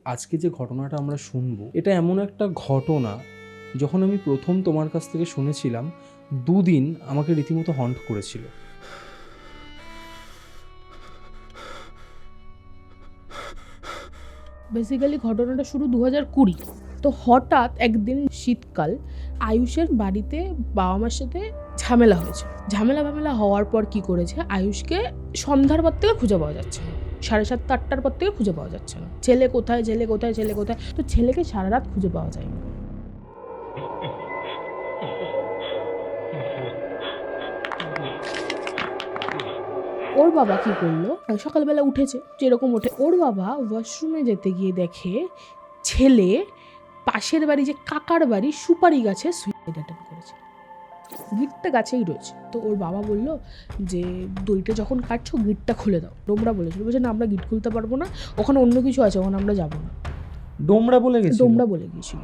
আজকে যে ঘটনাটা আমরা শুনবো, এটা এমন একটা ঘটনা, যখন আমি প্রথম তোমার কাছ থেকে শুনেছিলাম, দুদিন আমাকে রীতিমতো হন্ট করেছিল। বেসিক্যালি ঘটনাটা শুরু 2020। তো হঠাৎ একদিন শীতকাল আয়ুষের বাড়িতে বাবা মার সাথে ঝামেলা হয়েছে। ঝামেলা হওয়ার পর কি করেছে, আয়ুষকে সন্ধ্যার পর থেকে খুঁজে পাওয়া যাচ্ছে না, 7:30-8টার পর থেকে খুঁজে পাওয়া যাচ্ছে না। ছেলে কোথায়, তো ছেলেকে সারা রাত খুঁজে পাওয়া যায়নি। ওর বাবা কি করলো, সকালবেলা উঠেছে যেরকম ওঠে, ওর বাবা ওয়াশরুমে যেতে গিয়ে দেখে ছেলে পাশের বাড়ি, যে কাকার বাড়ি, সুপারি গাছে সুইসাইড অ্যাটেম্প করেছে। গিটটা গাছেই রয়েছে। তো ওর বাবা বললো যে দড়িটা যখন কাটছো গিটটা খুলে দাও। ডোমরা বলেছিল, বলছে না আমরা গিট খুলতে পারবো না, ওখানে অন্য কিছু আছে, ওখানে আমরা যাবো না। ডোমরা বলে গিয়েছিল।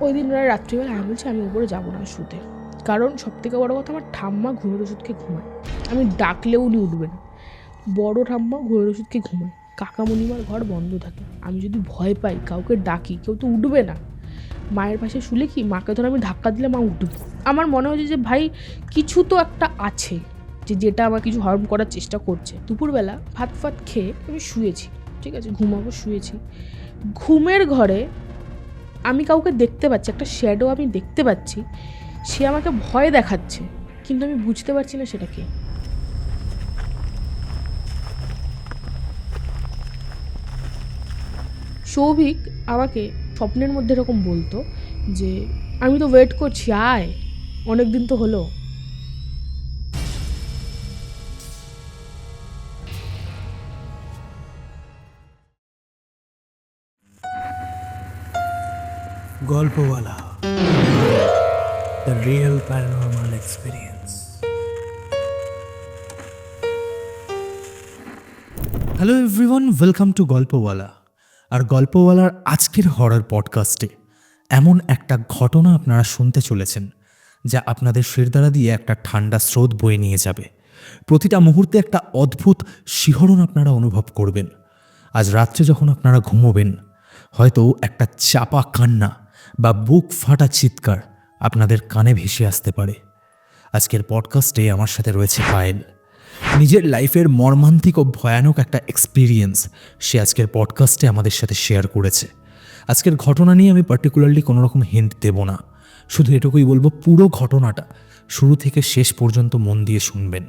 ওই দিন রাত্রিবেলা আমি বলছি আমি উপরে যাবো না শুতে, কারণ সব থেকে বড়ো কথা আমার ঠাম্মা ঘুমের ওষুধকে ঘুমায়, আমি ডাকলেও উনি উঠবে না। বড় ঠাম্মা ঘুমের ওষুধকে ঘুমায়, কাকামণিমার ঘর বন্ধ থাকে, আমি যদি ভয় পাই কাউকে ডাকি কেউ তো উঠবে না। মায়ের পাশে শুলে কি মাকে ধর আমি ধাক্কা দিলে মা উঠবে। আমার মনে হয়েছে যে ভাই কিছু তো একটা আছে, যেটা আমার কিছু হার্ম করার চেষ্টা করছে। দুপুরবেলা ভাত ফাত খেয়ে আমি শুয়েছি, ঠিক আছে, ঘুমাবো, শুয়েছি। ঘুমের ঘরে আমি কাউকে দেখতে পাচ্ছি, একটা শ্যাডো আমি দেখতে পাচ্ছি, সে আমাকে ভয় দেখাচ্ছে, কিন্তু আমি বুঝতে পারছি না সেটা কে। সৌভিক আমাকে স্বপ্নের মধ্যে এরকম বলতো যে আমি তো ওয়েট করছি, আয়, অনেক দিন তো হলো। Golpowala, the real paranormal experience. Hello everyone, welcome to Golpowala. আর গল্পওয়ালার আজকের হরর পডকাস্টে এমন একটা ঘটনা আপনারা শুনতে চলেছেন যা আপনাদের শিরদাঁড়া দিয়ে একটা ঠান্ডা স্রোত বয়ে নিয়ে যাবে। প্রতিটা মুহূর্তে একটা অদ্ভুত শিহরণ আপনারা অনুভব করবেন। আজ রাত্রে যখন আপনারা ঘুমোবেন, হয়তো একটা চাপা কান্না বা বুক ফাটা চিৎকার আপনাদের কানে ভেসে আসতে পারে। আজকের পডকাস্টে আমার সাথে রয়েছে পায়েল। নিজের লাইফের মর্মান্তিক ও ভয়ানক একটা এক্সপিরিয়েন্স সে আজকের পডকাস্টে আমাদের সাথে শেয়ার করেছে। আজকের ঘটনা নিয়ে আমি পার্টিকুলারলি কোনো রকম হিন্ট দেব না, শুধু এটুকুই বলবো পুরো ঘটনাটা শুরু থেকে শেষ পর্যন্ত মন দিয়ে শুনবেন।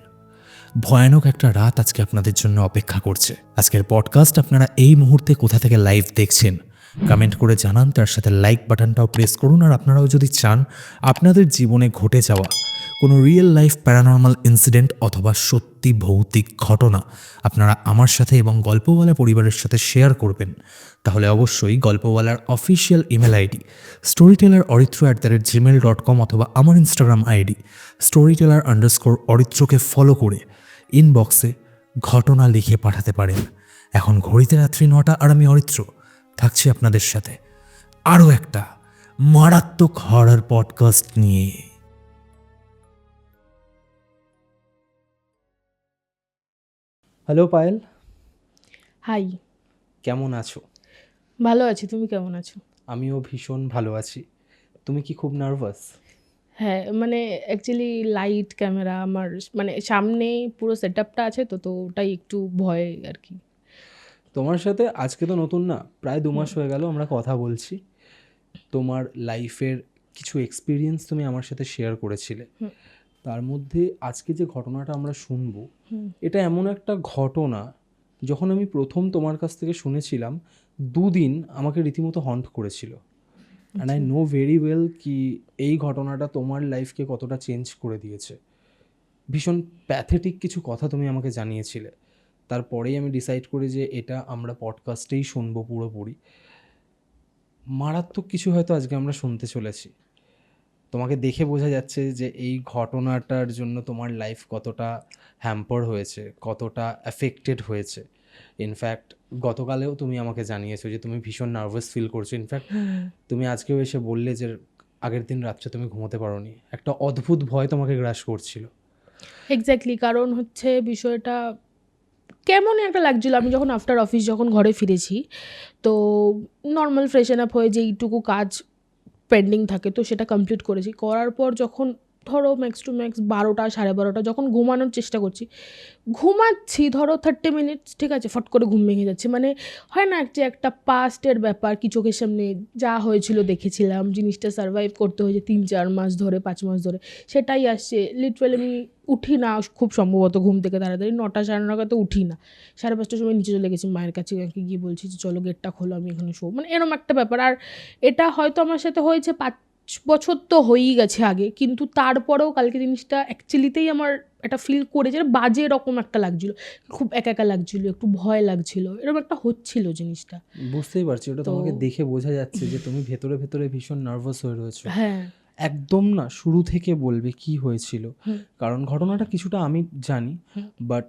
ভয়ানক একটা রাত আজকে আপনাদের জন্য অপেক্ষা করছে। আজকের পডকাস্ট আপনারা এই মুহূর্তে কোথা থেকে লাইভ দেখছেন কমেন্ট করে জানান, তার সাথে লাইক বাটনটাও প্রেস করুন। আর আপনারাও যদি চান আপনাদের জীবনে ঘটে যাওয়া কোনো রিয়েল লাইফ প্যারানর্মাল ইনসিডেন্ট অথবা সত্যি ভৌতিক ঘটনা আপনারা আমার সাথে এবং গল্পওয়ালা পরিবারের সাথে শেয়ার করবেন, তাহলে অবশ্যই গল্পওয়ালার অফিসিয়াল ইমেল আইডি storytellerorithro@gmail.com অথবা আমার ইনস্টাগ্রাম আইডি storyteller_অরিত্রকে ফলো করে ইনবক্সে ঘটনা লিখে পাঠাতে পারেন। এখন ঘড়িতে রাত্রি 9টা আর আমি অরিত্র থাকছি আপনাদের সাথে আরও একটা মারাত্মক হরর পডকাস্ট নিয়ে। হ্যালো পায়েল, হাই, কেমন আছো? ভালো আছি, তুমি কেমন আছো? আমিও ভীষণ ভালো আছি। তুমি কি খুব নার্ভাস? হ্যাঁ, মানে অ্যাকচুয়ালি লাইট ক্যামেরা আমার মানে সামনে পুরো সেট আপটা আছে, তো ওটাই একটু ভয় আর কি। তোমার সাথে আজকে তো নতুন না, প্রায় 2 মাস হয়ে গেল আমরা কথা বলছি। তোমার লাইফের কিছু এক্সপিরিয়েন্স তুমি আমার সাথে শেয়ার করেছিলে, তার মধ্যে আজকে যে ঘটনাটা আমরা শুনবো, এটা এমন একটা ঘটনা, যখন আমি প্রথম তোমার কাছ থেকে শুনেছিলাম, দুদিন আমাকে রীতিমতো হন্ট করেছিল। And I know very well কি এই ঘটনাটা তোমার লাইফকে কতটা চেঞ্জ করে দিয়েছে। ভীষণ প্যাথেটিক কিছু কথা তুমি আমাকে জানিয়েছিলে। তারপরেই আমি ডিসাইড করি যে এটা আমরা পডকাস্টেই শুনবো পুরোপুরি। মারাত্মক কিছু হয়তো আজকে আমরা শুনতে চলেছি। তোমাকে দেখে বোঝা যাচ্ছে যে এই ঘটনাটার জন্য তোমার লাইফ কতটা হ্যাম্পার হয়েছে, কতটা অ্যাফেক্টেড হয়েছে। ইনফ্যাক্ট গতকালেও তুমি আমাকে জানিয়েছো যে তুমি ভীষণ নার্ভাস ফিল করছো। ইনফ্যাক্ট তুমি আজকেও এসে বললে যে আগের দিন রাত্রে তুমি ঘুমোতে পারোনি, একটা অদ্ভুত ভয় তোমাকে গ্রাস করছিল। এক্স্যাক্টলি, কারণ হচ্ছে বিষয়টা কেমন একটা লাগছিল। আমি যখন আফটার অফিস যখন ঘরে ফিরেছি, তো নর্মাল ফ্রেশন আপ হয়ে যেইটুকু কাজ পেন্ডিং থাকে তো সেটা কমপ্লিট করেছি। করার পর যখন ধরো ম্যাক্স টু ম্যাক্স 12টা 12:30 যখন ঘুমানোর চেষ্টা করছি, ঘুমাচ্ছি ধরো 30 মিনিটস, ঠিক আছে, ফট করে ঘুম ভেঙে যাচ্ছে। মানে হয় না যে একটা পাস্টের ব্যাপার, কি চোখের সামনে যা হয়েছিল দেখেছিলাম, জিনিসটা সার্ভাইভ করতে হয়েছে 3-4 মাস ধরে, 5 মাস ধরে, সেটাই আসছে। লিটারালি আমি উঠি না খুব সম্ভবত ঘুম থেকে তাড়াতাড়ি, 9টা 9:30 উঠি না, 5:30টার সময় নিচে চলে গেছি মায়ের কাছে গিয়ে বলছি যে চলো গেটটা খোলো, আমি এখানে শো, মানে এরকম একটা ব্যাপার। আর এটা হয়তো আমার সাথে হয়েছে 5 বছর তো হয়েই গেছে আগে, কিন্তু তারপরেও কালকে জিনিসটা অ্যাকচুয়ালিতেই আমার একটা ফিল করে যে বাজে এরকম একটা লাগছিল, খুব একা একা লাগছিল, একটু ভয় লাগছিল, এরকম একটা হচ্ছিল জিনিসটা। বুঝতেই পারছি, ওটা তোমাকে দেখে বোঝা যাচ্ছে যে তুমি ভেতরে ভেতরে ভীষণ নার্ভাস হয়ে রয়েছো। হ্যাঁ, একদম না শুরু থেকে বলবে কি হয়েছিল, কারণ ঘটনাটা কিছুটা আমি জানি, বাট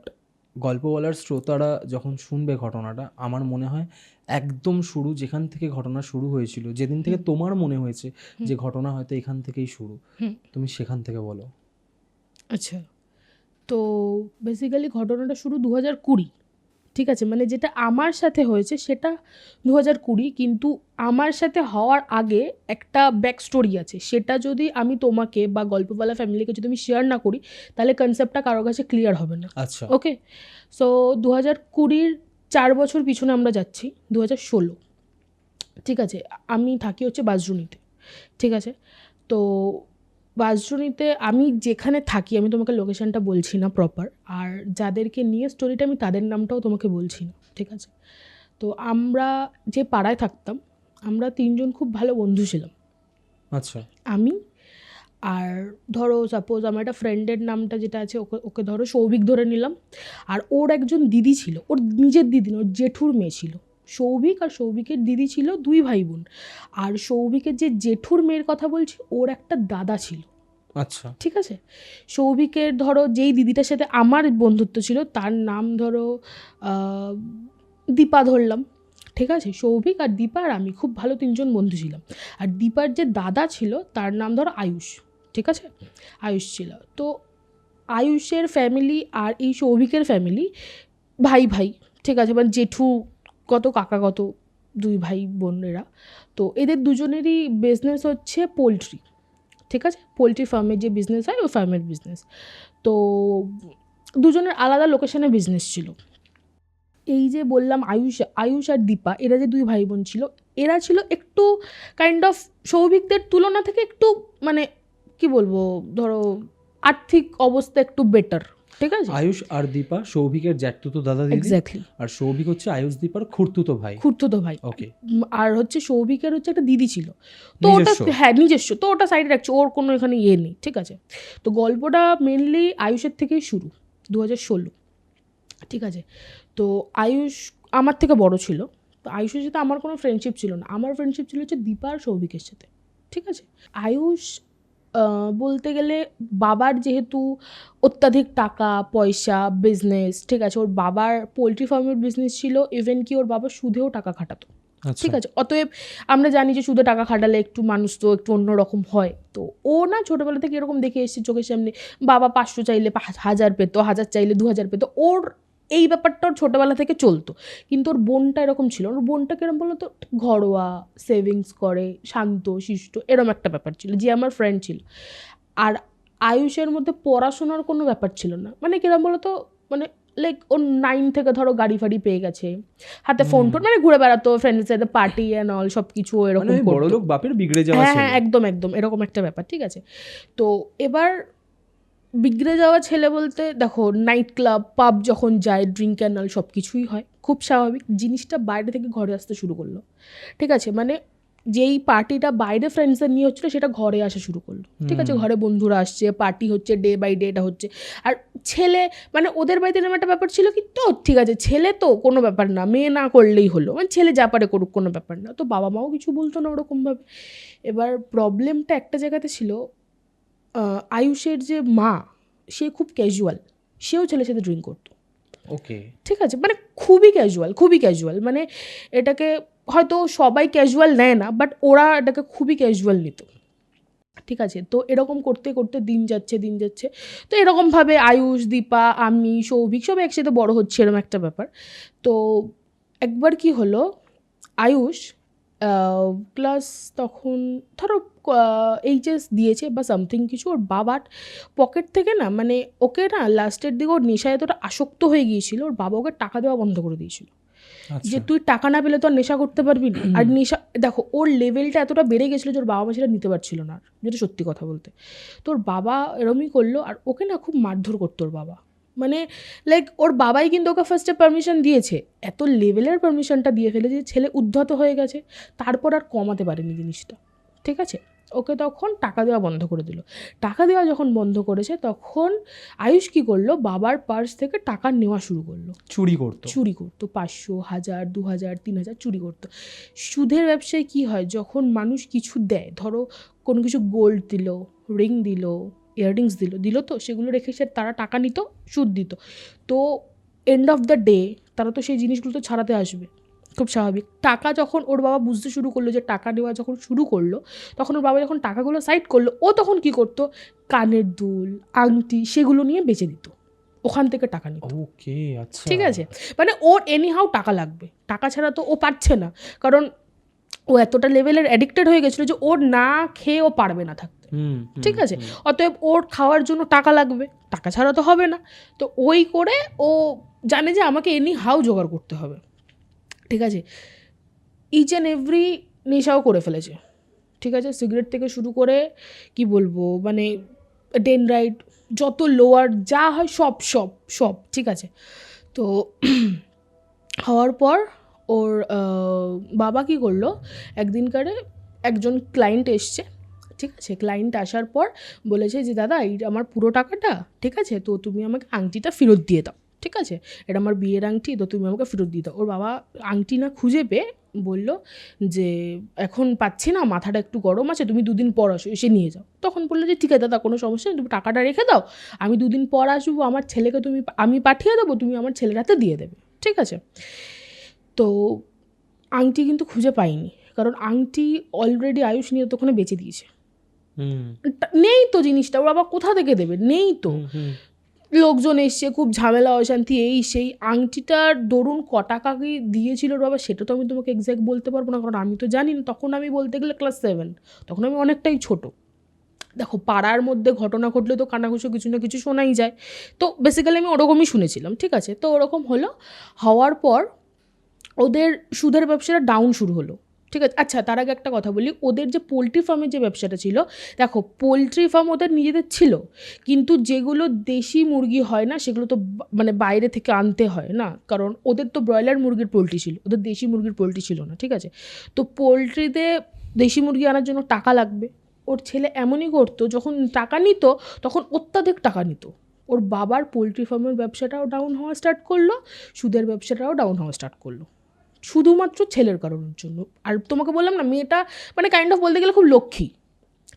গল্প বলার শ্রোতারা যখন শুনবে ঘটনাটা, আমার মনে হয় একদম শুরু যেখান থেকে ঘটনা শুরু হয়েছিল, যেদিন থেকে তোমার মনে হয়েছে যে ঘটনা হয়তো এখান থেকেই শুরু, তুমি সেখান থেকে বলো। আচ্ছা, তো বেসিক্যালি ঘটনাটা শুরু 2020, ঠিক আছে, মানে যেটা আমার সাথে হয়েছে সেটা 2020, কিন্তু আমার সাথে হওয়ার আগে একটা ব্যাক স্টোরি আছে, সেটা যদি আমি তোমাকে বা গল্পওয়ালা ফ্যামিলিকে যদি আমি শেয়ার না করি তাহলে কনসেপ্টটা কারোর কাছে ক্লিয়ার হবে না। আচ্ছা, ওকে, সো 2020 4 বছর পিছনে আমরা যাচ্ছি, 2016, ঠিক আছে। আমি থাকি হচ্ছে বাজরুনিতে, ঠিক আছে। তো বাজরুনিতে আমি যেখানে থাকি, আমি তোমাকে লোকেশনটা বলছি না প্রপার, আর যাদেরকে নিয়ে স্টোরিটা আমি তাদের নামটাও তোমাকে বলছি না, ঠিক আছে। তো আমরা যে পাড়ায় থাকতাম, আমরা 3জন খুব ভালো বন্ধু ছিলাম। আচ্ছা, আমি আর ধরো সাপোজ আমার একটা ফ্রেন্ডের নামটা যেটা আছে ওকে ওকে ধরো সৌভিক ধরে নিলাম, আর ওর একজন দিদি ছিল, ওর নিজের দিদি না, ওর জেঠুর মেয়ে ছিল সৌভিক, আর সৌভিকের দিদি ছিল 2 ভাই বোন। আর সৌভিকের যে জেঠুর মেয়ের কথা বলছি, ওর একটা দাদা ছিল, আচ্ছা, ঠিক আছে। সৌভিকের ধরো যেই দিদিটার সাথে আমার বন্ধুত্ব ছিল তার নাম ধরো দীপা ধরলাম, ঠিক আছে। সৌভিক আর দীপা আর আমি খুব ভালো 3জন বন্ধু ছিলাম। আর দীপার যে দাদা ছিল তার নাম ধরো আয়ুষ, ঠিক আছে, আয়ুষ ছিল। তো আয়ুষের ফ্যামিলি আর এই সৌভিকের ফ্যামিলি ভাই ভাই, ঠিক আছে, মানে জেঠু কত কাকাগত 2 ভাই বোনেরা। তো এদের দুজনেরই বিজনেস হচ্ছে পোলট্রি, ঠিক আছে, পোলট্রি ফার্মের যে বিজনেস হয় ওই ফার্মের বিজনেস। তো দুজনের আলাদা লোকেশনে বিজনেস ছিল। এই যে বললাম আয়ুষ আর দীপা, এরা যে 2 ভাই বোন ছিল, এরা ছিল একটু কাইন্ড অফ সৌভিকদের তুলনা থেকে একটু, মানে কি বলবো, ধরো আর্থিক অবস্থা একটু বেটার, ঠিক আছে। আয়ুষ আর দীপা সৌভিকের জ্যাঠতুতো দাদা দিদি, এক্স্যাক্টলি, আর সৌভিক হচ্ছে আয়ুষ দীপার খুড়তুতো ভাই। খুড়তুতো ভাই। ওকে, আর হচ্ছে সৌভিকের হচ্ছে একটা দিদি ছিল, তো ওটা নিজস্ব? হ্যাঁ নিজস্ব, তো ওটা সাইডে রাখছে, ওর কোনো এখানে ইয়ে নেই, ঠিক আছে। তো গল্পটা মেনলি আয়ুষের থেকেই শুরু, 2016, ঠিক আছে। তো আয়ুষ আমার থেকে বড় ছিল, তো আয়ুষের সাথে আমার কোনো ফ্রেন্ডশিপ ছিল না, আমার ফ্রেন্ডশিপ ছিল হচ্ছে দীপা আর সৌভিকের সাথে, ঠিক আছে। আয়ুষ বলতে গেলে বাবার যেহেতু অত্যাধিক টাকা পয়সা বিজনেস, ঠিক আছে, ওর বাবার পোলট্রি ফার্মের বিজনেস ছিল, ইভেন কি ওর বাবা সুদেও টাকা খাটাতো, আচ্ছা, ঠিক আছে। অতএব আমরা জানি যে সুদে টাকা খাটালে একটু মানুষ তো একটু অন্যরকম হয়। তো ও না ছোটোবেলা থেকে এরকম দেখে এসেছে চোখের সামনে, বাবা 500 চাইলে 1000 পেতো, 1000 চাইলে 2000 পেতো, ওর এই ব্যাপারটা ওর ছোটোবেলা থেকে চলতো। কিন্তু ওর বোনটা এরকম ছিল, ওর বোনটা কিরম বলো তো, ঘরোয়া, সেভিংস করে, শান্ত শিষ্ট, এরম একটা ব্যাপার ছিল, যে আমার ফ্রেন্ড ছিল। আর আয়ুষের মধ্যে পড়াশোনার কোনো ব্যাপার ছিল না, মানে কিরম বলো তো, মানে লাইক ও 9 থেকে ধরো গাড়ি ফাড়ি পেয়ে গেছে, হাতে ফোন টোন, মানে ঘুরে বেড়াতো ফ্রেন্ডের সাথে, পার্টি অ্যান্ড অল সব কিছু এরকম মানে করতো। বড়লোক বাপের বিগড়ে যাওয়া হ্যাঁ ছেলে। হ্যাঁ, একদম একদম এরকম একটা ব্যাপার, ঠিক আছে। তো এবার বিগড়ে যাওয়া ছেলে বলতে দেখো, নাইট ক্লাব পাব যখন যায়, ড্রিঙ্ক অ্যান্ড অল সব কিছুই হয়, খুব স্বাভাবিক। জিনিসটা বাইরে থেকে ঘরে আসতে শুরু করলো, ঠিক আছে, মানে যেই পার্টিটা বাইরে ফ্রেন্ডসদের নিয়ে হচ্ছিলো সেটা ঘরে আসা শুরু করলো, ঠিক আছে। ঘরে বন্ধুরা আসছে, পার্টি হচ্ছে, ডে বাই ডে এটা হচ্ছে। আর ছেলে, মানে ওদের বাড়িতে এরকম একটা ব্যাপার ছিল কি, তো ঠিক আছে ছেলে তো কোনো ব্যাপার না, মেয়ে না করলেই হলো, মানে ছেলে যা পারে করুক, কোনো ব্যাপার না। তো বাবা মাও কিছু বলতো না ওরকমভাবে। এবার প্রবলেমটা একটা জায়গাতে ছিল, আয়ুষের যে মা, সে খুব ক্যাজুয়াল, সেও ছেলের সাথে ড্রিঙ্ক করতো, ওকে, ঠিক আছে, মানে খুবই ক্যাজুয়াল, খুবই ক্যাজুয়াল, মানে এটাকে হয়তো সবাই ক্যাজুয়াল নেয় না, বাট ওরা এটাকে খুবই ক্যাজুয়াল নিত। ঠিক আছে, তো এরকম করতে করতে দিন যাচ্ছে। তো এরকমভাবে আয়ুষ, দীপা, আমি, সৌভিক সব একসাথে বড় হচ্ছে, এরকম একটা ব্যাপার। তো একবার কি হলো, আয়ুষ ক্লাস তখন ধরো এইচএস দিয়েছে বা সামথিং কিছু, ওর বাবার পকেট থেকে না, মানে ওকে না লাস্টের দিকে ওর নেশায় এতটা আসক্ত হয়ে গিয়েছিল, ওর বাবা ওকে টাকা দেওয়া বন্ধ করে দিয়েছিল, যে তুই টাকা না পেলে তো আর নেশা করতে পারবি না। আর নেশা দেখো ওর লেভেলটা এতটা বেড়ে গেছিলো যে ওর বাবা মা সেটা নিতে পারছিল না, যেটা সত্যি কথা বলতে। তোর বাবা এরমই করলো, আর ওকে না খুব মারধর করতো ওর বাবা, মানে লাইক ওর বাবাই কিন্তু ওকে ফার্স্টে পারমিশন দিয়েছে, এত লেভেলের পারমিশনটা দিয়ে ফেলেছে যে ছেলে উদ্ধত হয়ে গেছে, তারপর আর কমাতে পারেনি জিনিসটা। ঠিক আছে, ওকে তখন টাকা দেওয়া বন্ধ করে দিল। টাকা দেওয়া যখন বন্ধ করেছে তখন আয়ুষ কী করলো, বাবার পার্স থেকে টাকা নেওয়া শুরু করলো, চুরি করতো 500, 1000, 2000, 3000 চুরি করতো। সুদের ব্যবসায় কি হয়, যখন মানুষ কিছু দেয়, ধরো কোনো কিছু গোল্ড দিল, রিং দিল, ইয়াররিংস দিল তো সেগুলো রেখে সে তারা টাকা নিত, সুদ দিত। তো এন্ড অফ দ্য ডে তারা তো সেই জিনিসগুলো তো ছাড়াতে আসবে, খুব স্বাভাবিক। টাকা যখন ওর বাবা বুঝতে শুরু করলো যে টাকা নেওয়া যখন শুরু করলো, তখন ওর বাবা যখন টাকাগুলো সাইড করলো, ও তখন কি করতো, কানের দুল, আংটি সেগুলো নিয়ে বেচে দিত, ওখান থেকে টাকা নিত। ওকে, আচ্ছা, ঠিক আছে, মানে ওর এনিহাউ টাকা লাগবে, টাকা ছাড়া তো ও পারছে না, কারণ ও এতটা লেভেলের অ্যাডিক্টেড হয়ে গেছিলো যে ওর না খেয়ে ও পারবে না থাকতে। ঠিক আছে, অতএব ওর খাওয়ার জন্য টাকা লাগবে, টাকা ছাড়া তো হবে না। তো ওই করে ও জানে যে আমাকে এনি হাউ জোগাড় করতে হবে। ঠিক আছে, ইচ অ্যান্ড এভরি নেশাও করে ফেলেছে। ঠিক আছে, সিগারেট থেকে শুরু করে কি বলবো, মানে ডেন রাইট, যত লোয়ার যা হয় সব সব সব ঠিক আছে। তো হওয়ার পর ওর বাবা কী করলো, একদিনকারে একজন ক্লায়েন্ট এসছে। ঠিক আছে, ক্লায়েন্ট আসার পর বলেছে যে দাদা এই আমার পুরো টাকাটা, ঠিক আছে, তো তুমি আমাকে আংটিটা ফেরত দিয়ে দাও। ঠিক আছে, এটা আমার বিয়ের আংটি, তো তুমি আমাকে ফেরত দিয়ে দাও। ওর বাবা আংটি না খুঁজে পেয়ে বলল যে এখন পাচ্ছি না, মাথাটা একটু গরম আছে, তুমি 2 দিন পর আসো, এসে নিয়ে যাও। তখন বললো যে ঠিক আছে দাদা, কোনো সমস্যা নেই, তুমি টাকাটা রেখে দাও, আমি 2 দিন পর আসবো, আমার ছেলেকে আমি পাঠিয়ে দেবো, তুমি আমার ছেলের হাতে দিয়ে দেবে। ঠিক আছে, তো আংটি কিন্তু খুঁজে পাইনি, কারণ আংটি অলরেডি আয়ুষ নিয়ে তখন বেঁচে দিয়েছে। নেই তো জিনিসটা, ওর বাবা কোথা থেকে দেবে, নেই তো। লোকজন এসছে, খুব ঝামেলা অশান্তি, এই সেই। আংটিটার দরুন ক টাকা কি দিয়েছিল ওর বাবা সেটা তো আমি তোমাকে এক্স্যাক্ট বলতে পারবো না, কারণ আমি তো জানি না, তখন আমি বলতে গেলে ক্লাস 7, তখন আমি অনেকটাই ছোট। দেখো পাড়ার মধ্যে ঘটনা ঘটলে তো কানাঘুষো কিছু না কিছু শোনাই যায়, তো বেসিক্যালি আমি ওরকমই শুনেছিলাম। ঠিক আছে, তো ওরকম হওয়ার পর ওদের সুদের ব্যবসাটা ডাউন শুরু হলো। ঠিক আছে, আচ্ছা তার আগে একটা কথা বলি, ওদের যে পোলট্রি ফার্মের যে ব্যবসাটা ছিল, দেখো পোলট্রি ফার্ম ওদের নিজেদের ছিল, কিন্তু যেগুলো দেশি মুরগি হয় না সেগুলো তো মানে বাইরে থেকে আনতে হয় না, কারণ ওদের তো ব্রয়লার মুরগির পোলট্রি ছিল, ওদের দেশি মুরগির পোলট্রি ছিল না। ঠিক আছে, তো পোলট্রিতে দেশি মুরগি আনার জন্য টাকা লাগবে। ওর ছেলে এমনই করতো, যখন টাকা নিত তখন অত্যাধিক টাকা নিত। ওর বাবার পোলট্রি ফার্মের ব্যবসাটাও ডাউন হওয়া স্টার্ট করলো, সুদের ব্যবসাটাও ডাউন হওয়া স্টার্ট করলো, শুধুমাত্র ছেলের কারণের জন্য। আর তোমাকে বললাম না, মেয়েটা মানে কাইন্ড অফ বলতে গেলে খুব লক্ষ্মী।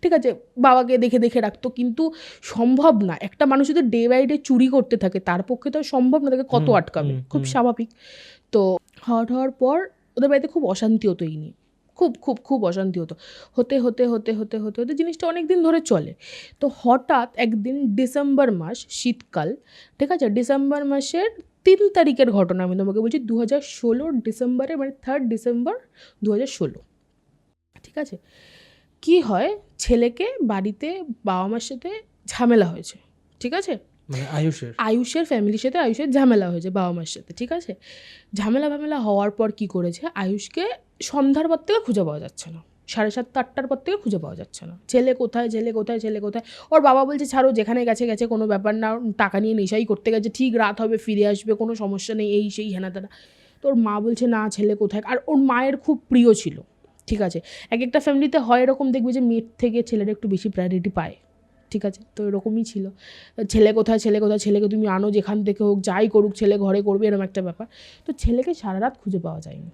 ঠিক আছে, বাবাকে দেখে দেখে রাখতো, কিন্তু সম্ভব না, একটা মানুষ যদি ডে বাই ডে চুরি করতে থাকে তার পক্ষে তো সম্ভব না, তাকে কত আটকাবে, খুব স্বাভাবিক। তো হওয়ার পর ওদের বাড়িতে খুব অশান্তি হতো এই নিয়ে, খুব খুব খুব অশান্তি হতো। হতে হতে হতে হতে হতে হতে জিনিসটা অনেক দিন ধরে চলে। তো হঠাৎ একদিন ডিসেম্বর মাস, শীতকাল, ঠিক আছে, ডিসেম্বর মাসের 3 তারিখের ঘটনা আমি তোমাকে বলছি, 2016 ডিসেম্বরে, মানে 3 ডিসেম্বর 2016। ঠিক আছে, কি হয়, ছেলেকে বাড়িতে বাবা মার সাথে ঝামেলা হয়েছে। ঠিক আছে, মানে আয়ুষের ফ্যামিলির সাথে আয়ুষের ঝামেলা হয়েছে বাবা মার সাথে। ঠিক আছে, ঝামেলা হওয়ার পর কি করেছে, আয়ুষকে সন্ধ্যার পর থেকে খুঁজে পাওয়া যাচ্ছে না, 7:30 8টার পর থেকে খুঁজে পাওয়া যাচ্ছে না। ছেলে কোথায়। ওর বাবা বলছে ছাড়ো, যেখানে গেছে কোনো ব্যাপার না, টাকা নিয়ে নেশাই করতে গেছে, ঠিক রাত হবে ফিরে আসবে, কোনো সমস্যা নেই, এই সেই হেনা তেনা। তো ওর মা বলছে না, ছেলে কোথায়। আর ওর মায়ের খুব প্রিয় ছিল। ঠিক আছে, এক একটা ফ্যামিলিতে হয় এরকম, দেখবে যে মেয়ের থেকে ছেলেরা একটু বেশি প্রায়োরিটি পায়। ঠিক আছে, তো এরকমই ছিল, ছেলে কোথায়, ছেলেকে তুমি আনো যেখান থেকে হোক, যাই করুক ছেলে ঘরে করবে, এরকম একটা ব্যাপার। তো ছেলেকে সারা রাত খুঁজে পাওয়া যায়নি।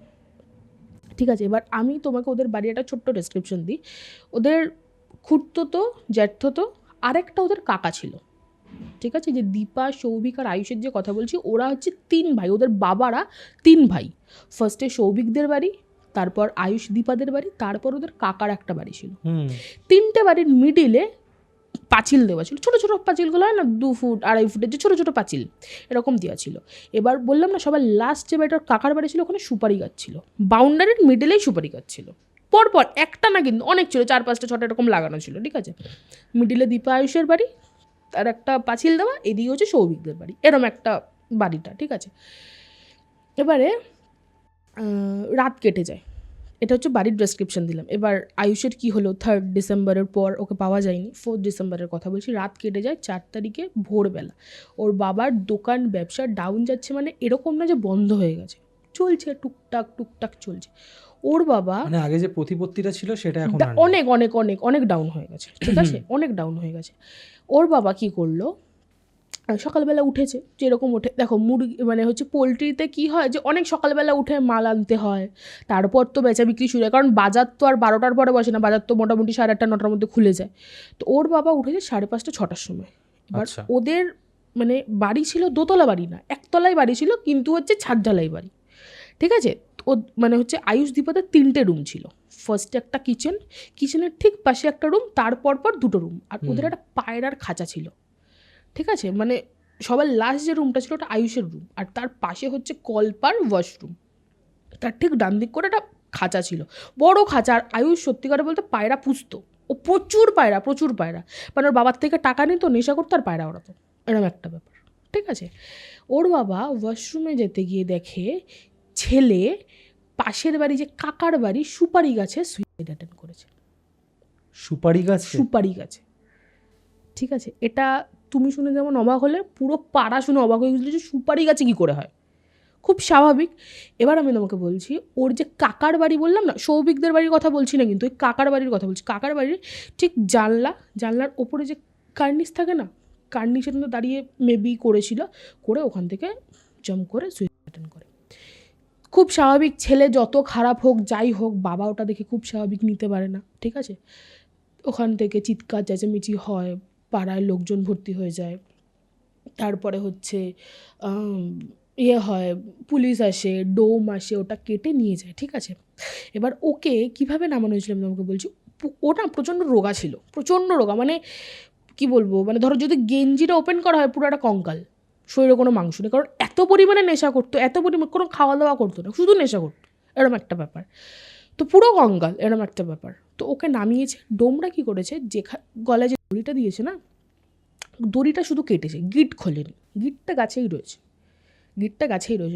ঠিক আছে, এবার আমি তোমাকে ওদের বাড়ি একটা ছোট্ট ডেসক্রিপশন দিই। ওদের খুড়তো জ্যাঠতো আরেকটা ওদের কাকা ছিল। ঠিক আছে, যে দীপা, সৌভিক আর আয়ুষের যে কথা বলছি, ওরা হচ্ছে 3 ভাই, ওদের বাবারা 3 ভাই। ফার্স্টে সৌভিকদের বাড়ি, তারপর আয়ুষ দীপাদের বাড়ি, তারপর ওদের কাকার একটা বাড়ি ছিল। হুম, 3টে বাড়ির মিডিলে পাঁচিল দেওয়া ছিল, ছোটো ছোটো পাঁচিলগুলো হয় না, 2 ফুট 2.5 ফুটের যে ছোটো ছোটো পাঁচিল এরকম দেওয়া ছিল। এবার বললাম না সবার লাস্ট যে বাড়িটার কাকার বাড়ি ছিল ওখানে সুপারি গাছ ছিল, বাউন্ডারির মিডিলেই সুপারি গাছ ছিল, পরপর একটা না কিন্তু অনেক ছিল, 4-5টা 6টা এরকম লাগানো ছিল, ঠিক আছে। মিডিলে দীপা আয়ুষের বাড়ি, তার একটা পাঁচিল দেওয়া, এদিকে হচ্ছে সৌভিকদের বাড়ি, এরম একটা বাড়িটা, ঠিক আছে। এবারে রাত কেটে যায়, এটা হচ্ছে বাড়ির ডেসক্রিপশন দিলাম। এবার আয়ুষের কি হলো, 3 ডিসেম্বরের পর ওকে পাওয়া যায়নি, 4 ডিসেম্বরের কথা বলছি, রাত কেটে যায়। 4 তারিখে ভোরবেলা ওর বাবার দোকান ব্যবসা ডাউন যাচ্ছে, মানে এরকম না যে বন্ধ হয়ে গেছে, চলছে টুকটাক টুকটাক চলছে। ওর বাবা মানে আগে যে প্রতিপত্তিটা ছিল সেটা এখন আর নেই। অনেক অনেক অনেক অনেক ডাউন হয়ে গেছে, ঠিক আছে, অনেক ডাউন হয়ে গেছে। ওর বাবা কি করলো, সকালবেলা উঠেছে, যেরকম ওঠে দেখো মুরগি মানে হচ্ছে পোলট্রিতে কি হয় যে অনেক সকালবেলা উঠে মাল আনতে হয়, তারপর তো বেচা বিক্রি শুরু হয়, কারণ বাজার তো আর 12টার পরে বসে না, বাজার তো মোটামুটি 8:30 9টার মধ্যে খুলে যায়। তো ওর বাবা উঠেছে 5:30 6টার সময়। এবার আচ্ছা। ওদের মানে বাড়ি ছিল দোতলা বাড়ি না, একতলায় বাড়ি ছিল, কিন্তু হচ্ছে ছাদ ঢালাই বাড়ি, ঠিক আছে। ও মানে হচ্ছে আয়ুষ দীপাদের 3টে রুম ছিল, ফার্স্টে একটা কিচেন, কিচেনের ঠিক পাশে একটা রুম, তারপর পর 2টো রুম, আর ওদের একটা পায়রার খাঁচা ছিল, ঠিক আছে। মানে সবার লাস্ট যে রুমটা ছিল ওটা আয়ুষের রুম, আর তার পাশে হচ্ছে কলপার ওয়াশরুম, তার ঠিক ডান দিক করে একটা খাঁচা ছিল, বড় খাঁচা। আর আয়ুষ সত্যি করে বলতে পায়রা পুষতো, ও প্রচুর পায়রা মানে ওর বাবার থেকে টাকা নিত, নেশা করতো আর পায়রা ওড়াতো, এরকম একটা ব্যাপার, ঠিক আছে। ওর বাবা ওয়াশরুমে যেতে গিয়ে দেখে ছেলে পাশের বাড়ি যে কাকার বাড়ি সুপারি গাছে সুইসাইড অ্যাটেম্প করেছে, সুপারি গাছ। সুপারি গাছে, ঠিক আছে। এটা তুমি শুনে যেমন অবাক হলে, পুরো পাড়া শুনে অবাক হয়ে গেছিলো যে সুপারি গাছে কী করে হয়, খুব স্বাভাবিক। এবার আমি তোমাকে বলছি ওর যে কাকার বাড়ি বললাম না, সৌভিকদের বাড়ির কথা বলছি না, কিন্তু ওই কাকার বাড়ির কথা বলছি। কাকার বাড়ির ঠিক জানলার ওপরে যে কার্নিস থাকে না, কার্নিসের মধ্যে দাঁড়িয়ে মেবি করেছিল, করে ওখান থেকে জাম্প করে সুইসাইড অ্যাটেম্প করে। খুব স্বাভাবিক, ছেলে যত খারাপ হোক যাই হোক, বাবা ওটা দেখে খুব স্বাভাবিক নিতে পারে না, ঠিক আছে। ওখান থেকে চিৎকার চেঁচামেচি হয়, পাড়ায় লোকজন ভর্তি হয়ে যায়, তারপরে হচ্ছে হয়, পুলিশ আসে, ডোম আসে, ওটা কেটে নিয়ে যায়, ঠিক আছে। এবার ওকে কীভাবে নামানো হয়েছিল আমি তোমাকে বলছি। ওটা প্রচণ্ড রোগা ছিল, প্রচণ্ড রোগা, মানে কি বলবো, মানে ধরো যদি গেঞ্জিটা ওপেন করা হয় পুরো একটা কঙ্কাল, শরীরে কোনো মাংস নেই, কারণ এত পরিমাণে নেশা করতো, এত পরিমাণ কোনো খাওয়া দাওয়া করতো না, শুধু নেশা করতো, এরম একটা ব্যাপার। তো পুরো কঙ্কাল, এরম একটা ব্যাপার। তো ওকে নামিয়েছে, ডোমরা কী করেছে, গলায় যে দড়িটা দিয়েছে না, দড়িটা শুধু কেটেছে, গিট খোলেনি, গিটটা গাছেই রয়েছে।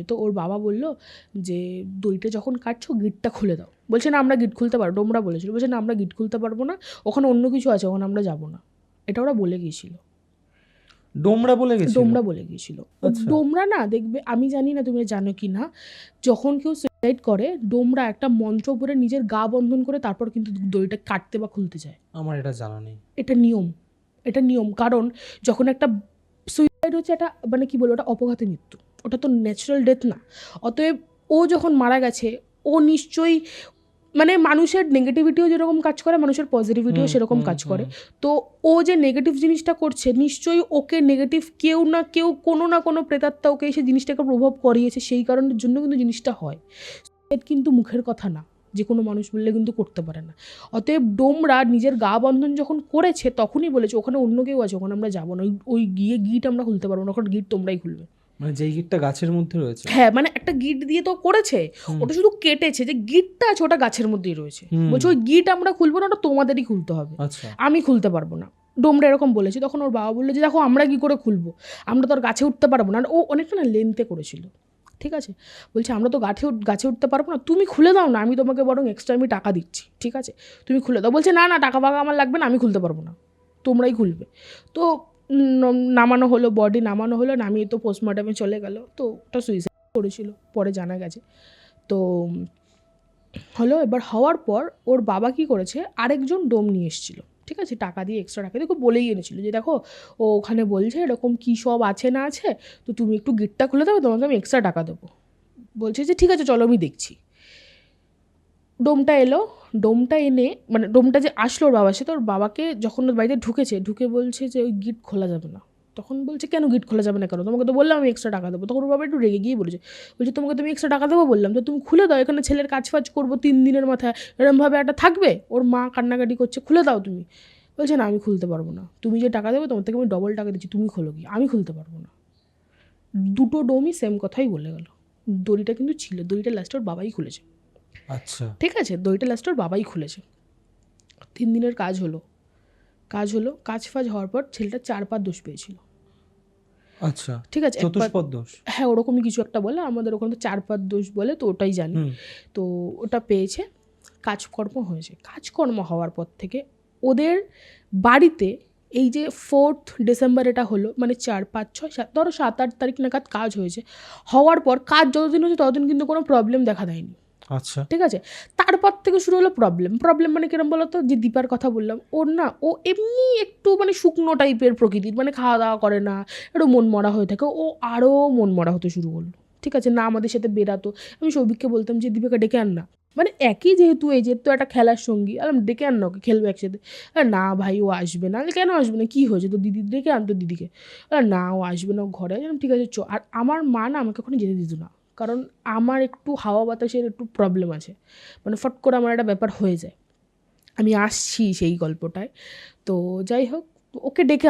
তো ওর বাবা বললো যে দড়িটা যখন কাটছো গিটটা খুলে দাও, বলছে না আমরা গিট খুলতে পারবো, ডোমরা বলেছিল, বলছে না আমরা গিট খুলতে পারবো না, ওখানে অন্য কিছু আছে, ওখানে আমরা যাবো না, এটা ওরা বলে গিয়েছিল। ডোমরা বলে গেছিল। ডোমরা না দেখবে, আমি জানি না তুমি জানো কি না, যখন কেউ সুইসাইড করে ডোমরা একটা মন্ত্র পড়ে নিজের গা বন্ধন করে তারপর কিন্তু দড়িটা কাটতে বা খুলতে যায়। আমার এটা জানা নেই। এটা নিয়ম, কারণ যখন একটা সুইসাইড হচ্ছে, এটা মানে কি বলবো, ওটা অপঘাতে মৃত্যু, ওটা তো ন্যাচারাল ডেথ না। অতএব ও যখন মারা গেছে, ও নিশ্চয়ই মানে মানুষের নেগেটিভিটিও যেরকম কাজ করে, মানুষের পজিটিভিটিও সেরকম কাজ করে। তো ও যে নেগেটিভ জিনিসটা করছে, নিশ্চয়ই ওকে নেগেটিভ কেউ না কেউ, কোনো না কোনো প্রেতাত্মা ওকে সেই জিনিসটাকে প্রভাব করিয়েছে, সেই কারণের জন্য কিন্তু জিনিসটা হয়। কিন্তু মুখের কথা না, যে কোনো মানুষ বললে কিন্তু করতে পারে না। অতএব ডোমরা নিজের গা বন্ধন যখন করেছে তখনই বলেছে ওখানে অন্য কেউ আছে, ওখানে আমরা যাবো না, ওই গিট আমরা খুলতে পারবো না, ওখানে গিট তোমরাই খুলবে। মানে যেই গিটটা গাছের মধ্যে রয়েছে, হ্যাঁ, মানে একটা গিট দিয়ে তো করেছে, ওটা শুধু কেটেছে, যে গিটটা আছে ওটা গাছের মধ্যেই রয়েছে, বলছে ওই গিট আমরা খুলবো না, ওটা তোমাদেরই খুলতে হবে, আমি খুলতে পারবো না। ডোমরা এরকম বলেছে। তখন ওর বাবা বললো যে দেখো আমরা কি করে খুলবো, আমরা তো আর গাছে উঠতে পারবো না। ও অনেকটা না লেন্থে করেছিল, ঠিক আছে। বলছে আমরা তো গাছে উঠতে পারবো না, তুমি খুলে দাও না, আমি তোমাকে বরং এক্সট্রা আমি টাকা দিচ্ছি, ঠিক আছে, তুমি খুলে দাও। বলছে না না, টাকা ফাকা আমার লাগবে না, আমি খুলতে পারবো না, তোমরাই খুলবে। তো নামানো হলো, বডি নামানো হলো, নামিয়ে তো পোস্টমর্টমে চলে গেল। তো ওটা সুইসাইড করেছিল পরে জানা গেছে। তো হলো, এবার হওয়ার পর ওর বাবা কি করেছে, আরেকজন ডোম নিয়ে এসেছিলো, ঠিক আছে, টাকা দিয়ে, এক্সট্রা টাকা দিয়ে বলেই এনেছিল যে দেখো ও ওখানে বলছে এরকম কী সব আছে না আছে, তো তুমি একটু গিটটা খুলে দেবে, তোমাকে আমি এক্সট্রা টাকা দেবো। বলছে যে ঠিক আছে চলো আমি দেখছি। ডোমটা এলো, ডোমটা এনে মানে ডোমটা যে আসলো ওর বাবা, সে তো ওর বাবাকে যখন ওর বাড়িতে ঢুকে বলছে যে ওই গিট খোলা যাবে না, তখন বলছে কেন গেট খোলা যাবে না কেন, তোমাকে তো বললাম আমি এক্সট্রা টাকা দেবো। তখন ওর বাবা একটু রেগে গিয়ে বলছে তোমাকে তুমি এক্সট্রা টাকা দেবো বললাম, তো তুমি খুলে দাও, এখানে ছেলের কাজ ফাজ করবো 3 দিনের মাথায়, এরমভাবে একটা থাকবে। ওর মা কান্নাকাটি করছে, খুলে দাও তুমি। বলছে না আমি খুলতে পারবো না, তুমি যে টাকা দেবে তোমার থেকে আমি ডবল টাকা দিচ্ছি, তুমি খোলো কি, আমি খুলতে পারবো না। দুটো ডোমই সেম কথাই বলে গেল। দড়িটা কিন্তু ছিল, দড়িটা লাস্টে ওর বাবাই খুলেছে। আচ্ছা, ঠিক আছে, দড়িটা লাস্টে ওর বাবাই খুলেছে। 3 দিনের কাজ হলো, কাজ ফাজ হওয়ার পর ছেলেটা 4 পাত দোষ পেয়েছিল। আচ্ছা, ঠিক আছে, চতুষ্পদ দোষ। হ্যাঁ ওরকমই কিছু একটা বলে, আমাদের ওখানে তো 4 পাত দোষ বলে, তো ওটাই জানি। তো ওটা পেয়েছে, কাজকর্ম হয়েছে। কাজকর্ম হওয়ার পর থেকে ওদের বাড়িতে এই যে 4th ডিসেম্বর এটা হলো, মানে 4, 5, 6, 7, ধরো 7, 8 তারিখ নাগাদ কাজ হয়েছে। হওয়ার পর কাজ যতদিন হয়েছে ততদিন কিন্তু কোনো প্রবলেম দেখা দেয়নি। আচ্ছা, ঠিক আছে, তারপর থেকে শুরু হলো প্রবলেম মানে কিরম বলো তো, যে দীপার কথা বললাম, ওর না ও এমনি একটু মানে শুকনো টাইপের প্রকৃতির, মানে খাওয়া দাওয়া করে না, একটু মন মরা হয়ে থাকে। ও আরও মন মরা হতে শুরু করলো। ঠিক আছে, না আমাদের সাথে বেরাতো। আমি সৌভিককে বলতাম যে দীপিকা ডেকে আন না, মানে একই যেহেতু এই যেহেতু একটা খেলার সঙ্গী, আর ডেকে আন না, ওকে খেলবে একসাথে। না ভাই ও আসবে না। কেন আসবে না, কী হয়েছে, তো দিদি ডেকে আনতো দিদিকে। না ও আসবে না, ও ঘরে আছে। ঠিক আছে চ। আর আমার মা না আমাকে ওখানে যেতে দিত না, কারণ আমার একটু হাওয়া বাতাসের একটু প্রবলেম আছে, মানে ফট করে আমার একটা ব্যাপার হয়ে যায়। আমি আসছি সেই গল্পটায়। তো যাই হোক, ওকে ডেকে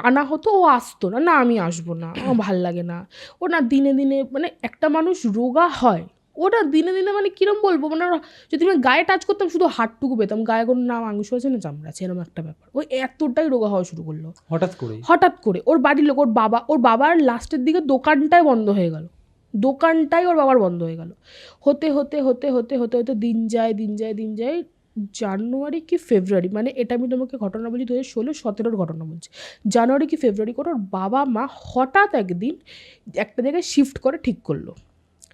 আনা হতো, ও আসতো না। না আমি আসবো না, আমার ভাল লাগে না। ও না দিনে দিনে মানে একটা মানুষ রোগা হয়, ওটা দিনে দিনে মানে কীরকম বলবো, মানে যদি আমি গায়ে টাচ করতাম শুধু হাতটুকু পেতাম, গায়ে কোনো না মাংস আছে না চামড়া আছে, এরকম একটা ব্যাপার। ওই এতটাই রোগা হওয়া শুরু করলো হঠাৎ করে। ওর বাড়ির লোক, ওর বাবার লাস্টের দিকে দোকানটাই বন্ধ হয়ে গেল, দোকানটাই ওর বাবার বন্ধ হয়ে গেল। হতে হতে হতে হতে হতে হতে দিন যায়। জানুয়ারি কি ফেব্রুয়ারি, মানে এটা আমি তোমাকে ঘটনা বলছি 2016-17 ঘটনা বলছি। জানুয়ারি কি ফেব্রুয়ারি করে ওর বাবা মা হঠাৎ একদিন একটা জায়গায় শিফট করে ঠিক করলো,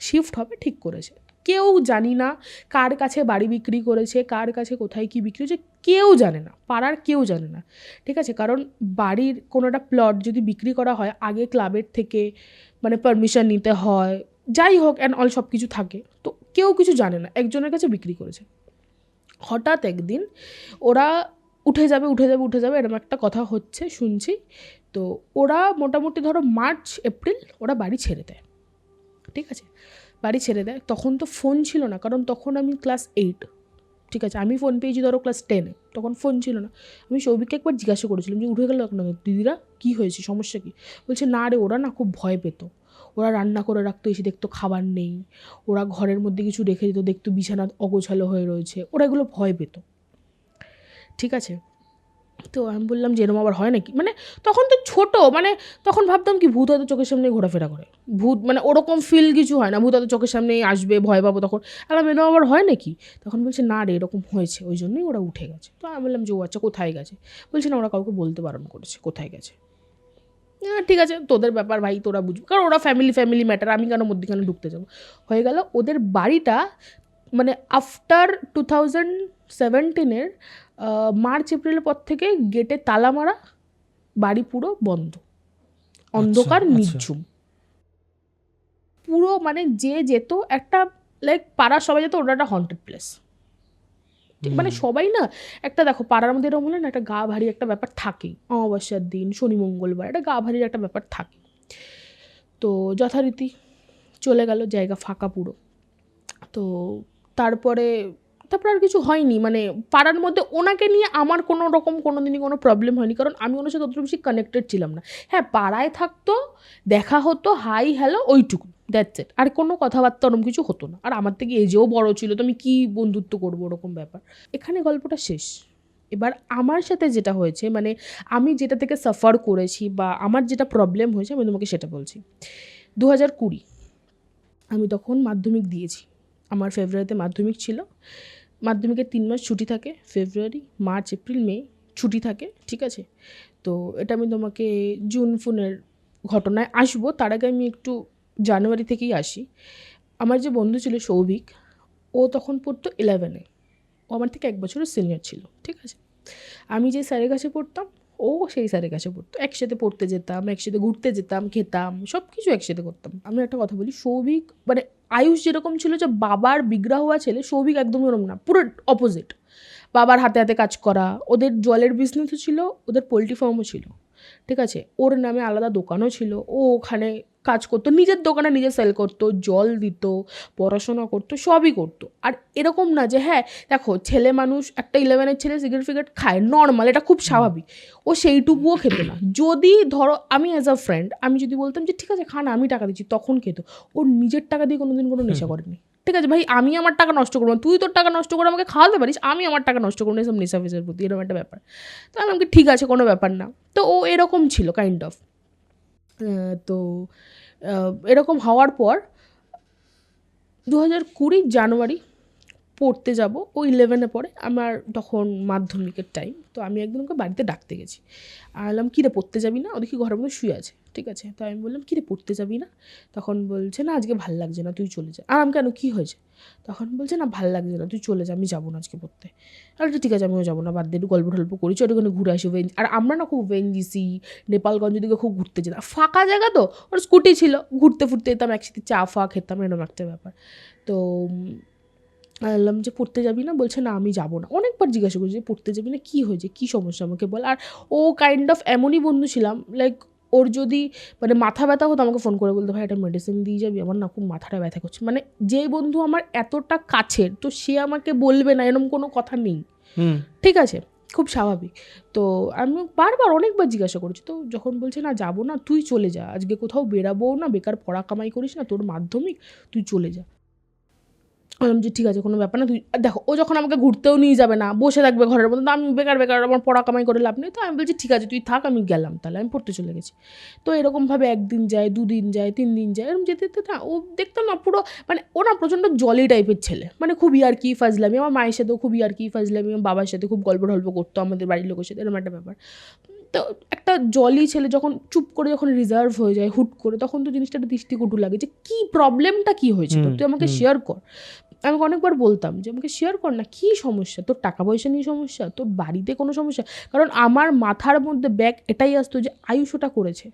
শিফট হবে ঠিক করেছে। কেউ জানি না কার কাছে বাড়ি বিক্রি করেছে, কার কাছে কোথায় কি বিক্রি হয়েছে কেউ জানে না, পাড়ার কেউ জানে না। ঠিক আছে, কারণ বাড়ির কোনো একটা প্লট যদি বিক্রি করা হয় আগে ক্লাবের থেকে মানে পারমিশন নিতে হয়, যাই হোক অ্যান্ড অল সব কিছু থাকে, তো কেউ কিছু জানে না, একজনের কাছে বিক্রি করেছে। হঠাৎ একদিন ওরা উঠে যাবে এরকম একটা কথা হচ্ছে শুনছি। তো ওরা মোটামুটি ধরো মার্চ এপ্রিল ওরা বাড়ি ছেড়ে দেয়। ঠিক আছে, বাড়ি ছেড়ে দেয়। তখন তো ফোন ছিল না, কারণ তখন আমি ক্লাস 8। ঠিক আছে, আমি ফোন পেয়েছি ধরো ক্লাস 10-এ, তখন ফোন ছিল না। আমি সৌভিককে একবার জিজ্ঞাসা করেছিলাম যে উঠে গেল না দিদিরা, কী হয়েছে, সমস্যা কী? বলছে না রে, ওরা না খুব ভয় পেত, ওরা রান্না করে রাখতো, এসে দেখতো খাবার নেই, ওরা ঘরের মধ্যে কিছু রেখে দিত, দেখতো বিছানা অগোছালো হয়ে রয়েছে, ওরা এগুলো ভয় পেত। ঠিক আছে, তো আমি বললাম যে এরম আবার হয় নাকি, মানে তখন তো ছোটো, মানে তখন ভাবতাম কি ভূত হয়তো চোখের সামনে ঘোরাফেরা করে, ভূত মানে ওরকম ফিল কিছু হয় না, ভূত হয়তো চোখের সামনে আসবে ভয় পাবো তখন। আর এরম আবার হয় নাকি, তখন বলছে না রে এরকম হয়েছে, ওই জন্যই ওরা উঠে গেছে। তো আমি বললাম যে ও আচ্ছা কোথায় গেছে? বলছে না ওরা কাউকে বলতে বারণ করেছে কোথায় গেছে। ঠিক আছে তোদের ব্যাপার ভাই, তোরা বুঝবি, কারণ ওরা ফ্যামিলি ম্যাটার, আমি কেন মধ্যখানে ঢুকতে যাবো। হয়ে গেল ওদের বাড়িটা মানে আফটার 2017-এর মার্চ এপ্রিলের পর থেকে গেটে তালা মারা, বাড়ি পুরো বন্ধ, অন্ধকার নিঝুম পুরো, মানে যে যেত একটা লাইক পাড়ার সবাই যেত, ওটা একটা হন্টেড প্লেস। মানে সবাই না একটা দেখো পাড়ার মধ্যে এরকম হলে না একটা গা ভারী একটা ব্যাপার থাকেই, অমাবস্যার দিন শনি মঙ্গলবার একটা গা ভারীর একটা ব্যাপার থাকে। তো যথারীতি চলে গেল, জায়গা ফাঁকা পুরো। তো তারপরে আর কিছু হয়নি, মানে পাড়ার মধ্যে ওনাকে নিয়ে আমার কোনো রকম কোনো দিনই কোনো প্রবলেম হয়নি, কারণ আমি ওনার সাথে অতটা বেশি কানেক্টেড ছিলাম না। হ্যাঁ পাড়ায় থাকতো, দেখা হতো, হাই হ্যালো ওইটুকু, দ্যাটস ইট, আর কোনো কথাবার্তা ওরকম কিছু হতো না। আর আমার থেকে এজেও বড় ছিল, তো আমি কী বন্ধুত্ব করবো ওরকম ব্যাপার। এখানে গল্পটা শেষ। এবার আমার সাথে যেটা হয়েছে, মানে আমি যেটা থেকে সাফার করেছি বা আমার যেটা প্রবলেম হয়েছে আমি তোমাকে সেটা বলছি। 2020 আমি তখন মাধ্যমিক দিয়েছি, আমার ফেব্রুয়ারিতে মাধ্যমিক ছিল। মাধ্যমিকের 3 মাস ছুটি থাকে, ফেব্রুয়ারি মার্চ এপ্রিল মে ছুটি থাকে। ঠিক আছে, তো এটা আমি তোমাকে জুন ফুনের ঘটনায় আসবো, তার আগে আমি একটু জানুয়ারি থেকেই আসি। আমার যে বন্ধু ছিল সৌভিক, ও তখন পড়তো 11-এ, ও আমার থেকে 1 বছরের সিনিয়র ছিল। ঠিক আছে, আমি যে স্যারের কাছে পড়তাম ও সেই স্যারের কাছে পড়তো, একসাথে পড়তে যেতাম, একসাথে ঘুরতে যেতাম, খেতাম, সব কিছু একসাথে করতাম। আমি একটা কথা বলি, সৌভিক মানে আয়ুষ যেরকম ছিল যে বাবার বিগ্রহ হওয়া ছেলে, সৌভিক একদমই ওরম না, পুরো অপোজিট। বাবার হাতে হাতে কাজ করা, ওদের জলের বিজনেসও ছিল, ওদের পোলট্রি ফার্মও ছিল। ঠিক আছে, ওর নামে আলাদা দোকানও ছিল, ও ওখানে কাজ করতো, নিজের দোকানে নিজে সেল করতো, জল দিত, পড়াশোনা করতো, সবই করতো। আর এরকম না যে হ্যাঁ দেখো ছেলে মানুষ, একটা 11-এর ছেলে সিগারেট ফিগারেট খায়, নর্মাল, এটা খুব স্বাভাবিক, ও সেইটুকুও খেত না। যদি ধরো আমি অ্যাজ আ ফ্রেন্ড আমি যদি বলতাম যে ঠিক আছে খা না, আমি টাকা দিচ্ছি, তখন খেত। ওর নিজের টাকা দিয়ে কোনোদিন কোনো নেশা করেনি। ঠিক আছে ভাই, আমি আমার টাকা নষ্ট করবো না, তুই তোর টাকা নষ্ট করে আমাকে খাওয়াতে পারিস, আমি আমার টাকা নষ্ট করবো না, এসব নেশা ফেসার প্রতি, এরকম একটা ব্যাপার। তো আমি আমাকে ঠিক আছে কোনো ব্যাপার না। তো ও এরকম ছিল কাইন্ড অফ। তো এরকম হওয়ার পর 2020 জানুয়ারি পড়তে যাব, ও 11-এ পড়ে, আমার তখন মাধ্যমিকের টাইম। তো আমি একদিন ওকে বাড়িতে ডাকতে গেছি, আমি বললাম কী রে পড়তে যাবি না? ও দেখি ঘরের মধ্যে শুয়ে আছে, ঠিক আছে। তো আমি বললাম কী রে পড়তে যাবি না? তখন বলছে না আজকে ভাল লাগছে না, তুই চলে যা। আর আমি কেন, কী হয়েছে? তখন বলছে না ভাল লাগছে না, তুই চলে যা, আমি যাবো না আজকে পড়তে। আর ঠিক আছে আমিও যাবো না, বাদ দিয়ে একটু গল্প টল্প করি, চল ওখানে ঘুরে আসি। আর আমরা না খুব ওএনজিসি, নেপালগঞ্জ দিকে খুব ঘুরতে যেতাম, ফাঁকা জায়গা তো, ওর স্কুটি ছিল, ঘুরতে ফুরতে যেতাম, একসাথে চা ফা খেতাম, এরকম একটা ব্যাপার। তো বললাম যে পড়তে যাবি না? বলছে না আমি যাবো না। অনেকবার জিজ্ঞাসা করছি যে পড়তে যাবি না, কী হয়েছে, কী সমস্যা আমাকে বল। আর ও কাইন্ড অফ এমনই বন্ধু ছিলাম, লাইক ওর যদি মানে মাথা ব্যথা হতো আমাকে ফোন করে বলতো ভাই একটা মেডিসিন দিয়ে যাবি, আমার না খুব মাথাটা ব্যথা করছে। মানে যে বন্ধু আমার এতটা কাছের, তো সে আমাকে বলবে না এরকম কোনো কথা নেই, ঠিক আছে, খুব স্বাভাবিক। তো আমি বারবার অনেকবার জিজ্ঞাসা করেছি। তো যখন বলছে না যাবো না, তুই চলে যা, আজকে কোথাও বেরাবো না, বেকার পড়া কামাই করিস না, তোর মাধ্যমিক, তুই চলে যা। বললাম যে ঠিক আছে কোনো ব্যাপার না, তুই দেখো ও যখন আমাকে ঘুরতেও নিয়ে যাবে না, বসে থাকবে ঘরের মধ্যে, তো আমি বেকার বেকার আমার পড়া কামাই করে লাভ নেই। তো আমি বলছি ঠিক আছে তুই থাক, আমি গেলাম, তাহলে আমি পড়তে চলে গেছি। তো এরকমভাবে 1 দিন যায়, 2 দিন যায়, 3 দিন যায়, এরকম যেতে যেতে না ও দেখতাম না পুরো মানে ও না প্রচণ্ড জলি টাইপের ছেলে, মানে খুব ইয়ার্কি ফাজলামি, আমার মায়ের সাথেও খুব ইয়ার্কি ফাজলামি, আমার বাবার সাথে খুব গল্প টল্প করতো, আমাদের বাড়ির লোকের সাথে, এরকম একটা ব্যাপার। তো একটা জলি ছেলে যখন চুপ করে যখন রিজার্ভ হয়ে যায় হুট করে, তখন তো জিনিসটা একটা দৃষ্টিকটু লাগে যে কী প্রবলেমটা কী হয়েছে তোর, তুই আমাকে শেয়ার কর। আমি অনেকবার বলতাম যে আমাকে শেয়ার কর না, কী সমস্যা তোর, টাকা পয়সা নিয়ে সমস্যা, তোর বাড়িতে কোনো সমস্যা? কারণ আমার মাথার মধ্যে ব্যাগ এটাই আসতো যে আয়ুষ ওটা করেছে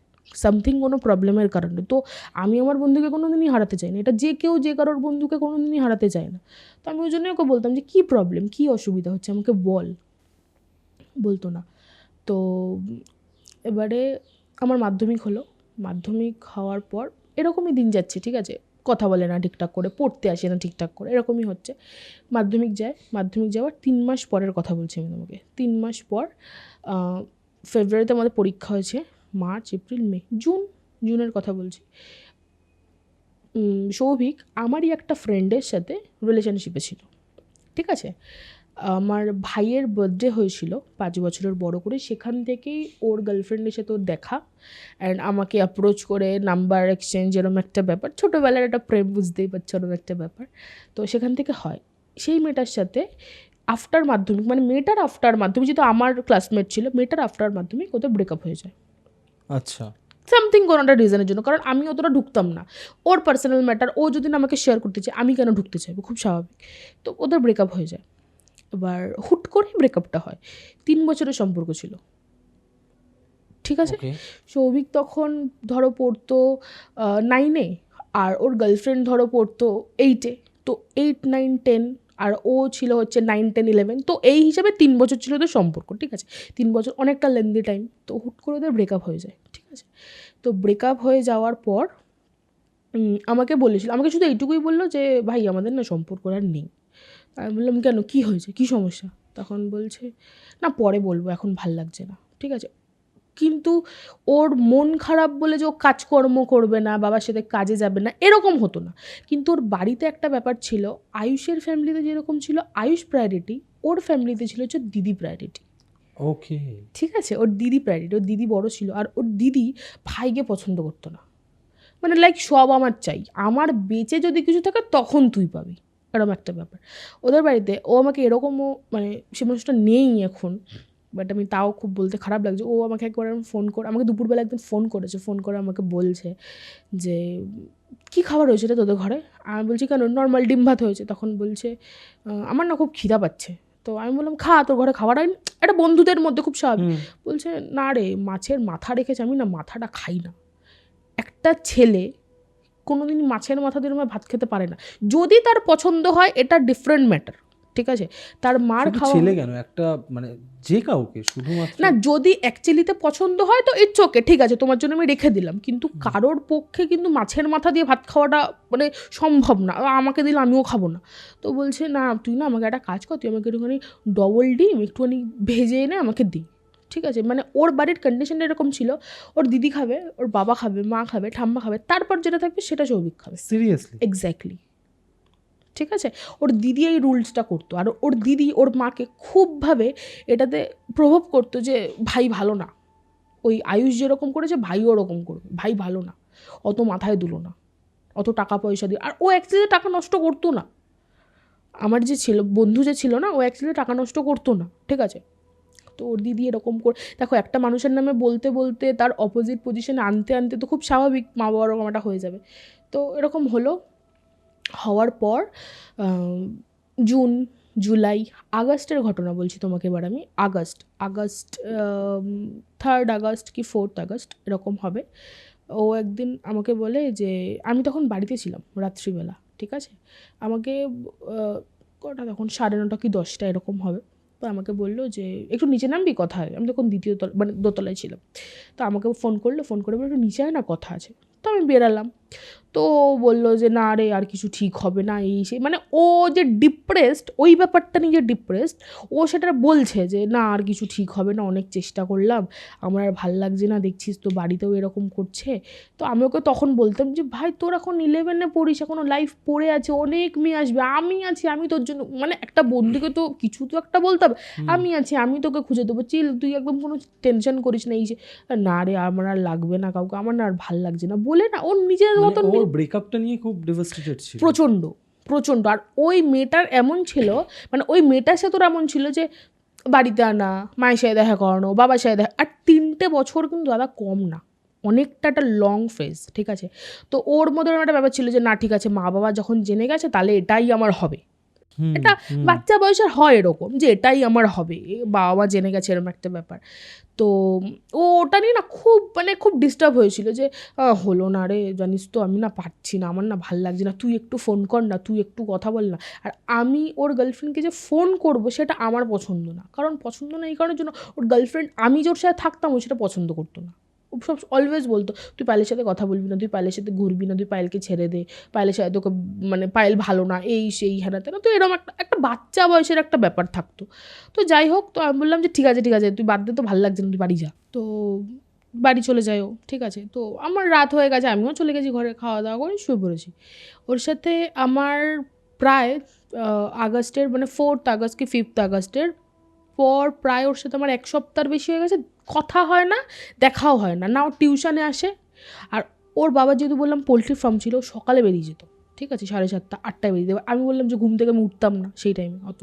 সামথিং কোনো প্রবলেমের কারণে। তো আমি আমার বন্ধুকে কোনো দিনই হারাতে চাই না, এটা যে কেউ যে কারোর বন্ধুকে কোনো দিনই হারাতে চায় না। তো আমি ওই জন্যই ওকে বলতাম যে কী প্রবলেম, কী অসুবিধা হচ্ছে আমাকে বল, বলতো না। তো এবারে আমার মাধ্যমিক হলো, মাধ্যমিক হওয়ার পর এরকমই দিন যাচ্ছে, ঠিক আছে, কথা বলে না ঠিকঠাক করে, পড়তে আসে না ঠিকঠাক করে, এরকমই হচ্ছে। মাধ্যমিক যায়, মাধ্যমিক যাওয়ার 3 মাস পরের কথা বলছি আমি তোমাকে। 3 মাস পর ফেব্রুয়ারিতে আমাদের পরীক্ষা হয়েছে, মার্চ এপ্রিল মে জুনের কথা বলছি। সৌভিক আমারই একটা ফ্রেন্ডের সাথে রিলেশনশিপে ছিল, ঠিক আছে। আমার ভাইয়ের বার্থডে হয়েছিল 5 বছরের বড় করে, সেখান থেকেই ওর গার্লফ্রেন্ডের সাথে ওর দেখা, অ্যান্ড আমাকে অ্যাপ্রোচ করে নাম্বার এক্সচেঞ্জ, এরকম একটা ব্যাপার, ছোটোবেলার একটা প্রেম, বুঝতেই পারছো, এরকম একটা ব্যাপার। তো সেখান থেকে হয়। সেই মেয়েটার সাথে আফটার মাধ্যমিক, মানে মেয়েটার আফটার মাধ্যমিক, যেহেতু আমার ক্লাসমেট ছিল, মেয়েটার আফটার মাধ্যমিক ওদের ব্রেকআপ হয়ে যায়। আচ্ছা, সামথিং কোনো একটা রিজনের জন্য, কারণ আমি অতটা ঢুকতাম না, ওর পার্সোনাল ম্যাটার, ও যদি না আমাকে শেয়ার করতে চায় আমি কেন ঢুকতে চাইবো, খুব স্বাভাবিক। তো ওদের ব্রেকআপ হয়ে যায়। এবার হুট করে ব্রেকআপটা হয়, 3 বছরের সম্পর্ক ছিল, ঠিক আছে। সৌভিক তখন ধরো পড়তো 9-এ, আর ওর গার্লফ্রেন্ড ধরো পড়তো 8-এ। তো 8, 9, 10, আর ও ছিল হচ্ছে 9, 10, 11। তো এই হিসাবে 3 বছর ছিল ওদের সম্পর্ক, ঠিক আছে। 3 বছর অনেকটা লেন্দি টাইম। তো হুট করে ওদের ব্রেকআপ হয়ে যায়, ঠিক আছে। তো ব্রেকআপ হয়ে যাওয়ার পর আমাকে বলেছিল, আমাকে শুধু এইটুকুই বললো যে ভাই আমাদের না সম্পর্ক আর নেই। আমি বললাম কেন, কী হয়েছে, কী সমস্যা? তখন বলছে না পরে বলবো, এখন ভাল লাগছে না, ঠিক আছে। কিন্তু ওর মন খারাপ বলে যে ও কাজকর্ম করবে না, বাবার সাথে কাজে যাবে না, এরকম হতো না। কিন্তু ওর বাড়িতে একটা ব্যাপার ছিল, আয়ুষের ফ্যামিলিতে যেরকম ছিল আয়ুষ প্রায়োরিটি, ওর ফ্যামিলিতে ছিল হচ্ছে দিদি প্রায়োরিটি। ওকে, ঠিক আছে, ওর দিদি প্রায়োরিটি, ওর দিদি বড় ছিল, আর ওর দিদি ভাইকে পছন্দ করতো না, মানে লাইক সব আমার চাই, আমার বেঁচে যদি কিছু থাকে তখন তুই পাবি, এরকম একটা ব্যাপার ওদের বাড়িতে। ও আমাকে এরকমও, মানে সে মানুষটা নেই এখন, বাট আমি তাও খুব বলতে খারাপ লাগছে, ও আমাকে একবার ফোন করে, আমাকে দুপুরবেলা একদিন ফোন করেছে, ফোন করে আমাকে বলছে যে কী খাবার হয়েছে রে তোদের ঘরে? আমি বলছি কেন, নর্মাল ডিম ভাত হয়েছে। তখন বলছে আমার না খুব খিদা পাচ্ছে। তো আমি বললাম খা, তোর ঘরে খাবার হয়নি, এটা বন্ধুদের মধ্যে খুব স্বাভাবিক। বলছে না রে, মাছের মাথা রেখেছে, আমি না মাথাটা খাই না। একটা ছেলে কোনোদিন মাছের মাথা দিয়ে ভাত খেতে পারে না, যদি তার পছন্দ হয় এটা ডিফারেন্ট ম্যাটার, ঠিক আছে, তার মার শুধু খাওয়া ছেলে কেন, একটা মানে যে কাউকে শুধুমাত্র না, যদি অ্যাকচুয়ালিতে পছন্দ হয় তো ইটস ওকে, ঠিক আছে, তোমার জন্য আমি রেখে দিলাম, কিন্তু কারোর পক্ষে কিন্তু মাছের মাথা দিয়ে ভাত খাওয়াটা মানে সম্ভব না, আমাকে দিলে আমিও খাবো না। তো বলছে না তুই না আমাকে একটা কাজ কর, তুই আমাকে একটুখানি ডবল ডিম একটুখানি ভেজে এনে আমাকে দি, ঠিক আছে। মানে ওর বাড়ির কন্ডিশনটা এরকম ছিল, ওর দিদি খাবে, ওর বাবা খাবে, মা খাবে, ঠাম্মা খাবে, তারপর যেটা থাকবে সেটা সৌভিক খাবে। সিরিয়াসলি? এক্স্যাক্টলি, ঠিক আছে। ওর দিদি এই রুলসটা করতো, আর ওর দিদি ওর মাকে খুবভাবে এটাতে প্রভাব করতো যে ভাই ভালো না, ওই আয়ুষ যেরকম করেছে ভাইও ওরকম করবে, ভাই ভালো না, অত মাথায় দুলো না, অত টাকা পয়সা দিয়ে। আর ও অ্যাকচুয়ালি টাকা নষ্ট করতো না, আমার যে ছিল বন্ধু যে ছিল না, ও অ্যাকচুয়ালি টাকা নষ্ট করতো না, ঠিক আছে। তো ওর দিদি এরকম করে, দেখো একটা মানুষের নামে বলতে বলতে তার অপোজিট পজিশনে আনতে আনতে তো খুব স্বাভাবিক মা বাবার ওরকম একটা হয়ে যাবে। তো এরকম হলো, হওয়ার পর জুন, জুলাই, আগস্টের ঘটনা বলছি তোমাকে এবার আমি। আগস্ট 3rd আগস্ট কি 4th আগস্ট এরকম হবে। ও একদিন আমাকে বলে যে, আমি তখন বাড়িতে ছিলাম রাত্রিবেলা, ঠিক আছে, আমাকে কটা তখন 9:30 কি 10টা এরকম হবে। তো আমাকে বললো যে একটু নিচে নামবি, কথা আছে। আমি তখন দ্বিতীয় তলা মানে দোতলায় ছিলাম। তো আমাকে ফোন করলো, ফোন করে বললো একটু নিচে আয় না, কথা আছে। তো আমি বেরালাম। তো বললো যে না রে আর কিছু ঠিক হবে না, এই সেই, মানে ও যে ডিপ্রেসড, ওই ব্যাপারটা নিয়ে যে ডিপ্রেসড, ও সেটা বলছে যে না আর কিছু ঠিক হবে না, অনেক চেষ্টা করলাম, আমার আর ভাল লাগছে না, দেখছিস তো বাড়িতেও এরকম করছে। তো আমি ওকে তখন বলতাম যে ভাই তোর এখন 11-এ পড়িস, এখনও লাইফ পড়ে আছে, অনেক মেয়ে আসবে, আমি আছি, আমি তোর জন্য, মানে একটা বন্ধুকে তো কিছু তো একটা বলতে হবে, আমি আছি, আমি তোকে খুঁজে দেবো, চিল, তুই একদম কোনো টেনশন করিস না, এই যে না রে আমার আর লাগবে না কাউকে, আমার না আর ভাল লাগছে না বলে না, ওর নিজের মানে মতন ওর ব্রেকআপটা নিয়ে খুব ডেভাস্টেটেড ছিল প্রচণ্ড প্রচণ্ড। আর ওই মেয়েটার এমন ছিল, মানে ওই মেয়েটার সাথে তোর এমন ছিল যে বাড়িতে আনা, মায়ের সাথে দেখা করানো, বাবার সাথে দেখা, আর 3টে বছর কিন্তু দাদা কম না, অনেকটা একটা লং ফেজ, ঠিক আছে। তো ওর মধ্যে একটা ব্যাপার ছিল যে না ঠিক আছে, মা বাবা যখন জেনে গেছে তাহলে এটাই আমার হবে, এটা বাচ্চা বয়সের হয় এরকম যে এটাই আমার হবে, বাবা মা জেনে গেছে এরকম একটা ব্যাপার। তো ও ওটা নিয়ে না খুব মানে খুব ডিস্টার্ব হয়েছিল যে হলো না রে, জানিস তো আমি না পারছি না, আমার না ভাল লাগছে না, তুই একটু ফোন কর না, তুই একটু কথা বল না। আর আমি ওর গার্লফ্রেন্ডকে যে ফোন করবো সেটা আমার পছন্দ না, কারণ পছন্দ না এই কারণের জন্য, ওর গার্লফ্রেন্ড আমি যে ওর সাথে থাকতাম ও সেটা পছন্দ করতো না। ও সব অলওয়েজ বলতো তুই পায়েলের সাথে কথা বলবি না, তুই পায়েলের সাথে ঘুরবি না, তুই পায়েলকে ছেড়ে দে, পায়েলের সাথে তোকে মানে পায়েল ভালো না, এই সেই হেনাতে না। তো এরকম একটা বাচ্চা বয়সের একটা ব্যাপার থাকতো। তো যাই হোক, তো আমি বললাম যে ঠিক আছে তুই বাদ দে, তো ভালো লাগছে না, তুই বাড়ি যা। তো বাড়ি চলে যায় ও, ঠিক আছে। তো আমার রাত হয়ে গেছে, আমিও চলে গেছি ঘরে, খাওয়া দাওয়া করে শুয়ে পড়েছি। ওর সাথে আমার প্রায় আগস্টের মানে 4th আগস্ট কি 5th আগস্টের পর প্রায় ওর সাথে আমার 1 সপ্তাহের বেশি হয়ে গেছে, কথা হয় না, দেখাও হয় না, না ও টিউশনে আসে। আর ওর বাবা যেহেতু বললাম পোলট্রি ফার্ম ছিল, সকালে বেরিয়ে যেত, ঠিক আছে, 7:30 8টায় বেরিয়ে দেবে। আমি বললাম যে ঘুম থেকে আমি উঠতাম না সেই টাইমে অত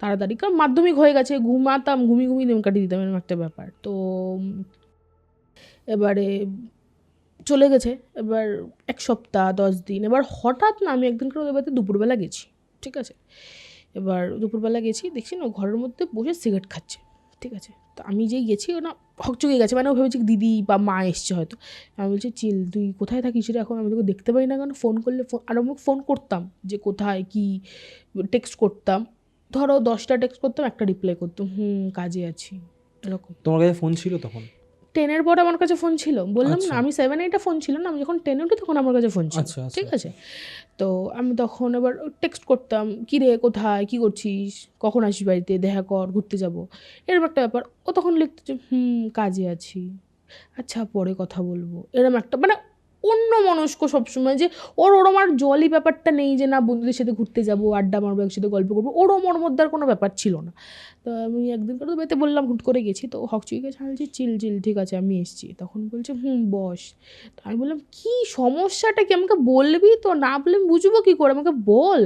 তাড়াতাড়ি, কারণ মাধ্যমিক হয়ে গেছে, ঘুমাতাম, ঘুমিয়ে দিন কাটিয়ে দিতাম, এরকম একটা ব্যাপার। তো এবারে চলে গেছে, এবার 1 সপ্তাহ 10 দিন, এবার হঠাৎ না আমি একদিন করে ওদের বাড়িতে দুপুরবেলা গেছি, ঠিক আছে। এবার দুপুরবেলা গেছি, দেখছি না ঘরের মধ্যে বসে সিগারেট খাচ্ছে, ঠিক আছে। তো আমি যেই গেছি ও না হকচকে গেছে, মানে ও ভেবেছি দিদি বা মা এসছে হয়তো। আমি বলছি চিল, তুই কোথায় থাকিস রে এখন, আমি তোকে দেখতে পাই না কেন, ফোন করলে আর আমি ফোন করতাম যে কোথায় কী, টেক্সট করতাম, ধরো 10টা টেক্সট করতাম, একটা রিপ্লাই করতাম কাজে আছি, এরকম। তোমার কাছে ফোন ছিল তখন? 10-এর পর আমার কাছে ফোন ছিল, বললাম না আমি 7-8 ফোন ছিল না, আমি যখন 10-এ উঠি তখন আমার কাছে ফোন ছিল, ঠিক আছে। তো আমি তখন এবার টেক্সট করতাম, কী রে কোথায়, কী করছিস, কখন আসিস বাড়িতে, দেখা কর, ঘুরতে যাব, এরকম একটা ব্যাপার। ও তখন লিখতে যে কাজে আছি, আচ্ছা পরে কথা বলবো, এরকম একটা মানে অন্য মনস্ক সবসময়, যে ওরম আর জলই ব্যাপারটা নেই যে না বন্ধুদের সাথে ঘুরতে যাবো, আড্ডা মারবো, একসাথে গল্প করবো, ওরম ওর মধ্যে আর কোনো ব্যাপার ছিল না। তো আমি একদিন করে তো বাড়িতে বললাম, হুট করে গেছি, তো হকচুই গেছে, আমি বলছি চিল ঠিক আছে আমি এসেছি। তখন বলছে বস। তো আমি বললাম কী সমস্যাটা কি, আমাকে বলবি তো, না বলে আমি বুঝবো কী করে, আমাকে বল।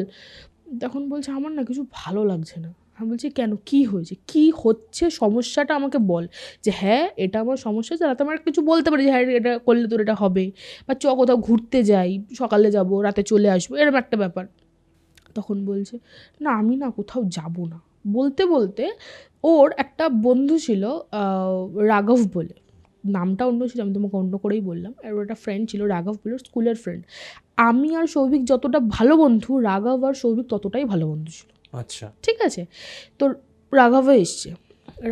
তখন বলছে আমার না কিছু ভালো লাগছে না। আমি বলছি কেন, কী হয়েছে, কী হচ্ছে সমস্যাটা আমাকে বল, যে হ্যাঁ এটা আমার সমস্যা, যাতে আমার কিছু বলতে পারি যে হ্যাঁ এটা করলে তোর এটা হবে, বা কোথাও ঘুরতে যাই, সকালে যাব রাতে চলে আসবো, এরকম একটা ব্যাপার। তখন বলছে না আমি না কোথাও যাব না। বলতে বলতে ওর একটা বন্ধু ছিল রাঘব বলে, নামটা অন্য ছিল, আমি তোমাকে অন্য করেই বললাম। আর ওর একটা ফ্রেন্ড ছিল রাঘব বলে, স্কুলের ফ্রেন্ড। আমি আর সৌভিক যতটা ভালো বন্ধু, রাঘব আর সৌভিক ততটাই ভালো বন্ধু ছিল, আচ্ছা, ঠিক আছে। তো রাঘব এসছে,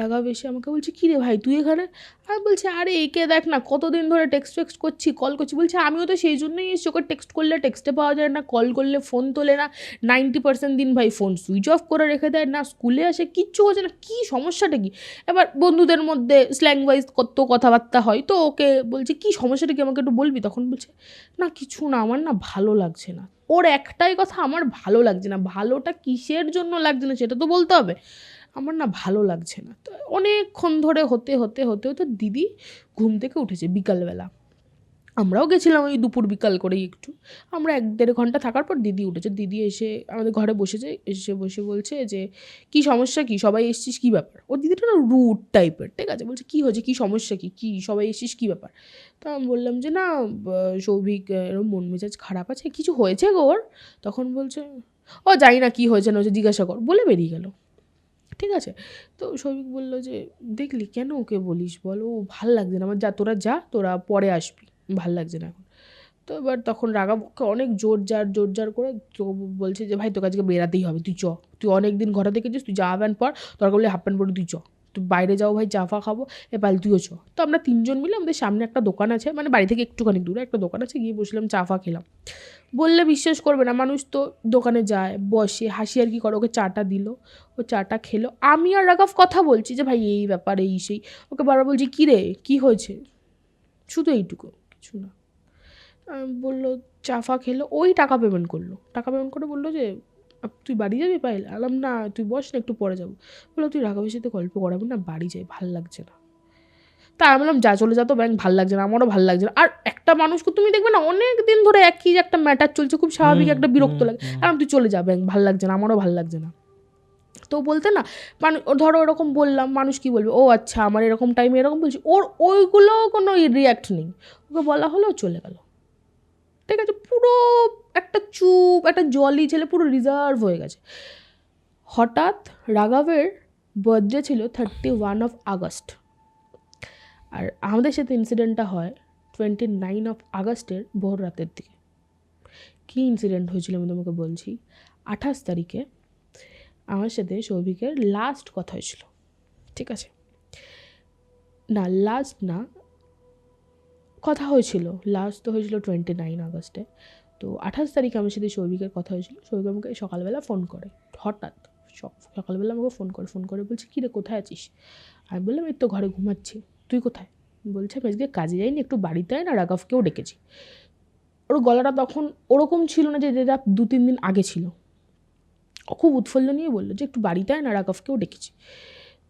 রাঘব এসে আমাকে বলছে কী রে ভাই তুই এখানে? আমি বলছি আরে একে দেখ না, কতদিন ধরে টেক্সট করছি, কল করছি। বলছে আমিও তো সেই জন্যই এসছি, ওকে টেক্সট করলে টেক্সটে পাওয়া যায় না, কল করলে ফোন তোলে না, 90% দিন ভাই ফোন সুইচ অফ করে রেখে দেয়, না স্কুলে আসে, কিচ্ছু হচ্ছে না, কী সমস্যাটা কি? এবার বন্ধুদের মধ্যে স্ল্যাং ওয়াইজ কত কথাবার্তা হয়, তো ওকে বলছে কী সমস্যাটা কি আমাকে একটু বলবি? তখন বলছে না কিছু না, আমার না ভালো লাগছে না। ওর একটাই কথা, আমার ভালো লাগছে না। ভালোটা কিসের জন্য লাগছে না সেটা তো বলতে হবে। আমার না ভালো লাগছে না। তো অনেকক্ষণ ধরে হতে হতে হতে হতে দিদি ঘুম থেকে উঠেছে বিকালবেলা। আমরাও গেছিলাম ওই দুপুর বিকাল করেই একটু। আমরা 1-1.5 ঘন্টা থাকার পর দিদি উঠেছে। দিদি এসে আমাদের ঘরে বসেছে, এসে বসে বলছে যে কী সমস্যা কী, সবাই এসছিস কী ব্যাপার? ওর দিদিটা না রুড টাইপের, ঠিক আছে। বলছে কী হয়েছে, কী সমস্যা কী, কী সবাই এসছিস কী ব্যাপার? তো আমি বললাম যে না সৌভিক এরকম মন মেজাজ খারাপ আছে, কিছু হয়েছে গো ওর? তখন বলছে ও জানি না কী হয়েছে না হয়েছে, জিজ্ঞাসা কর, বলে বেরিয়ে গেল। ঠিক আছে। তো সৌভিক বললো যে দেখলি কেন ওকে বলিস বল, ও ভাল লাগছে না আমার, যা তোরা পরে আসবি, ভাল লাগছে না এখন। তো এবার তখন রাগাবকে অনেক জোর করে তো বলছে যে ভাই তোকে আজকে বেরাতেই হবে, তুই অনেক দিন ঘরে দেখেছিস, তুই জামা প্যান্ট পর, তোর বলে হাফ প্যান্ট পরে তুই তুই বাইরে যাও ভাই, চা ফা খাবো, এবার তুইও তো আমরা 3জন মিলে আমাদের সামনে একটা দোকান আছে, মানে বাড়ি থেকে একটুখানি দূরে একটা দোকান আছে, গিয়ে বসলাম, চা ফা খেলাম। বললে বিশ্বাস করবে না, মানুষ তো দোকানে যায় বসে হাসি আর কি করে, ওকে চাটা দিল, ও চাটা খেলো। আমি আর রাগাফ কথা বলছি যে ভাই এই ব্যাপার এই সেই, ওকে বারবার বলছি কী রে কী হয়েছে, শুধু এইটুকু, কিছু না। বললো চাফা খেলো, ওই টাকা পেমেন্ট করে বললো যে তুই বাড়ি যাবি পাইল? আলাম না তুই বস না, একটু পরে যাবো। বললো তুই রাঘবের সাথে গল্প করাবি না, বাড়ি যাই, ভাল লাগছে না। তা আমি বললাম যা চলে যা তো ব্যাংক, ভাল লাগছে না, আমারও ভাল লাগছে না। আর একটা মানুষকে তুমি দেখবে না অনেক দিন ধরে একই যে একটা ম্যাটার চলছে, খুব স্বাভাবিক একটা বিরক্ত লাগে, আর তুই চলে যা ব্যাংক, ভাল লাগছে না, আমারও ভাল লাগছে না। তো বলতে না মানুষ, ধরো এরকম বললাম, মানুষ কি বলবে, ও আচ্ছা আমার এরকম টাইমে এরকম বলছি, ওর ওইগুলোও কোনো রিয়াক্ট নেই। ওকে বলা হলো চলে গেল, ঠিক আছে। পুরো একটা চুপ, একটা জলি ছেলে, পুরো রিজার্ভ হয়ে গেছে। হঠাৎ রাঘবের বার্থডে ছিল 31 আগস্ট, আর আমাদের সাথে ইনসিডেন্টটা হয় 29 আগস্টের ভোর রাতের দিকে। কী ইনসিডেন্ট হয়েছিল আমি তোমাকে বলছি। 28 তারিখে আমার সাথে সৌভিকের লাস্ট কথা হয়েছিল, ঠিক আছে। না লাস্ট না, কথা হয়েছিল, লাস্ট তো হয়েছিল 29 আগস্টে। তো 28 তারিখে আমার সাথে সৌভিকের কথা হয়েছিল। সৌভিক আমাকে সকালবেলা ফোন করে, হঠাৎ সকালবেলা আমাকে ফোন করে বলছে কী রে কোথায় আছিস? আমি বললাম এই তো ঘরে ঘুমাচ্ছি, তুই কোথায়? বলছে আমি আজকে কাজে যাইনি, একটু বাড়িতে আয় না, রাঘবকেও ডেকেছি। ওর গলাটা তখন ওরকম ছিল না যেটা 2-3 দিন আগে ছিল। ও খুব উৎফুল্ল নিয়ে বললো যে একটু বাড়িতে আয় না, রাঘবকেও ডেকেছি।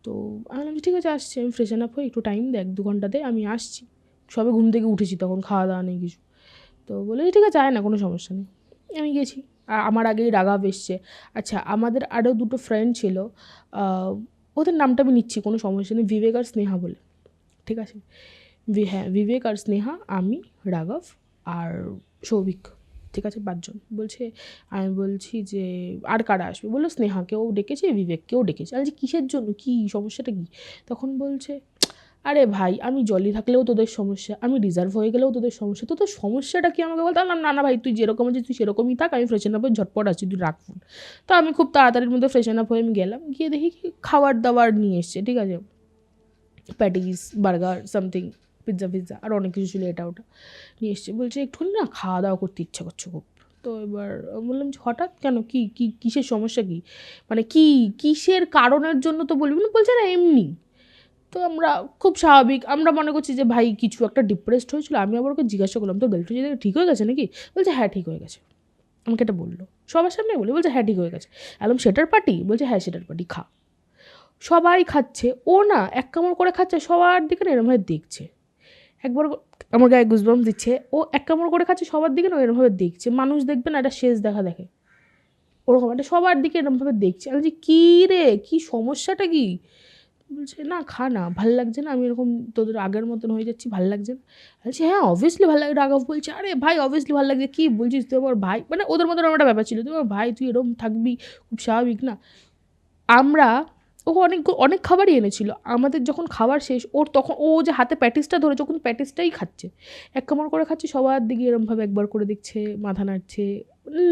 তো আমি বললাম ঠিক আছে আসছি, আমি ফ্রেশন আপ হই, একটু টাইম দে, 1-2 ঘন্টা দে, আমি আসছি। সবে ঘুম থেকে উঠেছি তখন, খাওয়া দাওয়া নেই কিছু। তো বলে ঠিক আছে আয় না, কোনো সমস্যা নেই। আমি গেছি, আর আমার আগেই রাঘব এসছে। আচ্ছা আমাদের আরও 2 ফ্রেন্ড ছিল, ওদের নামটা আমি নিচ্ছি, কোনো সমস্যা নেই, বিবেক আর স্নেহা বলে, ঠিক আছে। হ্যাঁ বিবেক আর স্নেহা, আমি, রাঘব আর সৌভিক, ঠিক আছে, 5 জন। বলছে, আমি বলছি যে আর কারা আসবে? বললো স্নেহাকেও ডেকেছে, বিবেককেও ডেকেছে। আর যে কিসের জন্য, কী সমস্যাটা কী? তখন বলছে আরে ভাই আমি জলি থাকলেও তোদের সমস্যা, আমি রিজার্ভ হয়ে গেলেও তোদের সমস্যা, তো তোর সমস্যাটা কি আমাকে বলতে? না না ভাই তুই যেরকম আছিস তুই সেরকমই থাক, আমি ফ্রেশন আপ হয়ে ঝটপট আসছি, তুই রাখ ফোন। তো আমি খুব তাড়াতাড়ির মধ্যে ফ্রেশন আপ হয়ে আমি গেলাম, গিয়ে দেখি কি খাবার দাবার নিয়ে এসছে, ঠিক আছে, প্যাটিস, বার্গার, সামথিং, পিৎজা আর অনেক কিছু ছিল, এটা ওটা নিয়ে এসছে। বলছে একটুখানি না খাওয়া দাওয়া করতে ইচ্ছা করছে খুব। তো এবার বললাম যে হঠাৎ কেন, কি কিসের সমস্যা কী, মানে কিসের কারণের জন্য তো বলবি না? বলছে না এমনি। তো আমরা খুব স্বাভাবিক, আমরা মনে করছি যে ভাই কিছু একটা ডিপ্রেসড হয়েছিল। আমি আবার ওকে জিজ্ঞাসা করলাম তোর গার্লফ্রেন্ড ঠিক হয়ে গেছে নাকি? বলছে হ্যাঁ ঠিক হয়ে গেছে। আমাকে এটা বললো সবার সামনে, বলছে হ্যাঁ ঠিক হয়ে গেছে। এলাম সেটার পার্টি? বলছে হ্যাঁ সেটার পার্টি, খা। সবাই খাচ্ছে, ও না এক কামড় করে খাচ্ছে, সবার দিকে না এরমভাবে দেখছে, একবার আমার গায়ে গুজবাম্প দিচ্ছে, ও এক কামড় করে খাচ্ছে, সবার দিকে না এরমভাবে দেখছে। মানুষ দেখবে না, এটা শেষ দেখা দেখে, ওরকম একটা সবার দিকে এরমভাবে দেখছে। আমি বলছি কী রে, কী সমস্যাটা কী? বলছে না খা না, ভাল লাগছে না, আমি এরকম তোদের আগের মতন হয়ে যাচ্ছি, ভাল লাগছে না। বলছি হ্যাঁ অবভিয়াসলি ভালো লাগে। রাঘব বলছে আরে ভাই অবভিয়াসলি ভালো লাগছে, কী বলছিস তুই আমার ভাই, মানে ওদের মতন আমার একটা ব্যাপার ছিল, তুই আমার ভাই, তুই এরকম থাকবি, খুব স্বাভাবিক না। আমরা ও অনেক খাবারই এনেছিল, আমাদের যখন খাবার শেষ, ওর তখন ও যে হাতে প্যাটিসটা ধরেছে, যখন প্যাটিসটাই খাচ্ছে, এক কামড় করে খাচ্ছে, সবার দিকে এরমভাবে একবার করে দেখছে, মাথা নাড়ছে,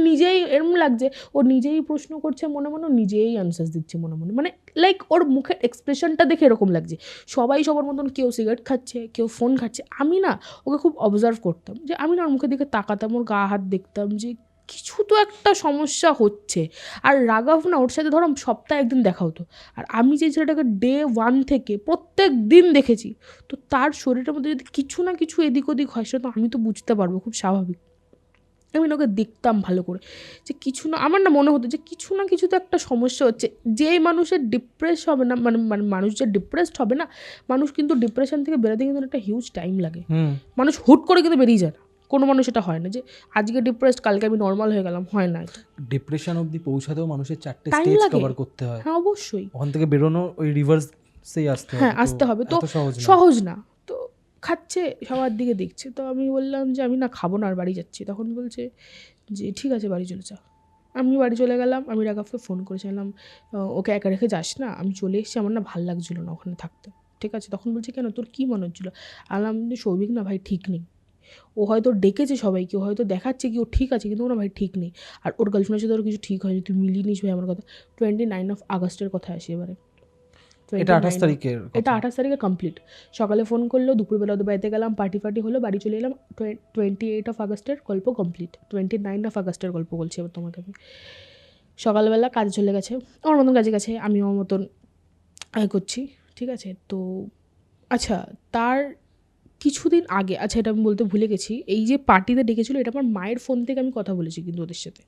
নিজেই এরম লাগছে ও নিজেই প্রশ্ন করছে মনে মনে, নিজেই অ্যান্সার দিচ্ছে মনে মনে, মানে লাইক ওর মুখের এক্সপ্রেশনটা দেখে এরকম লাগছে। সবাই সবার মতন, কেউ সিগারেট খাচ্ছে, কেউ ফোন খাচ্ছে। আমি না ওকে খুব অবজার্ভ করতাম, যে আমি না ওর মুখের দিকে তাকাতাম, ওর গা হাত দেখতাম, যে কিছু তো একটা সমস্যা হচ্ছে। আর রাঘব না, ওর সাথে ধরো সপ্তাহে একদিন দেখা হতো, আর আমি যে ছেলেটাকে ডে 1 থেকে প্রত্যেক দিন দেখেছি, তো তার শরীরের মধ্যে যদি কিছু না কিছু এদিক ওদিক হয়, সেটা তো আমি তো বুঝতে পারবো, খুব স্বাভাবিক। আমি না ওকে দেখতাম ভালো করে, যে কিছু না, আমার না মনে হতো যে কিছু না কিছু তো একটা সমস্যা হচ্ছে। যেই মানুষের ডিপ্রেস হবে না, মানে মানে মানুষ যে ডিপ্রেসড হবে না, মানুষ কিন্তু ডিপ্রেশন থেকে বেরোতে কিন্তু একটা হিউজ টাইম লাগে। মানুষ হুট করে কিন্তু বেরিয়ে যায় না, কোনো মানুষ এটা হয় না যে আজকে ডিপ্রেসড কালকে আমি নর্মাল হয়ে গেলাম, হয় না এটা। ডিপ্রেশন অবধি পৌঁছাতেও মানুষের 4টে Time স্টেজ লাগে। কভার করতে হয়। হ্যাঁ অবশ্যই, ওখান থেকে বেরোনো ওই রিভার্সেই আসতে হবে। হ্যাঁ আসতে হবে, তো এত সহজ না। সহজ না। তো খাচ্ছে, সবার দিকে দেখছে, তো আমি বললাম যে আমি না খাবো না, আর বাড়ি যাচ্ছি। তখন বলছে যে ঠিক আছে বাড়ি চলে যা। আমি বাড়ি চলে গেলাম। আমি রাঘবকে ফোন করেছিলাম, ওকে একা রেখে যাস না, আমি চলে এসেছি, আমার না ভাল লাগছিলো না ওখানে থাকতে। ঠিক আছে, তখন বলছে কেন, তোর কী মনে হচ্ছিলো? আলাম যে সৌভিক না ভাই ঠিক নেই, ও হয়তো ডেকেছে সবাইকে, ও হয়তো দেখাচ্ছে কি ও ঠিক আছে, কিন্তু ও না ভাই ঠিক নেই, আর ওর গার্লফ্রেন্ডের সাথে ওর কিছু ঠিক হয়নি, তুই মিলিয়ে নিস ভাই আমার কথা। 29 আগস্টের কথা আসি এবারে। এটা 28 তারিখের কথা। এটা 28 তারিখে কমপ্লিট। সকালে ফোন করলো, দুপুরবেলা ওদের বাড়িতে গেলাম, পার্টি হলো, বাড়ি চলে এলাম। 28 আগস্টের গল্প কমপ্লিট। 29 আগস্টের গল্প বলছি এবার তোমাকে আমি। সকালবেলা কাজে চলে গেছে, আমার মতন কাজে গেছে, আমি আমার মতন করছি। ঠিক আছে, তো আচ্ছা তার কিছুদিন আগে, আচ্ছা এটা আমি বলতে ভুলে গেছি, এই যে পার্টিতে ডেকেছিলো, এটা আমার মায়ের ফোন থেকে আমি কথা বলেছি কিন্তু ওদের সাথে।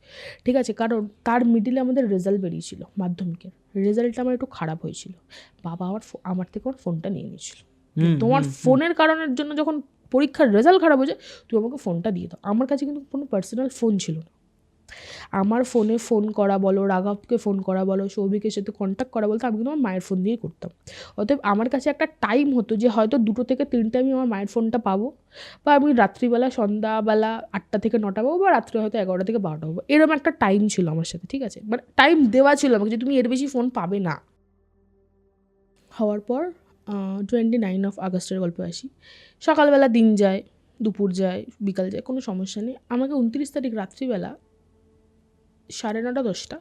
ঠিক আছে, কারণ তার মিডিলে আমাদের রেজাল্ট বেরিয়েছিল মাধ্যমিকের, রেজাল্টটা আমার একটু খারাপ হয়েছিল। বাবা আমার থেকে আমার ফোনটা নিয়ে নিয়েছিল। তোমার ফোনের কারণের জন্য যখন পরীক্ষার রেজাল্ট খারাপ হয়েছে, তুমি আমাকে ফোনটা দিয়ে দাও। আমার কাছে কিন্তু কোনো পার্সোনাল ফোন ছিল না। আমার ফোনে ফোন করা বলো, রাঘবকে ফোন করা বলো, সৌভিকের সাথে কন্ট্যাক্ট করা বলতো, আমি কিন্তু আমার মায়ের ফোন দিয়েই করতাম। অতএব আমার কাছে একটা টাইম হতো যে হয়তো 2 থেকে 3টে আমি আমার মায়ের ফোনটা পাবো, বা আমি রাত্রিবেলা সন্ধ্যাবেলা 8টা থেকে 9টা পাবো, বা রাত্রে হয়তো 11টা থেকে 12টা পাবো। এরকম একটা টাইম ছিল আমার সাথে। ঠিক আছে, মানে টাইম দেওয়া ছিল আমাকে যে তুমি এর বেশি ফোন পাবে না। হওয়ার পর 29 আগস্টের গল্পে আসি। সকালবেলা দিন যায়, দুপুর যায়, বিকাল যায়, কোনো সমস্যা নেই। আমাকে 29 তারিখ রাত্রিবেলা 9:30 10টা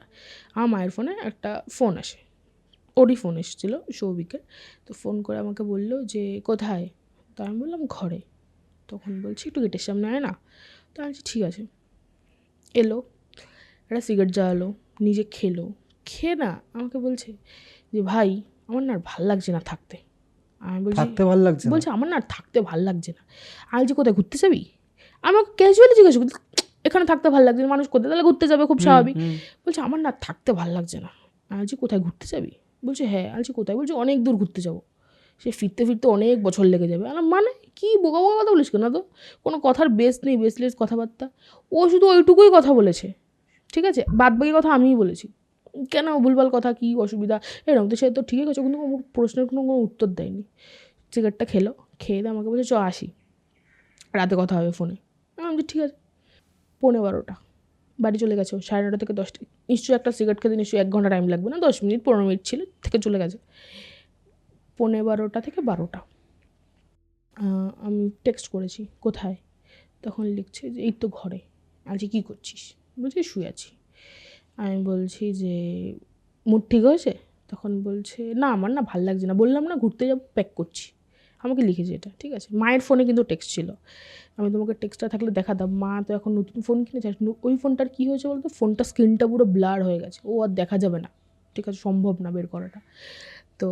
আমার মায়ের ফোনে একটা ফোন আসে, ওরই ফোন এসেছিলো সৌভিকের। তো ফোন করে আমাকে বললো যে কোথায়, তো আমি বললাম ঘরে। তখন বলছি একটু গেটের সামনে আয় না। তো আমি বলছি ঠিক আছে। এলো, একটা সিগারেট জ্বালালো, নিজে খেলো, খেয়ে না আমাকে বলছে যে ভাই আমার না আর ভাল লাগছে না থাকতে। আমি বলছি থাকতে ভালো লাগছে না? বলছে আমার না আর থাকতে ভাল লাগছে না। আমি বলছি কোথায় ঘুরতে যাবি? আমাকে ক্যাজুয়ালি জিজ্ঞেস করছি, এখানে থাকতে ভালো লাগছে না, মানুষ কোথায় তাহলে ঘুরতে যাবে, খুব স্বাভাবিক। বলছে আমার না থাকতে ভালো লাগছে না। আমি বলছি কোথায় ঘুরতে যাবি? বলছে হ্যাঁ। আমি বলছি কোথায়? বলছে অনেক দূর ঘুরতে যাবো, সে ফিরতে ফিরতে অনেক বছর লেগে যাবে। আমার মানে কি বোকা বোকা কথা বলিস কেন? তো কোনো কথার বেস নেই, বেসলেস কথাবার্তা। ও শুধু ওইটুকুই কথা বলেছে। ঠিক আছে, বাদ বাকি কথা আমিই বলেছি। কেন ভুলভাল কথা, কী অসুবিধা এরকম, তো সে তো ঠিকই আছে, কিন্তু আমার প্রশ্নের কোনো উত্তর দেয়নি। সিগারেটটা খেলো, খেয়ে দিয়ে আমাকে বলছে চ আসি, রাতে কথা হবে ফোনে। আমি বলছি ঠিক আছে। 11:15 বাড়ি চলে গেছে, 9:30 থেকে 10টা। নিশ্চয়ই একটা সিগারেট খেতে নিশ্চয়ই 1 ঘন্টা টাইম লাগবে না, 10 মিনিট 15 মিনিট ছিল, থেকে চলে গেছে। 11:15 থেকে 12টা আমি টেক্সট করেছি কোথায়, তখন লিখছে যে এই তো ঘরে। আজকে কী করছিস? বলছি শুয়ে আছি। আমি বলছি যে মুড ঠিক হয়েছে? তখন বলছে না আমার না ভাল লাগছে না, বললাম না ঘুরতে যাবো, প্যাক করছি। আমাকে লিখেছে এটা। ঠিক আছে, মায়ের ফোনে কিন্তু টেক্সট ছিল, আমি তোমাকে টেক্সটটা থাকলে দেখাতাম। মা তো এখন নতুন ফোন কিনেছে, ওই ফোনটার কী হয়েছে বলতো, ফোনটা স্ক্রিনটা পুরো ব্লার হয়ে গেছে, ও আর দেখা যাবে না। ঠিক আছে, সম্ভব না বের করাটা। তো